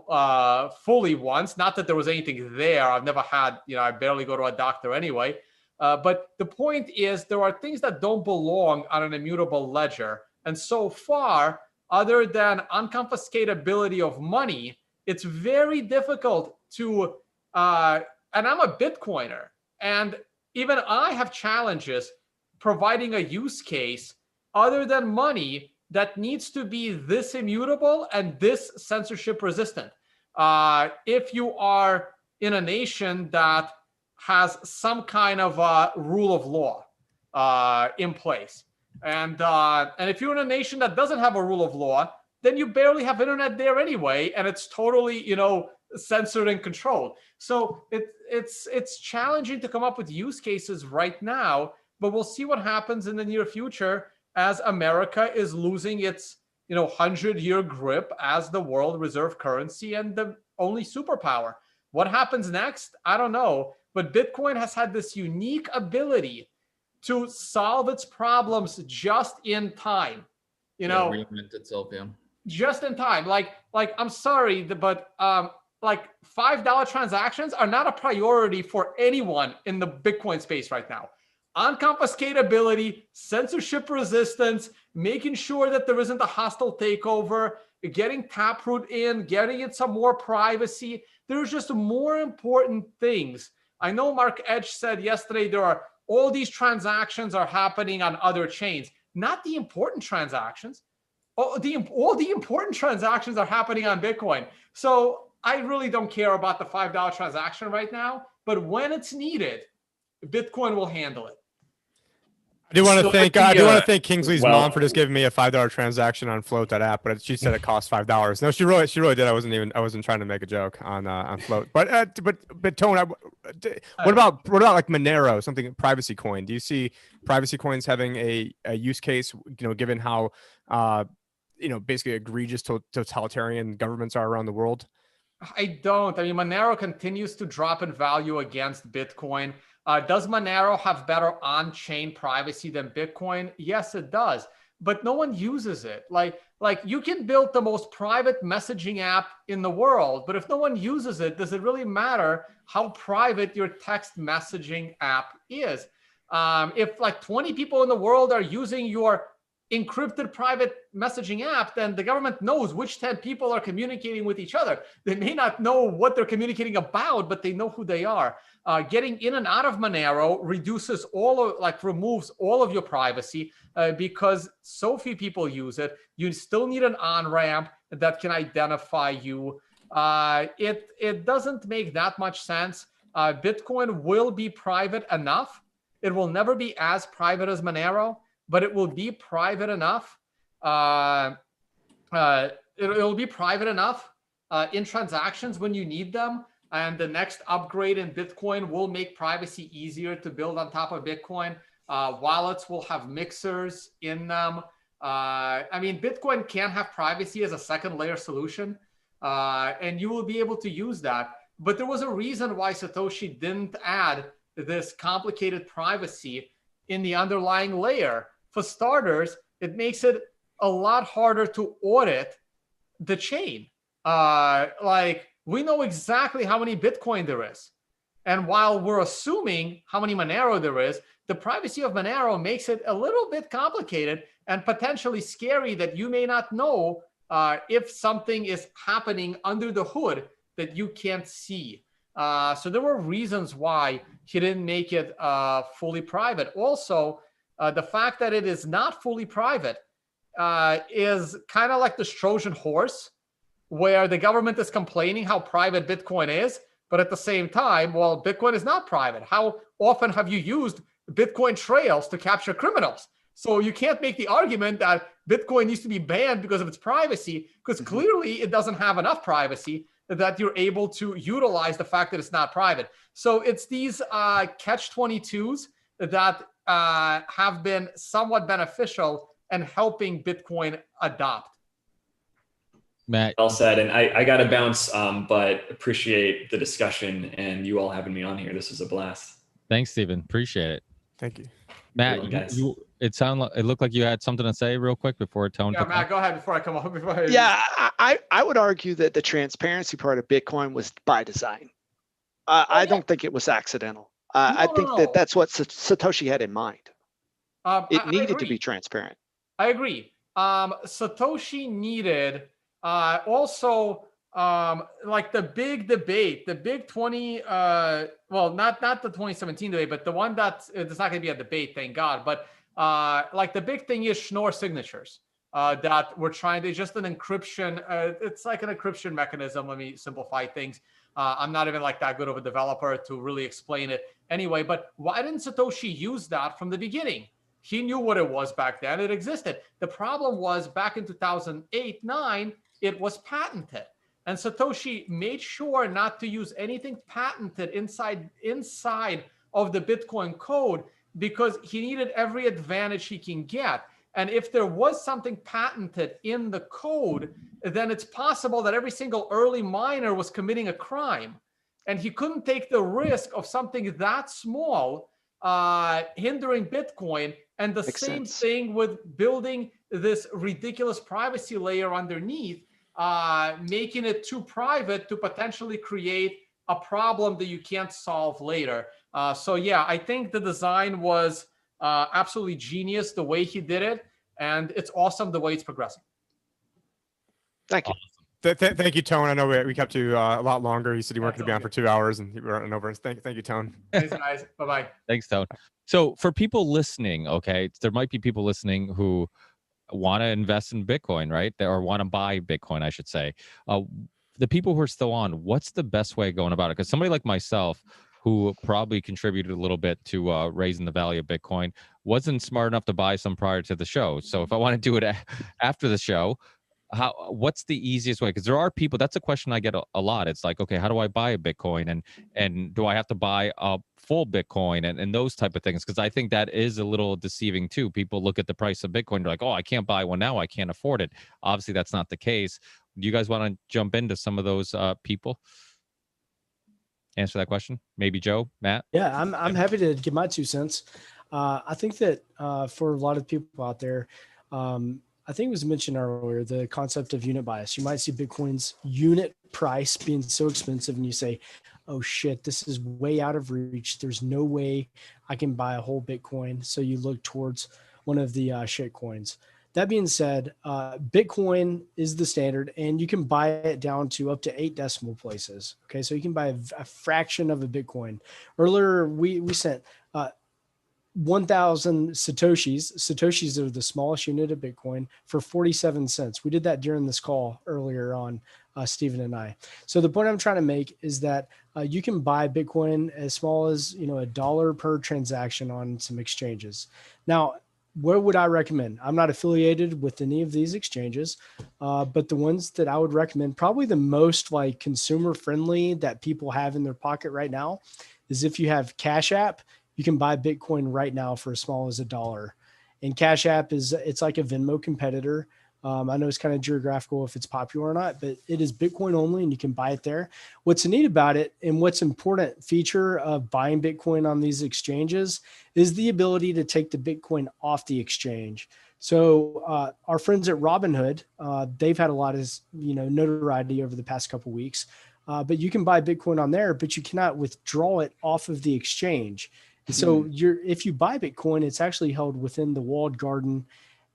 fully once. Not that there was anything there. I've never had, I barely go to a doctor anyway. But the point is there are things that don't belong on an immutable ledger. And so far, other than unconfiscatability of money, it's very difficult to, and I'm a Bitcoiner, and even I have challenges providing a use case other than money that needs to be this immutable and this censorship resistant. If you are in a nation that has some kind of rule of law in place. And if you're in a nation that doesn't have a rule of law, then you barely have internet there anyway, and it's totally, censored and controlled. So it's challenging to come up with use cases right now, but we'll see what happens in the near future. as America is losing its 100-year grip as the world reserve currency and the only superpower. What happens next? I don't know. But Bitcoin has had this unique ability to solve its problems just in time. Reinvent itself, just in time. Like I'm sorry, but like $5 transactions are not a priority for anyone in the Bitcoin space right now. Unconfiscatability, censorship resistance, making sure that there isn't a hostile takeover, getting Taproot in, getting it some more privacy. There's just more important things. I know Mark Edge said yesterday there are all these transactions are happening on other chains, not the important transactions. All the important transactions are happening on Bitcoin. So I really don't care about the $5 transaction right now, but when it's needed, Bitcoin will handle it. I do want to thank Kingsley's mom for just giving me a $5 transaction on Float.app, but she said it cost $5. No, she really did. I wasn't trying to make a joke on Float. But Tone, what about like Monero, something privacy coin? Do you see privacy coins having a use case? Given how basically egregious totalitarian governments are around the world. I don't. I mean, Monero continues to drop in value against Bitcoin. Does Monero have better on-chain privacy than Bitcoin? Yes, it does. But no one uses it. Like you can build the most private messaging app in the world, but if no one uses it, does it really matter how private your text messaging app is? If like 20 people in the world are using your encrypted private messaging app, then the government knows which 10 people are communicating with each other. They may not know what they're communicating about, but they know who they are. Getting in and out of Monero removes all of your privacy because so few people use it. You still need an on-ramp that can identify you. It doesn't make that much sense. Bitcoin will be private enough. It will never be as private as Monero, but it will be private enough. It'll be private enough in transactions when you need them. And the next upgrade in Bitcoin will make privacy easier to build on top of Bitcoin. Wallets will have mixers in them. I mean, Bitcoin can have privacy as a second layer solution, and you will be able to use that. But there was a reason why Satoshi didn't add this complicated privacy in the underlying layer. For starters, it makes it a lot harder to audit the chain. We know exactly how many Bitcoin there is. And while we're assuming how many Monero there is, the privacy of Monero makes it a little bit complicated and potentially scary that you may not know if something is happening under the hood that you can't see. So there were reasons why he didn't make it fully private. Also, the fact that it is not fully private is kind of like the Trojan horse, where the government is complaining how private Bitcoin is, but at the same time, well, Bitcoin is not private. How often have you used Bitcoin trails to capture criminals? So you can't make the argument that Bitcoin needs to be banned because of its privacy, because clearly it doesn't have enough privacy that you're able to utilize the fact that it's not private. So it's these catch-22s that have been somewhat beneficial and helping Bitcoin adopt. Matt. Well said. And I got to bounce, but appreciate the discussion and you all having me on here. This was a blast. Thanks, Stephen. Appreciate it. Thank you. Matt, it looked like you had something to say real quick before Tone. Yeah, Matt, go ahead before I come on. Yeah, I would argue that the transparency part of Bitcoin was by design. I don't think it was accidental. I think that's what Satoshi had in mind. It needed to be transparent. I agree. Satoshi needed also like the big debate, the big 20, well, not the 2017 debate, but the one that it's not going to be a debate, thank God. But like the big thing is Schnorr signatures that we're trying to, just an encryption. It's like an encryption mechanism. Let me simplify things. I'm not even like that good of a developer to really explain it anyway, but why didn't Satoshi use that from the beginning? He knew what it was back then. It existed. The problem was back in 2008-9, it was patented. And Satoshi made sure not to use anything patented inside of the Bitcoin code because he needed every advantage he can get. And if there was something patented in the code, then it's possible that every single early miner was committing a crime. And he couldn't take the risk of something that small hindering Bitcoin. And the same thing with building this ridiculous privacy layer underneath, making it too private to potentially create a problem that you can't solve later. So yeah, I think the design was absolutely genius the way he did it, and it's awesome the way it's progressing. Thank you. Thank you, Tone. I know we kept you a lot longer. You said you weren't going to be on for 2 hours, and you were running over. Thank you, Tone. Thanks, guys. Bye-bye. Thanks, Tone. So for people listening, okay, there might be people listening who want to invest in Bitcoin, right? Or want to buy Bitcoin, I should say. The people who are still on, what's the best way of going about it? Because somebody like myself, who probably contributed a little bit to raising the value of Bitcoin, wasn't smart enough to buy some prior to the show. So if I want to do it after the show, what's the easiest way? Because there are people, that's a question I get a lot. It's like, okay, how do I buy a Bitcoin, and do I have to buy a full Bitcoin and those type of things? Because I think that is a little deceiving too. People look at the price of Bitcoin, they're like, oh, I can't buy one now, I can't afford it. Obviously that's not the case. Do you guys want to jump into some of those people? Answer that question. Maybe Joe, Matt. Yeah, I'm happy to give my 2 cents. I think that for a lot of people out there, I think it was mentioned earlier, the concept of unit bias. You might see Bitcoin's unit price being so expensive and you say, oh shit, this is way out of reach. There's no way I can buy a whole Bitcoin. So you look towards one of the shit coins. That being said, Bitcoin is the standard, and you can buy it down to up to 8 decimal places. Okay, so you can buy a fraction of a Bitcoin. Earlier, we sent 1,000 Satoshis. Satoshis are the smallest unit of Bitcoin for 47 cents. We did that during this call earlier on, Stephen and I. So the point I'm trying to make is that you can buy Bitcoin as small as $1 per transaction on some exchanges. Now, where would I recommend? I'm not affiliated with any of these exchanges, but the ones that I would recommend, probably the most like consumer friendly that people have in their pocket right now, is if you have Cash App. You can buy Bitcoin right now for as small as $1. And Cash App it's like a Venmo competitor. I know it's kind of geographical if it's popular or not, but it is Bitcoin only and you can buy it there. What's neat about it and what's important feature of buying Bitcoin on these exchanges is the ability to take the Bitcoin off the exchange. So our friends at Robinhood, they've had a lot of notoriety over the past couple of weeks, but you can buy Bitcoin on there, but you cannot withdraw it off of the exchange. And so if you buy Bitcoin, it's actually held within the walled garden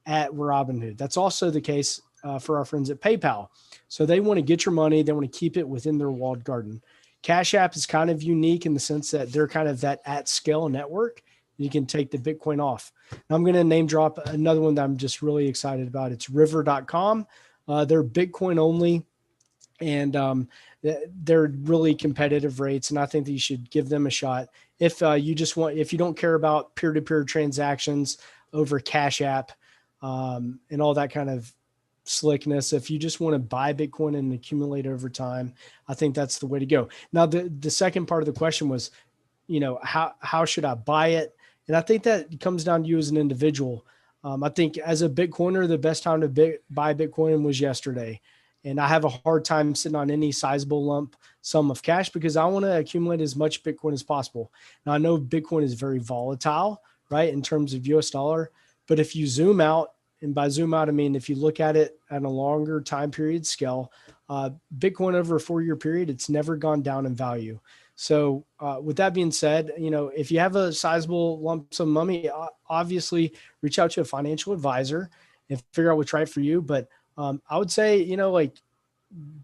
at Robinhood. That's also the case for our friends at PayPal. So they want to get your money. They want to keep it within their walled garden. Cash App is kind of unique in the sense that they're kind of that at scale network. You can take the Bitcoin off. Now I'm going to name drop another one that I'm just really excited about. It's river.com. They're Bitcoin only. And they're really competitive rates. And I think that you should give them a shot. If you don't care about peer-to-peer transactions over Cash App and all that kind of slickness, if you just want to buy Bitcoin and accumulate over time, I think that's the way to go. Now, the second part of the question was, how should I buy it? And I think that comes down to you as an individual. I think as a Bitcoiner, the best time to buy Bitcoin was yesterday. And I have a hard time sitting on any sizable lump sum of cash because I want to accumulate as much Bitcoin as possible. Now, I know Bitcoin is very volatile, right, in terms of US dollar. But if you zoom out, and by zoom out, I mean if you look at it at a longer time period scale, Bitcoin over a 4-year period, it's never gone down in value. So with that being said, if you have a sizable lump sum money, obviously reach out to a financial advisor and figure out what's right for you. But I would say,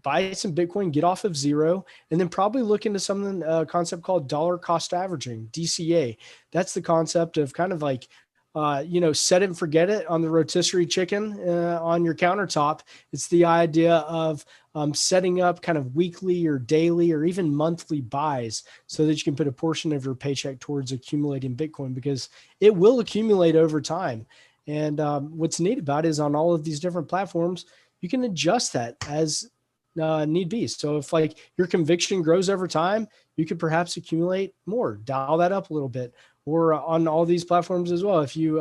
buy some Bitcoin, get off of zero, and then probably look into something, a concept called dollar cost averaging, DCA. That's the concept of kind of like, set it and forget it on the rotisserie chicken on your countertop. It's the idea of setting up kind of weekly or daily or even monthly buys so that you can put a portion of your paycheck towards accumulating Bitcoin because it will accumulate over time. And what's neat about it is on all of these different platforms, you can adjust that as need be. So if like your conviction grows over time, you could perhaps accumulate more, dial that up a little bit. or on all these platforms as well. If you,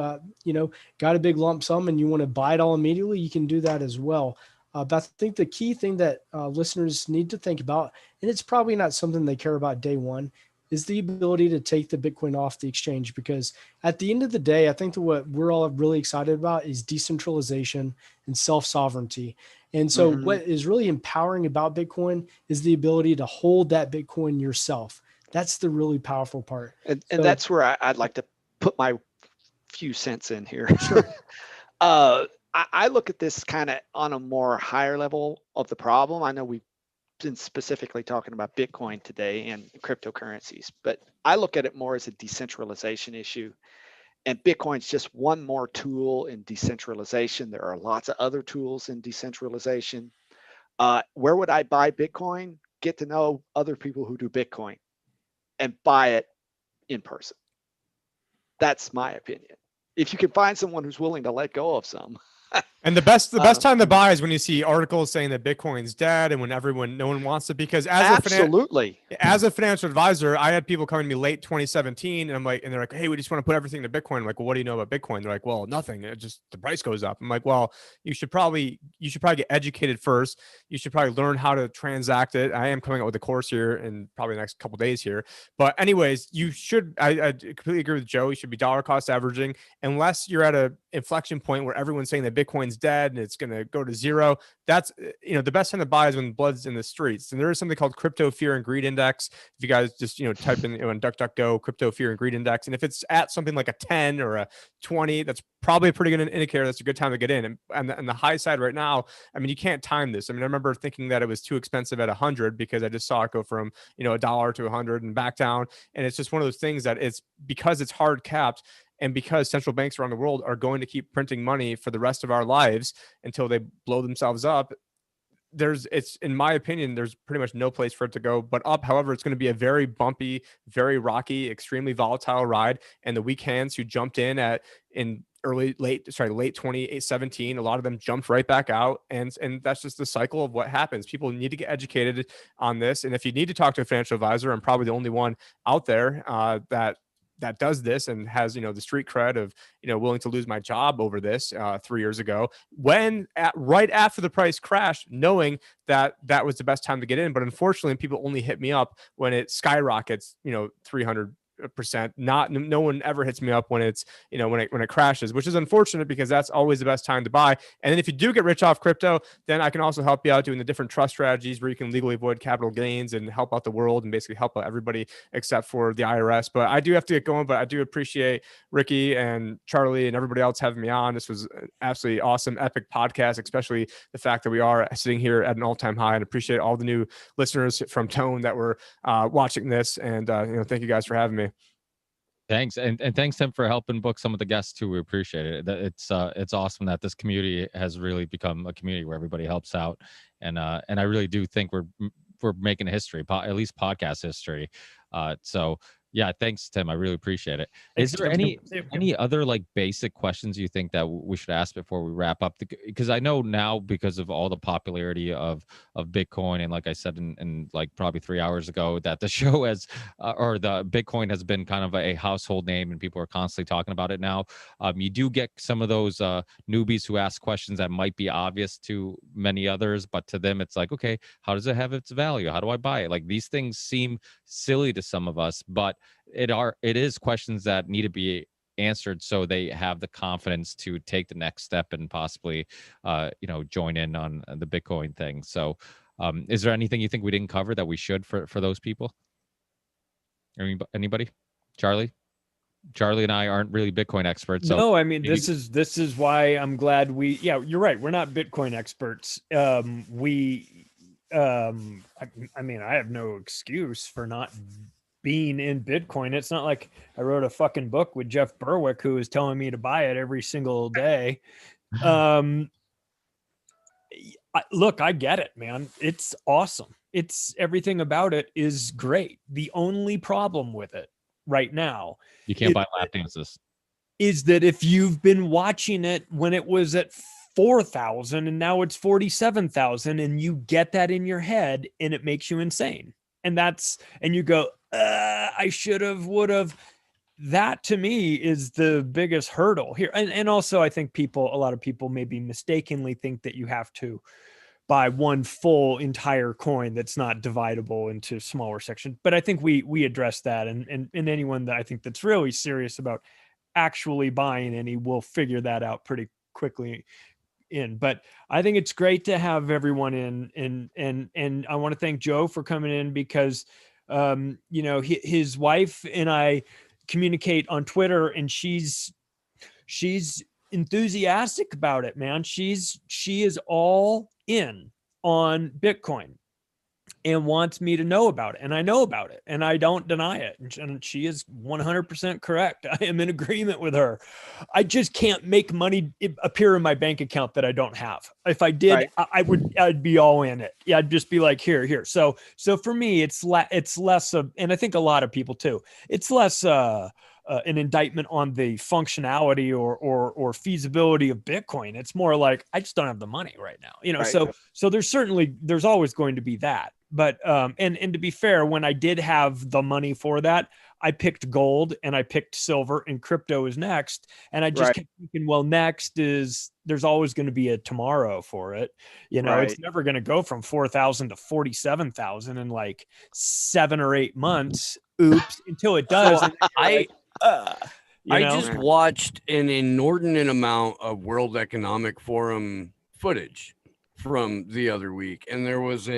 got a big lump sum and you want to buy it all immediately, you can do that as well. But I think the key thing that listeners need to think about, and it's probably not something they care about day one, is the ability to take the Bitcoin off the exchange. Because at the end of the day, I think that what we're all really excited about is decentralization and self-sovereignty. And so what is really empowering about Bitcoin is the ability to hold that Bitcoin yourself. That's the really powerful part. And that's where I'd like to put my few cents in here. Sure. I look at this kind of on a more higher level of the problem. I know we've been specifically talking about Bitcoin today and cryptocurrencies, but I look at it more as a decentralization issue. And Bitcoin's just one more tool in decentralization. There are lots of other tools in decentralization. Where would I buy Bitcoin? Get to know other people who do Bitcoin and buy it in person. That's my opinion. If you can find someone who's willing to let go of some. And the best time to buy is when you see articles saying that Bitcoin's dead and when no one wants it, because as a financial advisor, I had people coming to me late 2017 and I'm like, and they're like, hey, we just want to put everything to Bitcoin. I'm like, well, what do you know about Bitcoin? They're like, well, nothing. It just, the price goes up. I'm like, well, you should probably get educated first. You should probably learn how to transact it. I am coming out with a course here in probably the next couple of days here. But anyways, you should, I completely agree with Joe. You should be dollar cost averaging unless you're at a inflection point where everyone's saying that Bitcoin's dead and it's going to go to zero. That's, the best time to buy is when blood's in the streets. And there is something called crypto fear and greed index. If you guys just, type in on DuckDuckGo, crypto fear and greed index. And if it's at something like a 10 or a 20, that's probably a pretty good indicator. That's a good time to get in. And the high side right now, I mean, you can't time this. I mean, I remember thinking that it was too expensive at 100 because I just saw it go from, $1 to 100 and back down. And it's just one of those things that it's because it's hard capped. And because central banks around the world are going to keep printing money for the rest of our lives until they blow themselves up, in my opinion, there's pretty much no place for it to go but up. However, it's going to be a very bumpy, very rocky, extremely volatile ride. And the weak hands who jumped in late 2017, a lot of them jumped right back out. And that's just the cycle of what happens. People need to get educated on this. And if you need to talk to a financial advisor, I'm probably the only one out there that does this and has, the street cred of, willing to lose my job over this 3 years ago right after the price crashed, knowing that was the best time to get in. But unfortunately, people only hit me up when it skyrockets, 300%. No one ever hits me up when it's, when it crashes, which is unfortunate because that's always the best time to buy. And then if you do get rich off crypto, then I can also help you out doing the different trust strategies where you can legally avoid capital gains and help out the world and basically help out everybody except for the IRS. But I do have to get going, but I do appreciate Ricky and Charlie and everybody else having me on. This was an absolutely awesome, epic podcast, especially the fact that we are sitting here at an all-time high, and appreciate all the new listeners from Tone that were watching this. And, thank you guys for having me. Thanks. And thanks, Tim, for helping book some of the guests too. We appreciate it. It's awesome that this community has really become a community where everybody helps out. And I really do think we're making history, at least podcast history. So yeah, thanks, Tim. I really appreciate it. Is there any other like basic questions you think that we should ask before we wrap up? Because I know now, because of all the popularity of Bitcoin, and like I said in like probably 3 hours ago, that the show has or the Bitcoin has been kind of a household name, and people are constantly talking about it now. You do get some of those newbies who ask questions that might be obvious to many others, but to them it's like, okay, how does it have its value? How do I buy it? Like, these things seem silly to some of us, but it is questions that need to be answered so they have the confidence to take the next step and possibly join in on the Bitcoin thing. So is there anything you think we didn't cover that we should for those people? Anybody? Charlie and I aren't really Bitcoin experts. So no, I mean, this is why I'm glad you're right. We're not Bitcoin experts. I mean, I have no excuse for not being in Bitcoin. It's not like I wrote a fucking book with Jeff Berwick who is telling me to buy it every single day. Look, I get it, man. It's awesome. It's everything about it is great. The only problem with it right now, you can't buy lap dances, is that if you've been watching it when it was at 4,000 and now it's 47,000, and you get that in your head and it makes you insane. And you go, I should have, would have. that to me is the biggest hurdle here. And also I think a lot of people maybe mistakenly think that you have to buy one full entire coin that's not dividable into smaller sections. But I think we address that, and anyone that I think that's really serious about actually buying any will figure that out pretty quickly in. But I think it's great to have everyone in, and I want to thank Joe for coming in, because his wife and I communicate on Twitter, and she's enthusiastic about it, man. She is all in on Bitcoin and wants me to know about it. And I know about it, and I don't deny it. And she is 100% correct. I am in agreement with her. I just can't make money appear in my bank account that I don't have. If I did, right, I'd be all in it. Yeah. I'd just be like, here. So for me, it's less of, and I think a lot of people too, it's less, an indictment on the functionality or feasibility of Bitcoin. It's more like, I just don't have the money right now, right. So there's always going to be that. But, and to be fair, when I did have the money for that, I picked gold and I picked silver, and crypto is next. And I just kept thinking, well, there's always going to be a tomorrow for it. It's never going to go from 4,000 to 47,000 in like 7 or 8 months. Oops, until it does. So I just watched an inordinate amount of World Economic Forum footage from the other week, and there was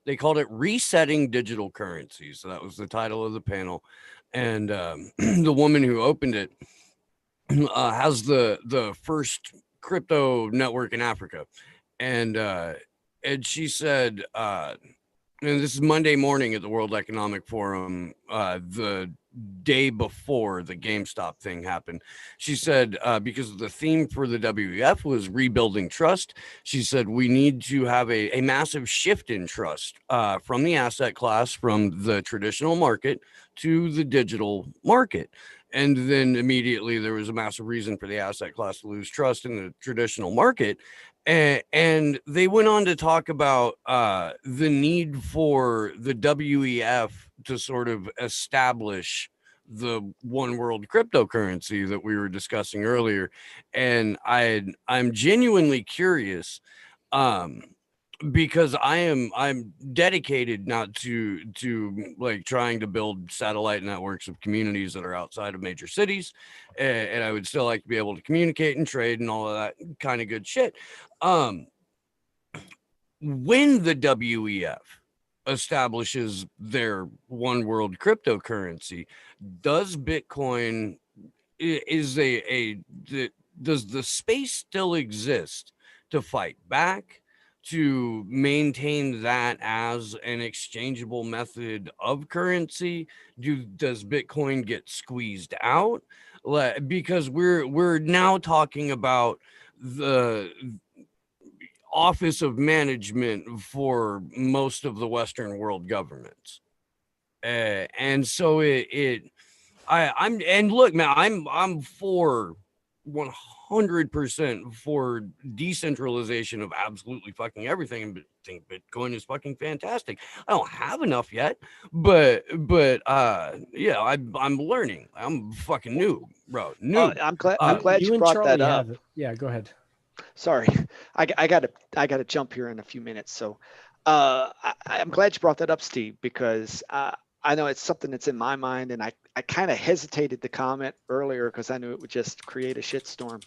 they called it Resetting Digital Currencies. So that was the title of the panel. And the woman who opened it has the first crypto network in Africa. And she said, and this is Monday morning at the World Economic Forum, the day before the GameStop thing happened. She said, because the theme for the WEF was rebuilding trust, she said, we need to have a massive shift in trust from the asset class, from the traditional market to the digital market. And then immediately there was a massive reason for the asset class to lose trust in the traditional market. And they went on to talk about the need for the WEF to sort of establish the one world cryptocurrency that we were discussing earlier. And I'm genuinely curious, because I'm dedicated not to like trying to build satellite networks of communities that are outside of major cities, and I would still like to be able to communicate and trade and all of that kind of good shit. When the WEF establishes their one world cryptocurrency, does Bitcoin does the space still exist to fight back, to maintain that as an exchangeable method of currency? Does Bitcoin get squeezed out? Because we're now talking about the office of management for most of the Western world governments, and so and look, man, I'm for 100% for decentralization of absolutely fucking everything, and think Bitcoin is fucking fantastic. I don't have enough yet, but yeah, I'm learning. I'm fucking new, bro. I'm glad you brought that up. Yeah, go ahead. Sorry, I gotta jump here in a few minutes. So I'm glad you brought that up, Steve, because I know it's something that's in my mind, and I kind of hesitated to comment earlier because I knew it would just create a shitstorm.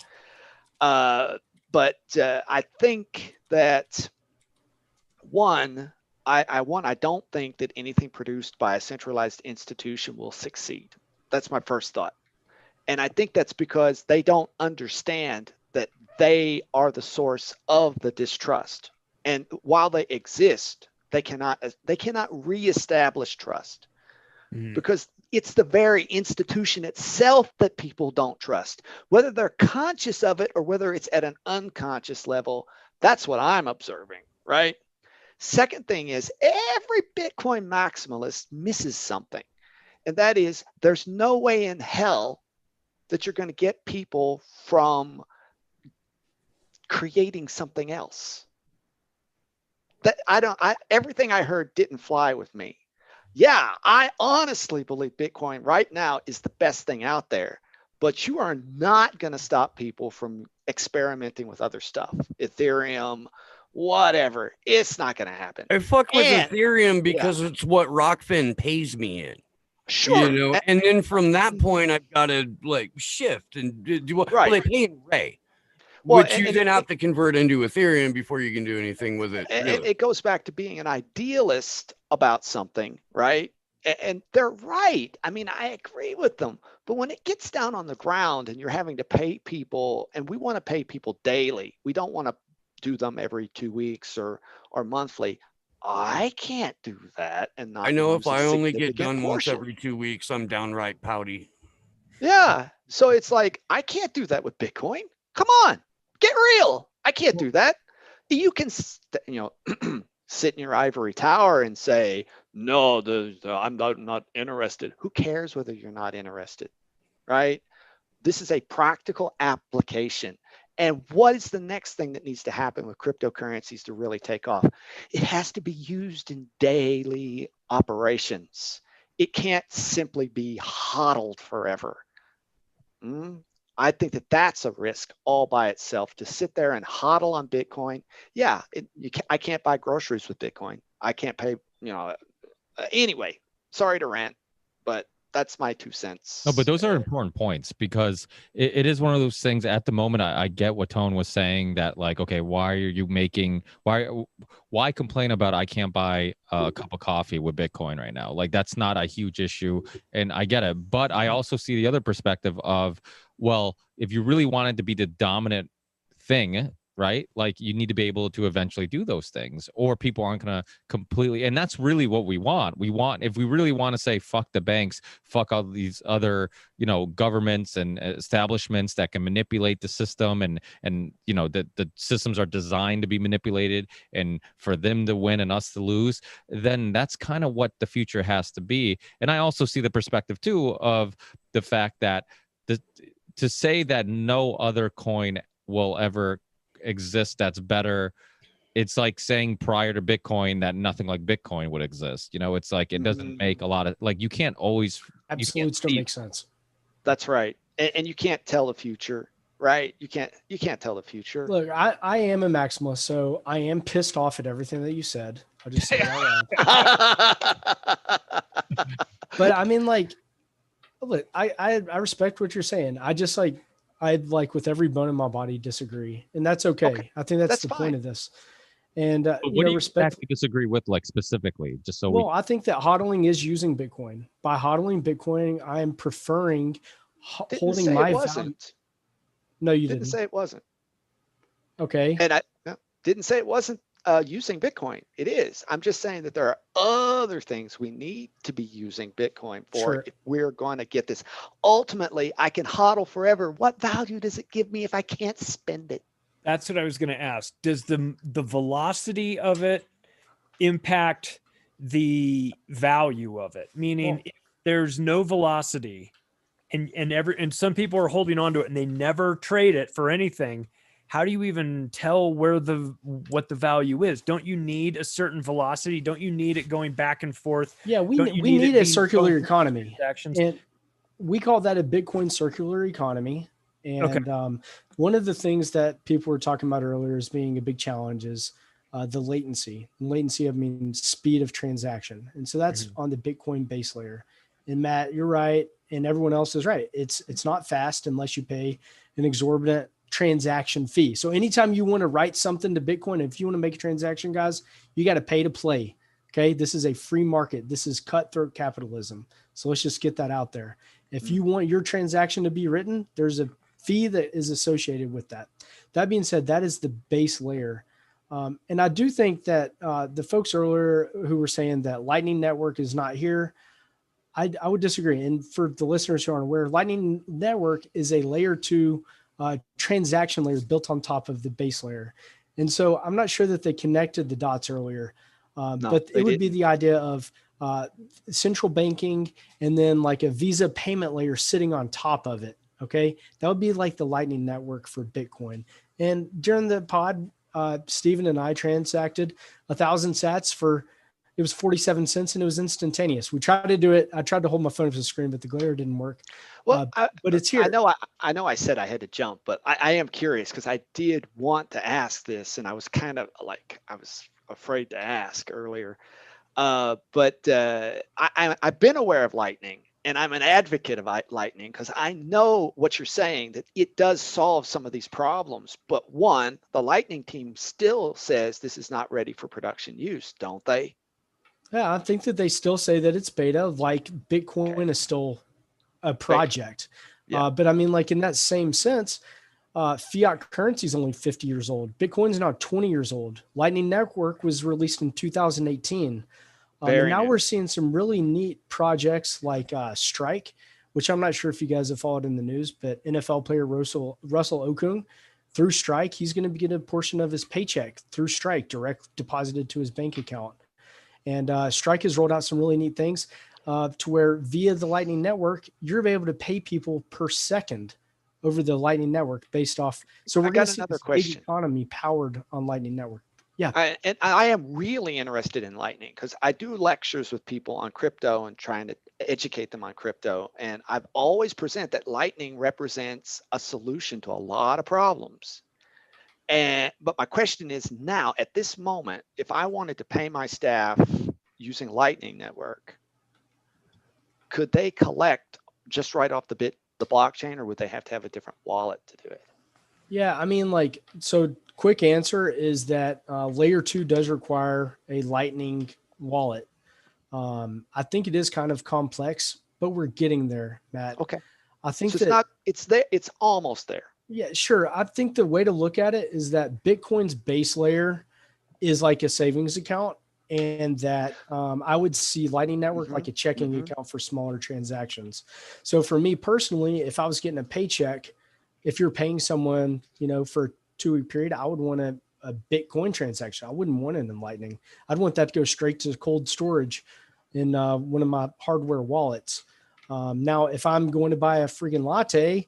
But I think that I don't think that anything produced by a centralized institution will succeed. That's my first thought. And I think that's because they don't understand that they are the source of the distrust. And while they exist, they cannot reestablish trust, because it's the very institution itself that people don't trust, whether they're conscious of it or whether it's at an unconscious level. That's what I'm observing, right? Second thing is, every Bitcoin maximalist misses something. And that is, there's no way in hell that you're going to get people from creating something else. That everything I heard didn't fly with me. Yeah, I honestly believe Bitcoin right now is the best thing out there, but you are not going to stop people from experimenting with other stuff, Ethereum, whatever. It's not going to happen. I fuck with And Ethereum because it's what Rockfin pays me in. sure. You know, and then from that point, I've got to like shift and do what well, they pay in Ray, which you then have to convert into Ethereum before you can do anything with it. Really. It goes back to being an idealist about something, right? And they're right. I mean, I agree with them. But when it gets down on the ground and you're having to pay people, and we want to pay people daily, we don't want to do them every 2 weeks or monthly. I can't do that and not. I know lose if I a only get significant done once portion. every 2 weeks, I'm downright pouty. Yeah. So it's like, I can't do that with Bitcoin. Come on, get real. I can't do that. You can, sit in your ivory tower and say, no, I'm not interested. Who cares whether you're not interested, right? This is a practical application. And what is the next thing that needs to happen with cryptocurrencies to really take off? It has to be used in daily operations. It can't simply be hodled forever. I think that that's a risk all by itself, to sit there and hodl on Bitcoin. Yeah, I can't buy groceries with Bitcoin. I can't pay, anyway, sorry to rant, but that's my 2 cents. No, but those are important points, because it is one of those things at the moment. I get what Tone was saying, that like, okay, why are you making, why complain about I can't buy a cup of coffee with Bitcoin right now? Like, that's not a huge issue. And I get it. But I also see the other perspective of, well, if you really wanted to be the dominant thing, right? Like, you need to be able to eventually do those things, or people aren't going to completely. And that's really what we want. If we really want to say, fuck the banks, fuck all these other, governments and establishments that can manipulate the system, and the systems are designed to be manipulated and for them to win and us to lose, then that's kind of what the future has to be. And I also see the perspective too of the fact that to say that no other coin will ever exist that's better, it's like saying prior to Bitcoin that nothing like Bitcoin would exist. It's like, it doesn't make a lot of, like, you can't always, absolutes don't make sense. That's right. And you can't tell the future, right? You can't tell the future. Look, I am a maximalist, so I am pissed off at everything that you said. I'll just say that. But I mean, like, look, I respect what you're saying. I just I'd with every bone in my body disagree, and that's okay. I think that's the point of this. And what do you exactly disagree with, like, specifically, just so I think that hodling is using Bitcoin. By hodling Bitcoin, I am preferring holding my value. No, you didn't say it wasn't. Okay. And I didn't say it wasn't using Bitcoin. It is. I'm just saying that there are other things we need to be using Bitcoin for if we're going to get this. Ultimately, I can hodl forever. What value does it give me if I can't spend it? That's what I was going to ask. Does the velocity of it impact the value of it? Meaning, if there's no velocity, and some people are holding on to it and they never trade it for anything, how do you even tell what the value is? Don't you need a certain velocity? Don't you need it going back and forth? Yeah, we need a circular economy. And we call that a Bitcoin circular economy. And one of the things that people were talking about earlier as being a big challenge is the latency. And latency, I mean, speed of transaction. And so that's on the Bitcoin base layer. And Matt, you're right. And everyone else is right. It's not fast unless you pay an exorbitant transaction fee. So anytime you want to write something to Bitcoin, if you want to make a transaction, guys, you got to pay to play. Okay. This is a free market. This is cutthroat capitalism. So let's just get that out there. If you want your transaction to be written, there's a fee that is associated with that. That being said, that is the base layer. And I do think that the folks earlier who were saying that Lightning Network is not here, I would disagree. And for the listeners who aren't aware, Lightning Network is a layer 2 transaction layer built on top of the base layer. And so I'm not sure that they connected the dots earlier, but it would be the idea of central banking and then like a Visa payment layer sitting on top of it. Okay. That would be like the Lightning Network for Bitcoin. And during the pod, Stephen and I transacted 1,000 sats for it was 47 cents and it was instantaneous. We tried to do it. I tried to hold my phone up to the screen, but the glare didn't work. Well, but it's here. I know I said I had to jump, but I am curious because I did want to ask this, and I was kind of like I was afraid to ask earlier. I've been aware of Lightning, and I'm an advocate of Lightning because I know what you're saying, that it does solve some of these problems. But one, the Lightning team still says this is not ready for production use, don't they? Yeah, I think that they still say that it's beta, like Bitcoin is still a project. Yeah. But I mean, like in that same sense, fiat currency is only 50 years old. Bitcoin's now 20 years old. Lightning Network was released in 2018. And now we're seeing some really neat projects like Strike, which I'm not sure if you guys have followed in the news, but NFL player Russell Okung, through Strike, he's going to get a portion of his paycheck through Strike direct deposited to his bank account. And Strike has rolled out some really neat things to where via the Lightning Network, you're able to pay people per second over the Lightning Network based off. So we're going to see this big economy powered on Lightning Network. Yeah. I am really interested in Lightning because I do lectures with people on crypto and trying to educate them on crypto. And I've always present that Lightning represents a solution to a lot of problems. But my question is now, at this moment, if I wanted to pay my staff using Lightning Network, could they collect just right off the blockchain, or would they have to have a different wallet to do it? Yeah, I mean, like, so quick answer is that layer 2 does require a Lightning wallet. I think it is kind of complex, but we're getting there, Matt. Okay. I think so it's there. It's almost there. Yeah, sure. I think the way to look at it is that Bitcoin's base layer is like a savings account, and that I would see Lightning Network like a checking account for smaller transactions. So for me personally, if I was getting a paycheck, if you're paying someone, for a 2-week period, I would want a Bitcoin transaction. I wouldn't want it in Lightning. I'd want that to go straight to cold storage in one of my hardware wallets. Now, if I'm going to buy a freaking latte,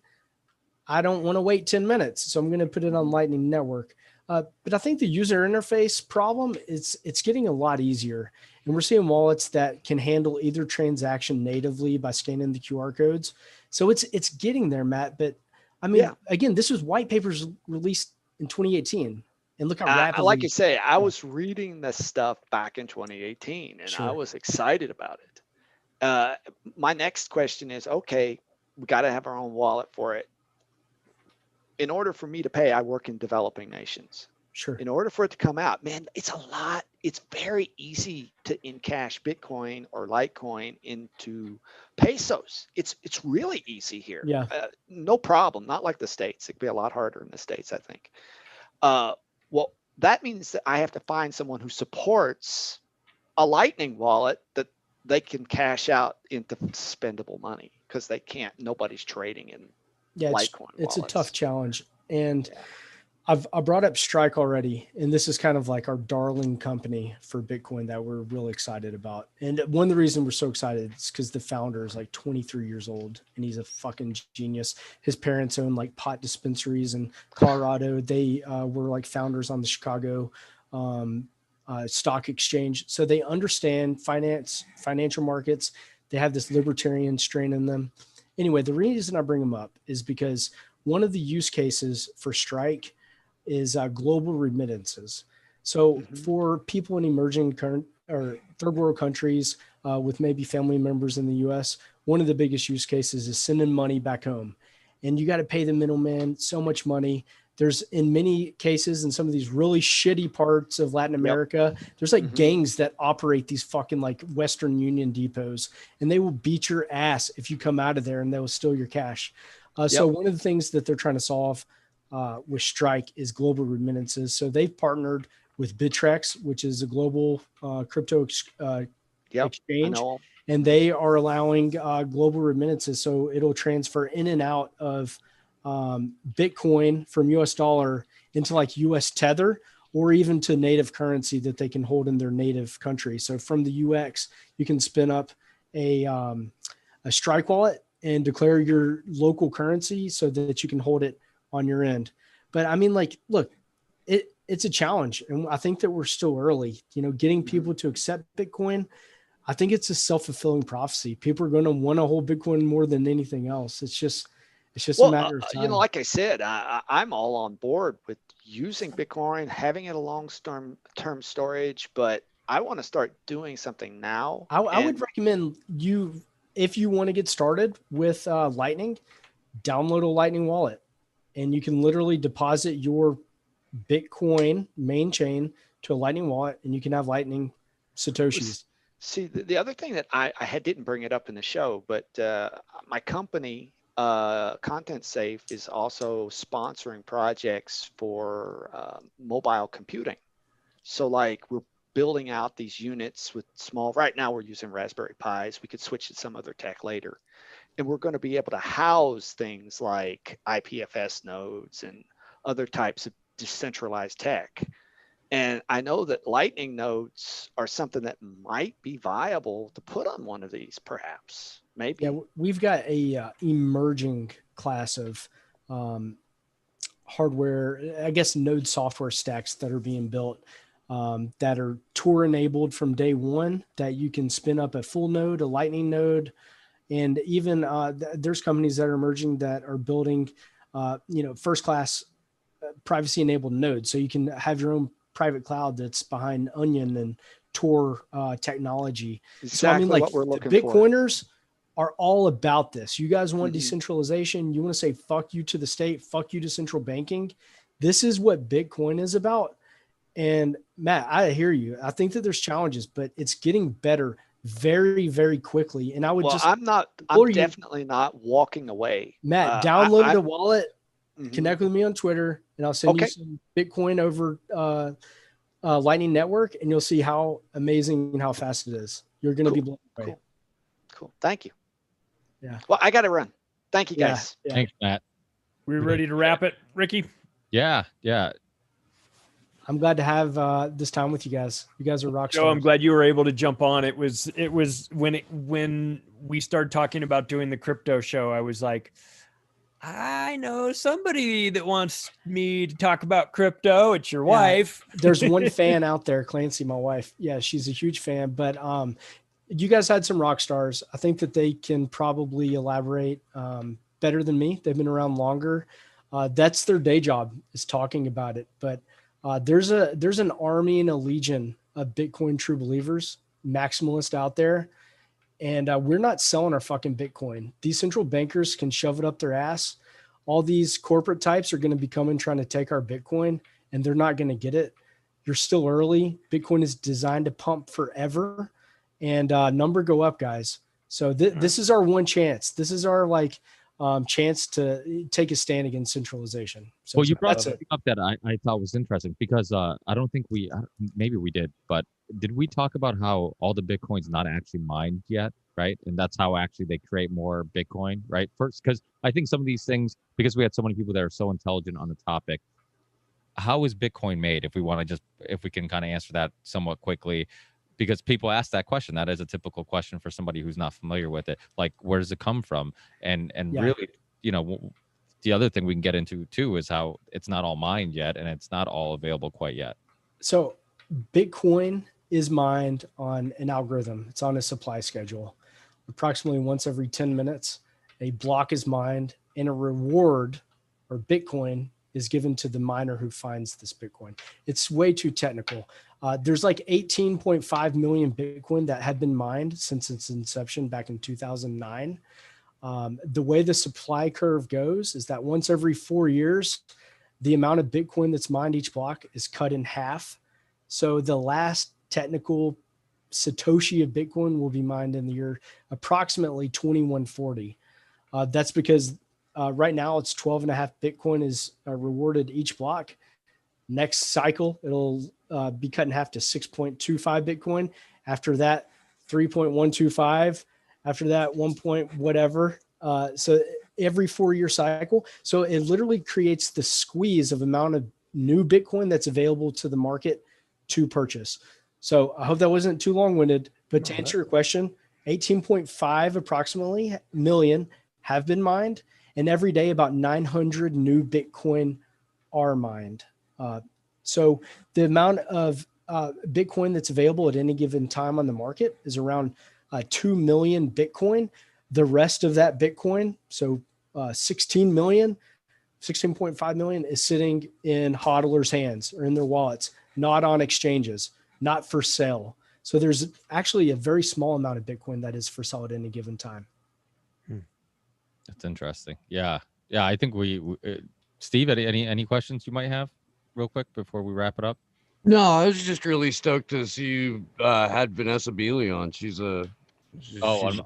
I don't want to wait 10 minutes. So I'm going to put it on Lightning Network. But I think the user interface problem is it's getting a lot easier. And we're seeing wallets that can handle either transaction natively by scanning the QR codes. So it's getting there, Matt. But I mean, again, this was white papers released in 2018. And look how rapidly. Like you say, I was reading this stuff back in 2018 and I was excited about it. My next question is, okay, we got to have our own wallet for it. In order for me to pay, I work in developing nations. Sure. In order for it to come out, man, it's a lot. It's very easy to encash Bitcoin or Litecoin into pesos. It's really easy here. Yeah. No problem. Not like the States. It could be a lot harder in the States, I think. Well, that means that I have to find someone who supports a Lightning wallet that they can cash out into spendable money, because they can't. Nobody's trading in Litecoin. It's a tough challenge. And I brought up Strike already, and this is kind of like our darling company for Bitcoin that we're really excited about. And one of the reasons we're so excited is because the founder is like 23 years old and he's a fucking genius. His parents own like pot dispensaries in Colorado. They were like founders on the Chicago stock exchange. So they understand financial markets. They have this libertarian strain in them. Anyway, the reason I bring them up is because one of the use cases for Strike is global remittances. So for people in emerging or third world countries with maybe family members in the US, one of the biggest use cases is sending money back home. And you got to pay the middleman so much money. There's, in many cases, in some of these really shitty parts of Latin America, there's like gangs that operate these fucking like Western Union depots, and they will beat your ass if you come out of there, and they will steal your cash. So one of the things that they're trying to solve with Strike is global remittances. So they've partnered with Bittrex, which is a global crypto exchange, and they are allowing global remittances. So it'll transfer in and out of Bitcoin from US dollar into like US Tether, or even to native currency that they can hold in their native country. So from the UX, you can spin up a Strike wallet and declare your local currency so that you can hold it on your end. But I mean, like, look, it's a challenge. And I think that we're still early, getting people to accept Bitcoin. I think it's a self-fulfilling prophecy. People are going to want to hold Bitcoin more than anything else. It's just a matter of time. Like I said, I'm all on board with using Bitcoin, having it a long-term storage, but I want to start doing something now. I would recommend you, if you want to get started with Lightning, download a Lightning wallet, and you can literally deposit your Bitcoin main chain to a Lightning wallet, and you can have Lightning Satoshis. See, the other thing that I didn't bring it up in the show, but my company, Content Safe, is also sponsoring projects for mobile computing. So like we're building out these units with right now we're using Raspberry Pis. We could switch to some other tech later. And we're going to be able to house things like IPFS nodes and other types of decentralized tech. And I know that Lightning nodes are something that might be viable to put on one of these, perhaps, maybe. Yeah, we've got a emerging class of hardware, I guess, node software stacks that are being built that are Tor enabled from day one, that you can spin up a full node, a Lightning node. And even there's companies that are emerging that are building, first class privacy enabled nodes. So you can have your own private cloud that's behind Onion and Tor technology. Exactly. So I mean, like, what we're looking the Bitcoiners are all about this. You guys want decentralization. You want to say, fuck you to the state, fuck you to central banking. This is what Bitcoin is about. And Matt, I hear you. I think that there's challenges, but it's getting better very, very quickly. And I would I'm definitely not walking away. Matt, download the wallet, connect with me on Twitter, and I'll send you some Bitcoin over Lightning Network, and you'll see how amazing and how fast it is. You're going to be blown away. Cool. Thank you. Yeah. Well, I got to run. Thank you, guys. Yeah. Thanks, Matt. We're ready to wrap it, Ricky. Yeah. I'm glad to have this time with you guys. You guys are rock stars. Joe, I'm glad you were able to jump on. It was when we started talking about doing the crypto show, I was like, I know somebody that wants me to talk about crypto. It's your wife. There's one fan out there, Clancy, my wife. Yeah, she's a huge fan. But you guys had some rock stars. I think that they can probably elaborate better than me. They've been around longer. That's their day job, is talking about it. But there's an army and a legion of Bitcoin true believers, maximalists out there. And we're not selling our fucking Bitcoin. These central bankers can shove it up their ass. All these corporate types are going to be coming trying to take our Bitcoin, and they're not going to get it. You're still early. Bitcoin is designed to pump forever, and number go up, guys. So this is our one chance. This is our chance to take a stand against centralization. So well, you brought something up that I thought was interesting, because I don't think maybe we did, but did we talk about how all the Bitcoin's not actually mined yet, right? And that's how actually they create more Bitcoin, right? First, because I think some of these things, because we had so many people that are so intelligent on the topic, how is Bitcoin made? If we can kind of answer that somewhat quickly, because people ask that question. That is a typical question for somebody who's not familiar with it. Like, where does it come from? And really, the other thing we can get into too is how it's not all mined yet, and it's not all available quite yet. So Bitcoin is mined on an algorithm. It's on a supply schedule. Approximately once every 10 minutes, a block is mined, and a reward, or Bitcoin, is given to the miner who finds this Bitcoin. It's way too technical. There's like 18.5 million Bitcoin that had been mined since its inception back in 2009. The way the supply curve goes is that once every 4 years, the amount of Bitcoin that's mined each block is cut in half. So the last technical Satoshi of Bitcoin will be mined in the year approximately 2140. That's because right now it's 12.5 Bitcoin is rewarded each block. Next cycle, it'll be cut in half to 6.25 Bitcoin. After that, 3.125. After that, 1 point whatever. So every 4 year cycle. So it literally creates the squeeze of amount of new Bitcoin that's available to the market to purchase. So I hope that wasn't too long-winded, but to answer your question, 18.5 approximately million have been mined, and every day about 900 new Bitcoin are mined. So the amount of Bitcoin that's available at any given time on the market is around 2 million Bitcoin. The rest of that Bitcoin, so 16 million, 16.5 million is sitting in hodlers' hands or in their wallets, not on exchanges, not for sale. So there's actually a very small amount of Bitcoin that is for sale at any given time. That's interesting. Yeah. Yeah. I think Steve, any questions you might have real quick before we wrap it up? No, I was just really stoked to see you had Vanessa Beeley on. She's a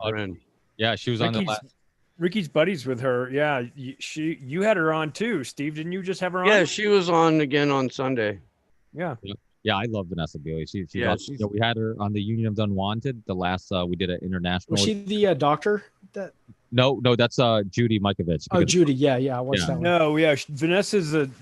friend. Yeah, she was on the last. Ricky's buddies with her. Yeah, you had her on too, Steve. Didn't you just have her on? Yeah, she was on again on Sunday. Yeah. Yeah, I love Vanessa Beeley. She's Yeah, awesome. We had her on the Union of the Unwanted. The last we did an international. Was she the doctor? No, that's Judy Mikovich. Oh, Judy. Yeah, I watched that one. No, yeah,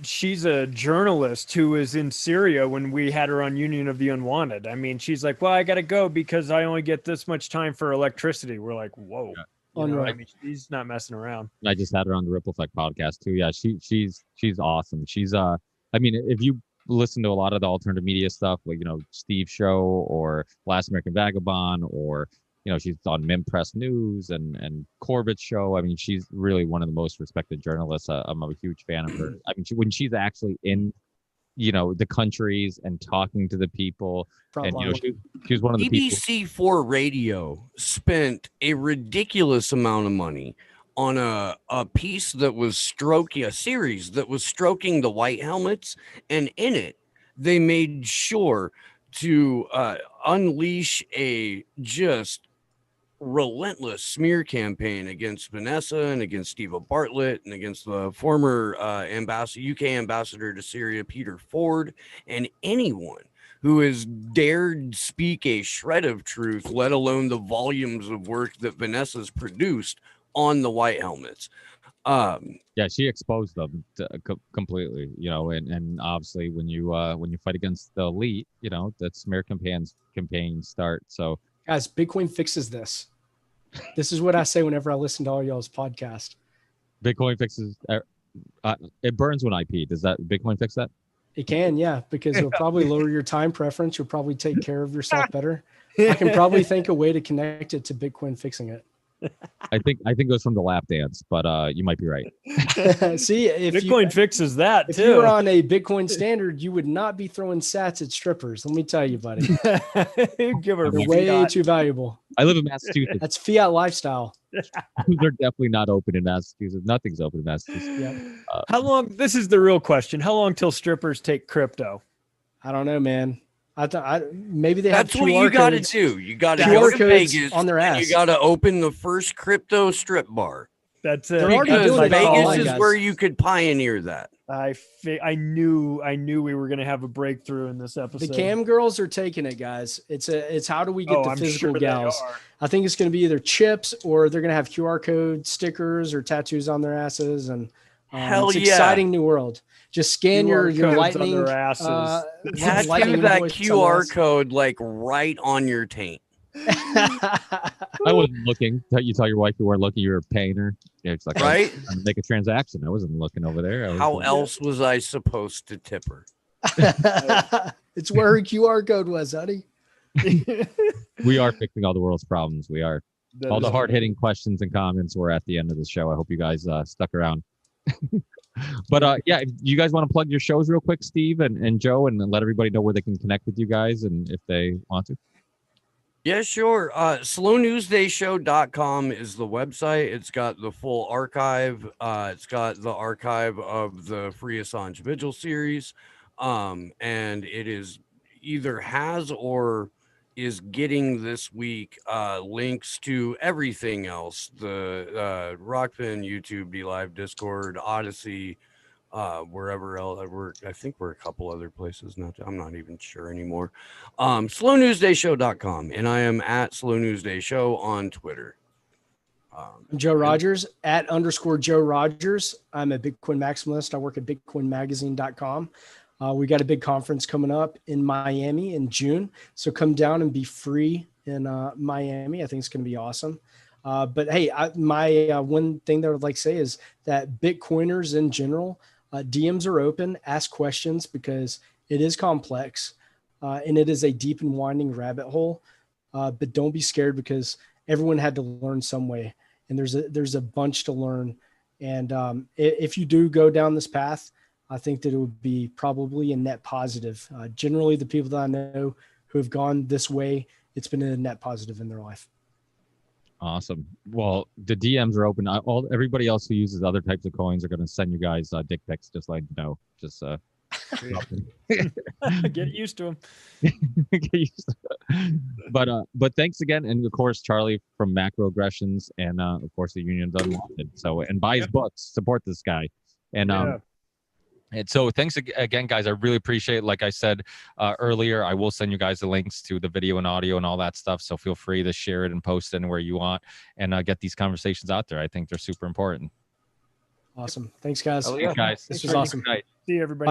she's a journalist who was in Syria when we had her on Union of the Unwanted. I mean, she's like, well, I got to go because I only get this much time for electricity. We're like, whoa. Yeah. I mean, she's not messing around. I just had her on the Ripple Effect podcast too. Yeah, she's awesome. She's I mean, if you listen to a lot of the alternative media stuff, like Steve's show or Last American Vagabond, or she's on Mimpress News and Corbett's show. I mean, she's really one of the most respected journalists. I'm a huge fan of her. I mean, when she's actually in the countries and talking to the people, and she was one of the people. BBC4 Radio spent a ridiculous amount of money on a piece that was a series that was stroking the white helmets, and in it they made sure to unleash a just relentless smear campaign against Vanessa and against Steva Bartlett and against the former UK ambassador to Syria, Peter Ford, and anyone who has dared speak a shred of truth, let alone the volumes of work that Vanessa's produced on the white helmets. Yeah, she exposed them completely, and obviously when you fight against the elite, that smear campaigns start. So guys, Bitcoin fixes this. This is what I say whenever I listen to all y'all's podcast. Bitcoin fixes it burns when IP. Does that Bitcoin fix that? It can, yeah, because it'll probably lower your time preference. You'll probably take care of yourself better. I can probably think a way to connect it to Bitcoin fixing it. I think it goes from the lap dance, but you might be right. See, if Bitcoin fixes that if too. you were on a Bitcoin standard, you would not be throwing sats at strippers. Let me tell you, buddy. Give her way too valuable. I live in Massachusetts. That's fiat lifestyle. They're definitely not open in Massachusetts. Nothing's open in Massachusetts. Yep. How long? This is the real question. How long till strippers take crypto? I don't know, man. Maybe they That's have what QR you got to codes. do. You got to QR go to codes Vegas on their ass. You got to open the first crypto strip bar. That's it. They're already Because doing it Vegas online, is guys. where you could pioneer that. I knew we were going to have a breakthrough in this episode. The cam girls are taking it, guys. It's how do we get the I'm physical sure they gals? are. I think it's going to be either chips or they're going to have QR code stickers or tattoos on their asses, and Hell it's yeah. exciting new world. Just scan your QR codes on lightning their asses. Tattoo lightning that voice on QR their ass. code like right on your taint. I wasn't looking. You tell your wife you weren't looking. You were paying her. Yeah, it's like Right? I'm trying to make a transaction. I wasn't looking over there. How else was I supposed to tip her? It's where her QR code was, honey. We are fixing all the world's problems. We are. That All the is- hard-hitting questions and comments were at the end of the show. I hope you guys stuck around. But yeah, if you guys want to plug your shows real quick, Steve and Joe, and let everybody know where they can connect with you guys and if they want to. Yeah, sure. SlowNewsDayShow.com is the website. It's got the full archive. It's got the archive of the Free Assange Vigil series. And it is either has or is getting this week links to everything else: the Rockfin, YouTube, DLive, Discord, Odyssey, wherever else. I think we're a couple other places. I'm not even sure anymore. SlowNewsDayShow.com, and I am at SlowNewsDayShow on Twitter. I'm Joe Rogers at _ Joe Rogers. I'm a Bitcoin maximalist. I work at BitcoinMagazine.com. We got a big conference coming up in Miami in June. So come down and be free in Miami. I think it's going to be awesome. But hey, my one thing that I would like to say is that Bitcoiners in general, DMs are open. Ask questions, because It is complex, and it is a deep and winding rabbit hole. But don't be scared, because everyone had to learn some way, and there's a bunch to learn. And if you do go down this path, I think that it would be probably a net positive. Generally, the people that I know who have gone this way, it's been a net positive in their life. Awesome. Well, the DMs are open. Everybody else who uses other types of coins are going to send you guys dick pics, just like, you know, just get used to them. But thanks again, and of course Charlie from Macroaggressions, and of course the Union of Unwanted. So, and buy his books, support this guy, and and so thanks again, guys. I really appreciate it. Like I said earlier, I will send you guys the links to the video and audio and all that stuff. So feel free to share it and post it anywhere you want, and get these conversations out there. I think they're super important. Awesome. Thanks, guys. Thanks, guys. This was awesome. See you, everybody.